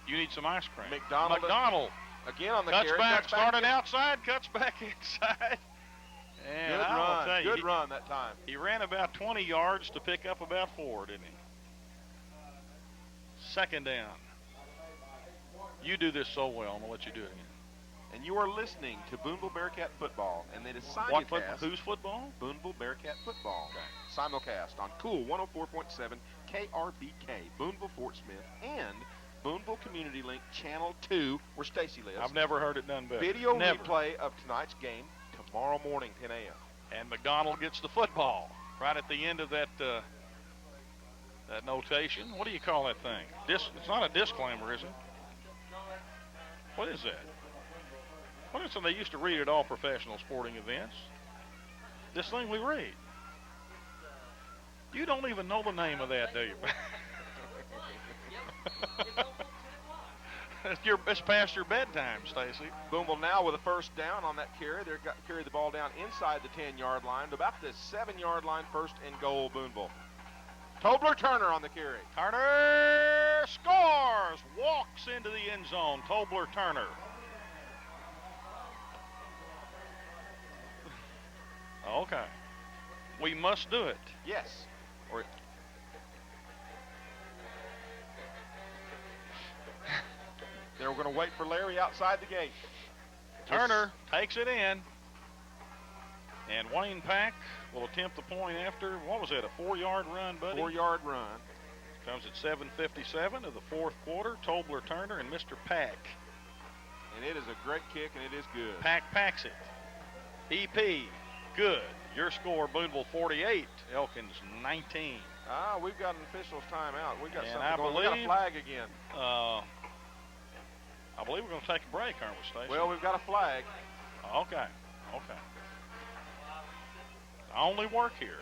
You need some ice cream. McDonald again on the cuts carry. Back, started outside, cuts back inside. And Good run that time. He ran about 20 yards to pick up about 4, didn't he? 2nd down. You do this so well, I'm going to let you do it again. And you are listening to Booneville Bearcat football, and it is simulcast. Whose football? Booneville Bearcat football. Okay. Simulcast on Cool 104.7 KRBK, Booneville, Fort Smith, and Booneville Community Link Channel 2, where Stacy lives. I've never heard it done better. Video replay of tonight's game tomorrow morning, 10 a.m. And McDonald gets the football right at the end of that that notation. What do you call that thing? It's not a disclaimer, is it? What is that? What is it they used to read at all professional sporting events? This thing we read. You don't even know the name of that, do you? It's past your bedtime, Stacy. Booneville now with a 1st down on that carry. They're carry the ball down inside the 10-yard line to about the 7-yard line. 1st and goal, Booneville. Tobler-Turner on the carry. Turner scores! Walks into the end zone. Tobler-Turner. Okay. We must do it. Yes. They're going to wait for Larry outside the gate. Turner takes it in. And Wayne Pack will attempt the point after, what was it, a 4-yard run, buddy? 4-yard run. Comes at 7:57 of the 4th quarter. Tobler-Turner and Mr. Pack. And it is a great kick, and it is good. Pack packs it. EP, good. Your score, Booneville 48, Elkins 19. We've got an official's timeout. We've got and something going. We got a flag again. I believe we're going to take a break, aren't we, Stacey? Well, we've got a flag. Okay. I only work here.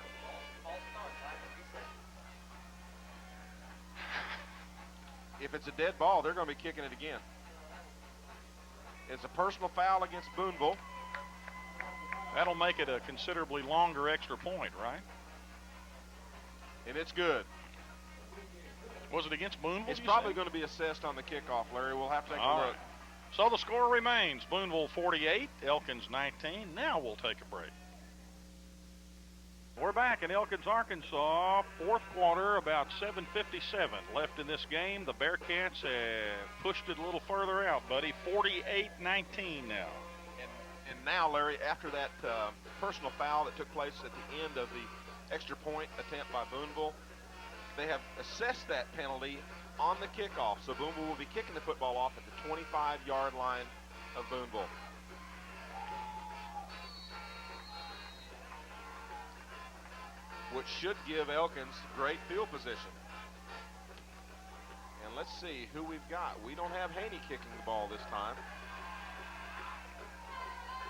If it's a dead ball, they're going to be kicking it again. It's a personal foul against Booneville. That'll make it a considerably longer extra point, right? And it's good. Was it against Booneville? It's probably going to be assessed on the kickoff, Larry. We'll have to take a look. Right. So the score remains Booneville 48, Elkins 19. Now we'll take a break. We're back in Elkins, Arkansas. 4th quarter, about 7:57 left in this game. The Bearcats have pushed it a little further out, buddy. 48-19 now. And now, Larry, after that personal foul that took place at the end of the extra point attempt by Booneville, they have assessed that penalty on the kickoff. So Booneville will be kicking the football off at the 25-yard line of Booneville. Which should give Elkins great field position. And let's see who we've got. We don't have Haney kicking the ball this time.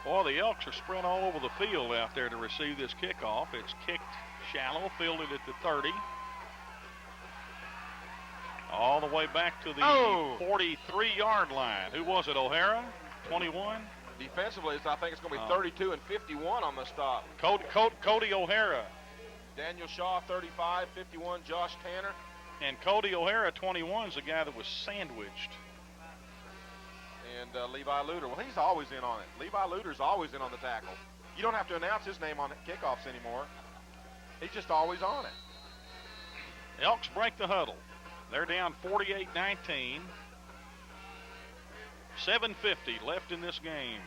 Boy, the Elks are spread all over the field out there to receive this kickoff. It's kicked shallow, fielded at the 30. All the way back to the 43-yard line. Who was it, O'Hara? 21? Defensively, I think it's going to be 32 and 51 on the stop. Cody O'Hara. Daniel Shaw, 35, 51, Josh Tanner. And Cody O'Hara, 21, is the guy that was sandwiched. And Levi Luter. Well, he's always in on it. Levi Luter's always in on the tackle. You don't have to announce his name on kickoffs anymore. He's just always on it. Elks break the huddle. They're down 48-19. 7:50 left in this game.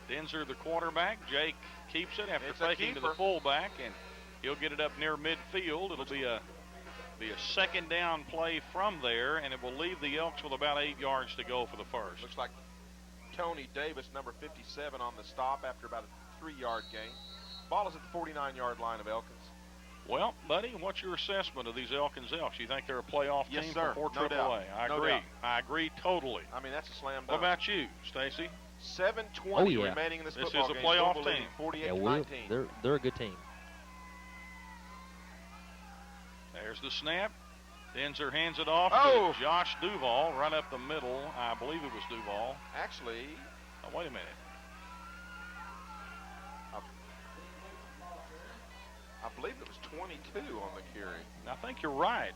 Denzer, the quarterback. Jake keeps it after faking to the fullback, and he'll get it up near midfield. It'll be a second down play from there, and it will leave the Elks with about 8 yards to go for the first. Looks like Tony Davis, number 57, on the stop after about a 3-yard gain. Ball is at the 49-yard line of Elkins. Well, buddy, what's your assessment of these Elkins Elks? You think they're a playoff team for no AAA? doubt. I agree. I agree totally. I mean, that's a slam dunk. What about you, Stacy? 7:20 remaining in this football game. This is a playoff team. 48-19. They're a good team. There's the snap. Denzer hands it off to Josh Duval, right up the middle. I believe it was Duval. Actually, wait a minute. I believe it was 22 on the carry. I think you're right.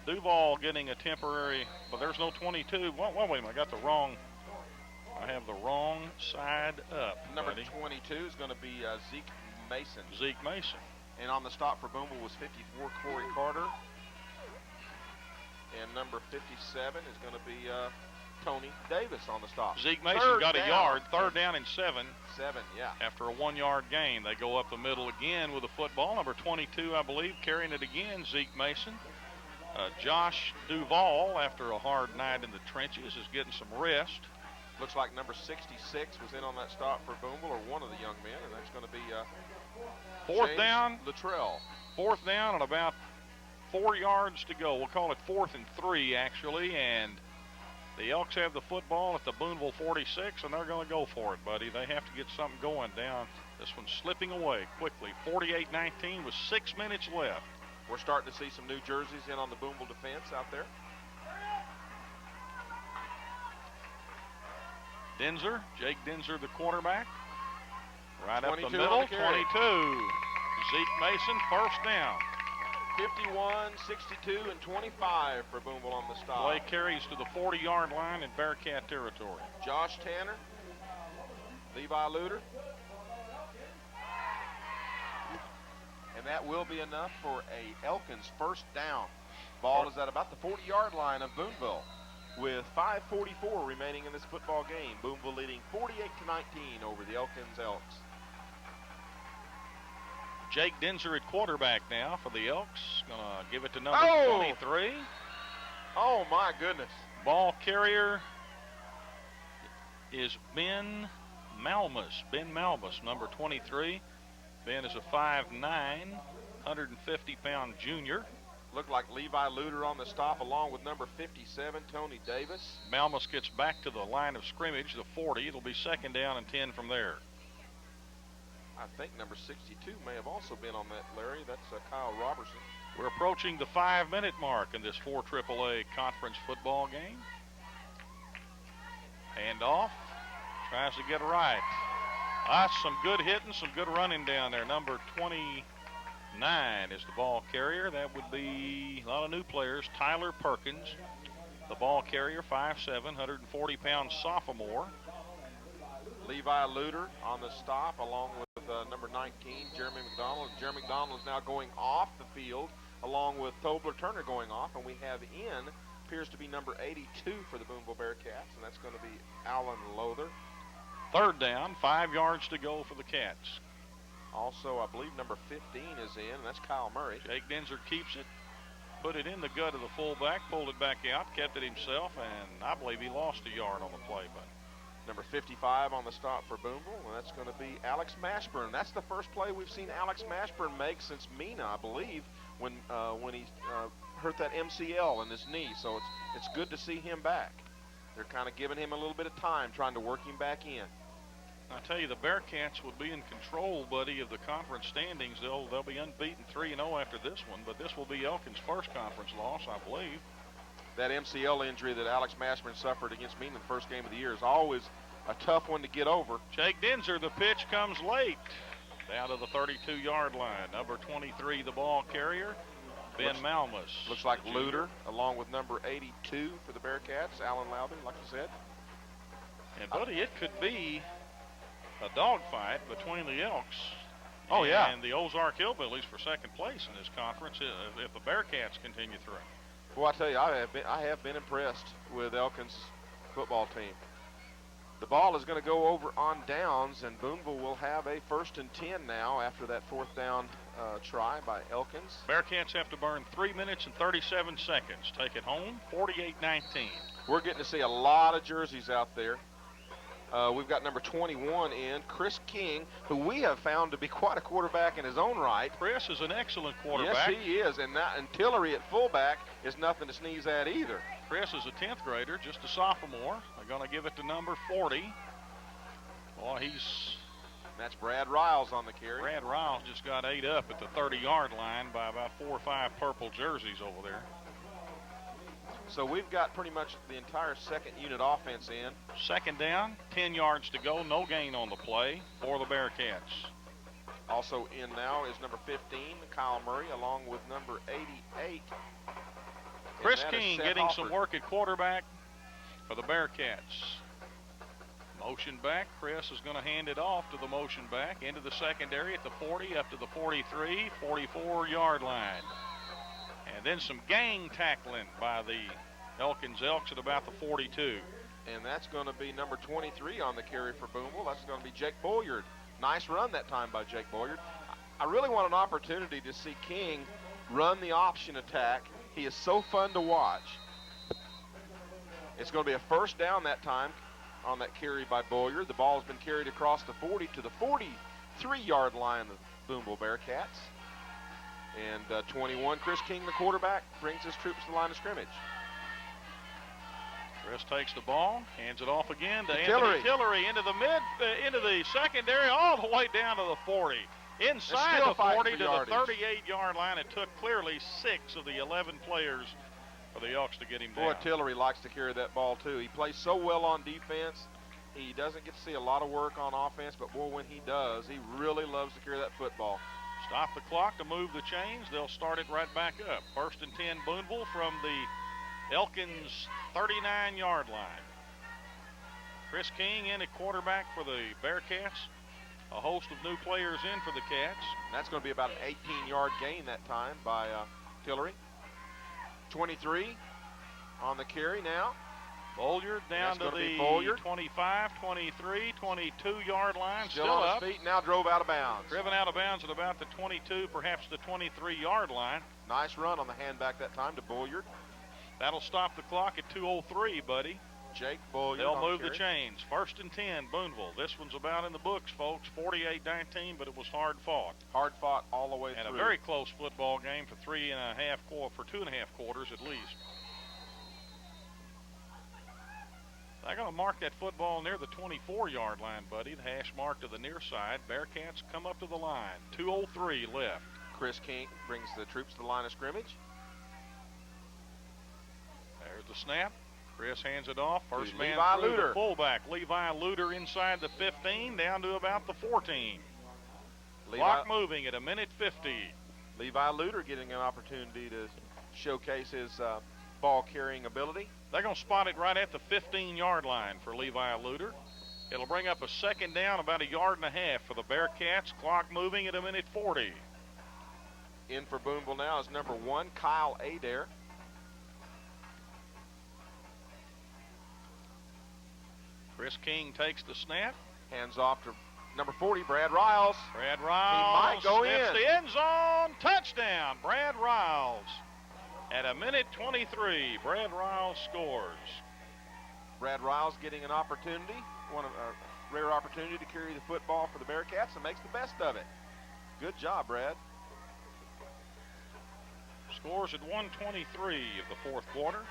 Duval getting a temporary, but there's no 22. Wait a minute, I have the wrong side up. Number buddy. 22 is going to be Zeke Mason. Zeke Mason. And on the stop for Booneville was 54, Corey Carter. And number 57 is going to be Tony Davis on the stop. Zeke Mason got a yard, third down and 7. 7, yeah. After a 1-yard gain, they go up the middle again with the football. Number 22, I believe, carrying it again, Zeke Mason. Josh Duval, after a hard night in the trenches, is getting some rest. Looks like number 66 was in on that stop for Booneville, or one of the young men, and that's going to be fourth James down. Luttrell. Fourth down and about 4 yards to go. We'll call it 4th and 3, actually, and the Elks have the football at the Booneville 46, and they're going to go for it, buddy. They have to get something going down. This one's slipping away quickly. 48-19 with 6 minutes left. We're starting to see some new jerseys in on the Booneville defense out there. Denzer, Jake Denzer, the quarterback. Right up the 22 middle, on the carry. 22. Zeke Mason, first down. 51, 62, and 25 for Booneville on the stop. Play carries to the 40-yard line in Bearcat territory. Josh Tanner, Levi Luter. And that will be enough for a Elkins first down. Ball is at about the 40-yard line of Booneville with 5:44 remaining in this football game. Booneville leading 48-19 over the Elkins Elks. Jake Denzer at quarterback now for the Elks. Gonna give it to number 23. Oh my goodness. Ball carrier is Ben Malmus. Ben Malmus, number 23. Ben is a 5'9", 150-pound junior. Looked like Levi Luter on the stop along with number 57, Tony Davis. Malmus gets back to the line of scrimmage, the 40. It'll be second down and 10 from there. I think number 62 may have also been on that, Larry. That's Kyle Robertson. We're approaching the 5-minute mark in this 4 AAA conference football game. Hand off. Tries to get it right. Some good hitting, some good running down there. Number 29 is the ball carrier. That would be a lot of new players. Tyler Perkins, the ball carrier, 5'7", 140-pound sophomore. Levi Luter on the stop along with number 19, Jeremy McDonald. Jeremy McDonald is now going off the field along with Tobler Turner going off, and we have in, appears to be number 82 for the Booneville Bearcats, and that's going to be Alan Lother. Third down, 5 yards to go for the Cats. Also, I believe number 15 is in, and that's Kyle Murray. Jake Denzer keeps it, put it in the gut of the fullback, pulled it back out, kept it himself, and I believe he lost a yard on the play, but number 55 on the stop for Booneville, and that's going to be Alex Mashburn. That's the first play we've seen Alex Mashburn make since Mina, I believe, when he hurt that MCL in his knee. So it's good to see him back. They're kind of giving him a little bit of time, trying to work him back in. I tell you, the Bearcats would be in control, buddy, of the conference standings. They'll be unbeaten 3-0 after this one, but this will be Elkins' first conference loss, I believe. That MCL injury that Alex Mashburn suffered against Mina in the first game of the year is always a tough one to get over. Jake Denzer, the pitch comes late. Down to the 32-yard line. Number 23, the ball carrier, Ben Malmus. Looks like Luter, along with number 82 for the Bearcats, Alan Lowther, like you said. And, buddy, it could be a dogfight between the Elks Oh, yeah. And the Ozark Hillbillies for second place in this conference if the Bearcats continue through. Well, I tell you, I have been impressed with Elkins' football team. The ball is going to go over on downs, and Booneville will have a 1st and 10 now after that 4th down try by Elkins. Bearcats have to burn 3 minutes and 37 seconds. Take it home, 48-19. We're getting to see a lot of jerseys out there. We've got number 21 in, Chris King, who we have found to be quite a quarterback in his own right. Chris is an excellent quarterback. Yes, he is, and Tillery at fullback is nothing to sneeze at either. Chris is a 10th grader, just a sophomore. They're going to give it to number 40. Boy, that's Brad Riles on the carry. Brad Riles just got ate up at the 30-yard line by about 4 or 5 purple jerseys over there. So we've got pretty much the entire second unit offense in. Second down, 10 yards to go, no gain on the play for the Bearcats. Also in now is number 15, Kyle Murray, along with number 88. Chris King getting some work at quarterback for the Bearcats. Motion back, Chris is going to hand it off to the motion back into the secondary at the 40, up to the 43, 44-yard line. And then some gang tackling by the Elkins Elks at about the 42. And that's going to be number 23 on the carry for Booneville. That's going to be Jake Boyard. Nice run that time by Jake Boyard. I really want an opportunity to see King run the option attack. He is so fun to watch. It's going to be a 1st down that time on that carry by Boyard. The ball has been carried across the 40 to the 43-yard line of the Booneville Bearcats. And 21, Chris King, the quarterback, brings his troops to the line of scrimmage. Chris takes the ball, hands it off again to Anthony Tillery into the secondary, all the way down to the 40. Inside the 40 to the 38-yard line. It took clearly 6 of the 11 players for the Elks to get him down. Boy, Tillery likes to carry that ball, too. He plays so well on defense. He doesn't get to see a lot of work on offense, but, boy, when he does, he really loves to carry that football. Stop the clock to move the chains. They'll start it right back up. 1st and 10 Booneville from the Elkins 39-yard line. Chris King in at quarterback for the Bearcats. A host of new players in for the Cats. That's going to be about an 18-yard gain that time by Tillery. 23 on the carry now. Bolyard down to the 25, 23, 22-yard line. Still on up. his feet, now drove out of bounds. Driven out of bounds at about the 22, perhaps the 23-yard line. Nice run on the handback that time to Bolyard. That'll stop the clock at 2:03, buddy. Jake Bolyard. They'll move the chains. 1st and 10, Booneville. This one's about in the books, folks. 48-19, but it was hard fought. Hard fought all the way through. And a very close football game for 2.5 quarters at least. They're going to mark that football near the 24-yard line, buddy. The hash mark to the near side. Bearcats come up to the line. 2:03 left. Chris King brings the troops to the line of scrimmage. There's the snap. Chris hands it off. First man Levi through, Luter. the fullback. Levi Luter inside the 15, down to about the 14. Clock moving at 1:50. Levi Luter getting an opportunity to showcase his ball carrying ability. They're going to spot it right at the 15-yard line for Levi Luter. It'll bring up a 2nd down, about 1.5 yards for the Bearcats. Clock moving at 1:40. In for Booneville now is number 1, Kyle Adair. Chris King takes the snap. Hands off to number 40, Brad Riles. Brad Riles. He might go sniffs in. The end zone. Touchdown, Brad Riles. At 1:23, Brad Riles scores. Brad Riles getting an opportunity, a rare opportunity to carry the football for the Bearcats, and makes the best of it. Good job, Brad. Scores at 1:23 of the 4th quarter.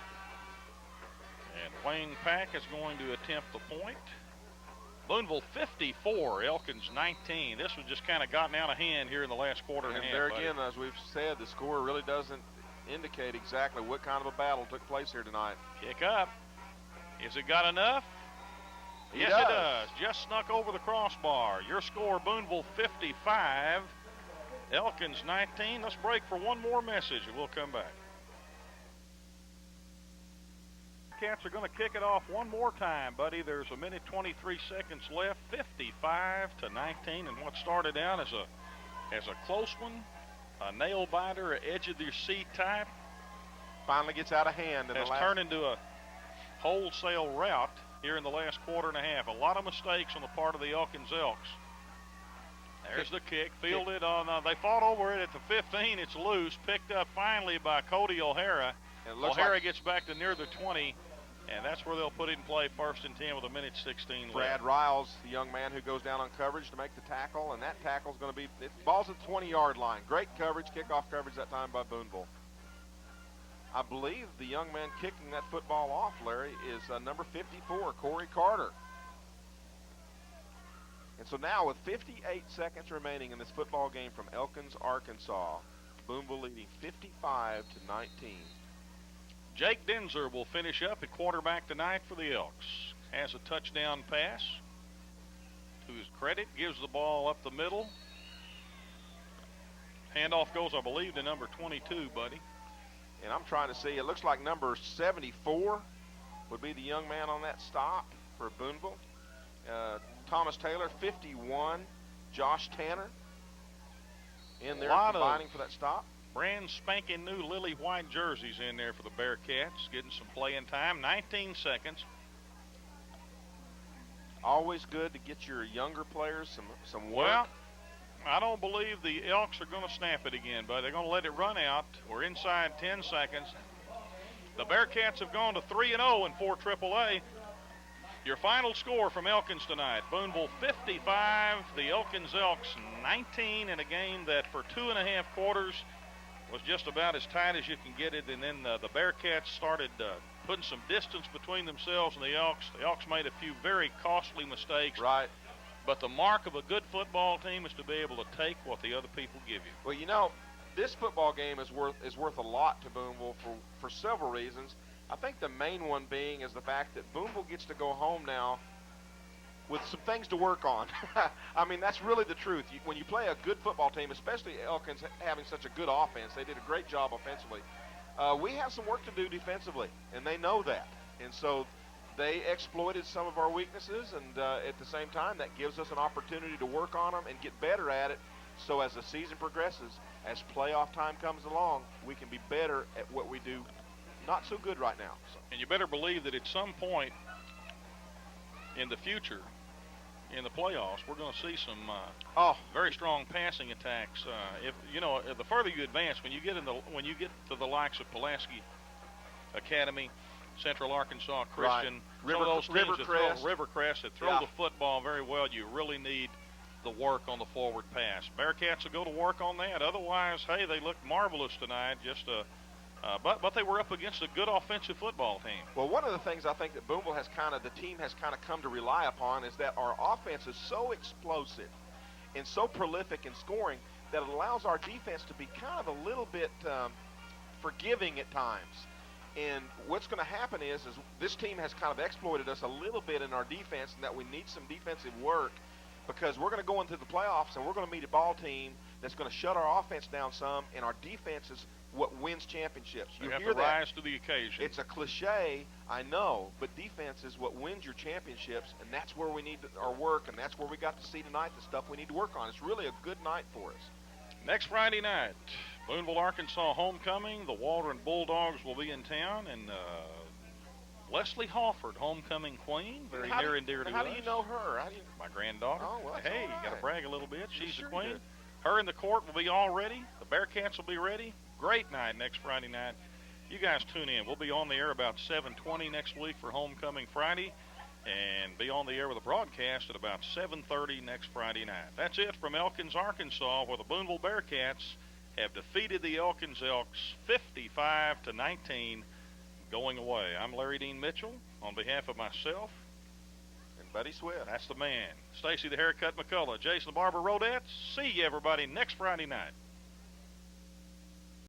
And Wayne Pack is going to attempt the point. Booneville 54, Elkins 19. This was just kind of gotten out of hand here in the last quarter and a half. And there again, as we've said, the score really doesn't indicate exactly what kind of a battle took place here tonight. Kick up. Has it got enough? Yes, it does. Just snuck over the crossbar. Your score, Booneville 55, Elkins 19. Let's break for one more message and we'll come back. Cats are going to kick it off one more time, buddy. There's 1:23 left, 55-19, and what started out as a as a close one, a nail biter, an edge of your seat type. Finally gets out of hand. Has turned into a wholesale rout here in the last quarter and a half. A lot of mistakes on the part of the Elkins Elks. There's the kick, fielded on, they fought over it at the 15. It's loose, picked up finally by Cody O'Hara. O'Hara gets back to near the 20, and that's where they'll put it in play, 1st and 10 with 1:16 left. Brad Riles, the young man who goes down on coverage to make the tackle, and that tackle's going to be, ball's at the 20-yard line. Great coverage, kickoff coverage that time by Booneville. I believe the young man kicking that football off, Larry, is number 54, Corey Carter. And so now with 58 seconds remaining in this football game from Elkins, Arkansas, Booneville leading 55-19. Jake Denzer will finish up at quarterback tonight for the Elks. Has a touchdown pass. To his credit, gives the ball up the middle. Handoff goes, I believe, to number 22, buddy. And I'm trying to see, it looks like number 74 would be the young man on that stop for Booneville. Thomas Taylor, 51. Josh Tanner in there combining for that stop. Brand spanking new lily white jerseys in there for the Bearcats, getting some playing time. 19 seconds. Always good to get your younger players some work. Well, I don't believe the Elks are going to snap it again, but they're going to let it run out. We're inside 10 seconds. The Bearcats have gone to 3-0 in 4 AAA. Your final score from Elkins tonight: Booneville 55, the Elkins Elks 19, in a game that for 2.5 quarters was just about as tight as you can get it. And then the Bearcats started putting some distance between themselves and the Elks. The Elks made a few very costly mistakes. Right. But the mark of a good football team is to be able to take what the other people give you. Well, you know, this football game is worth a lot to Booneville for several reasons. I think the main one being is the fact that Booneville gets to go home now with some things to work on. I mean, that's really the truth. When you play a good football team, especially Elkins having such a good offense, they did a great job offensively. We have some work to do defensively, and they know that. And so they exploited some of our weaknesses, and at the same time, that gives us an opportunity to work on them and get better at it. So as the season progresses, as playoff time comes along, we can be better at what we do not so good right now. So. And you better believe that at some point in the future, in the playoffs, we're going to see some very strong passing attacks. If you know, the further you advance, when you get to the likes of Pulaski Academy, Central Arkansas Christian, some of those teams Rivercrest that throw the football very well, you really need the work on the forward pass. Bearcats will go to work on that. Otherwise, hey, they looked marvelous tonight. But they were up against a good offensive football team. Well, one of the things I think that Booneville the team has kind of come to rely upon is that our offense is so explosive and so prolific in scoring that it allows our defense to be kind of a little bit forgiving at times. And what's going to happen is this team has kind of exploited us a little bit in our defense, and that we need some defensive work, because we're going to go into the playoffs and we're going to meet a ball team that's going to shut our offense down some, and our defense is what wins championships. You have to rise to the occasion. It's a cliche, I know, but defense is what wins your championships, and that's where we need our work, and that's where we got to see tonight the stuff we need to work on. It's really a good night for us. Next Friday night, Booneville, Arkansas homecoming. The Waldron Bulldogs will be in town, and Leslie Hawford, homecoming queen, very near and dear to us. How do you know her? My granddaughter. Oh, well, hey, all right. You got to brag a little bit. She's sure the queen. did. Her and the court will be all ready. The Bearcats will be ready. Great night next Friday night. You guys tune in. We'll be on the air about 7:20 next week for Homecoming Friday, and be on the air with a broadcast at about 7:30 next Friday night. That's it from Elkins, Arkansas, where the Booneville Bearcats have defeated the Elkins Elks 55-19 going away. I'm Larry Dean Mitchell on behalf of myself and Buddy Swift. That's the man. Stacy the Haircut McCullough, Jason the Barber Rodette. See you, everybody, next Friday night.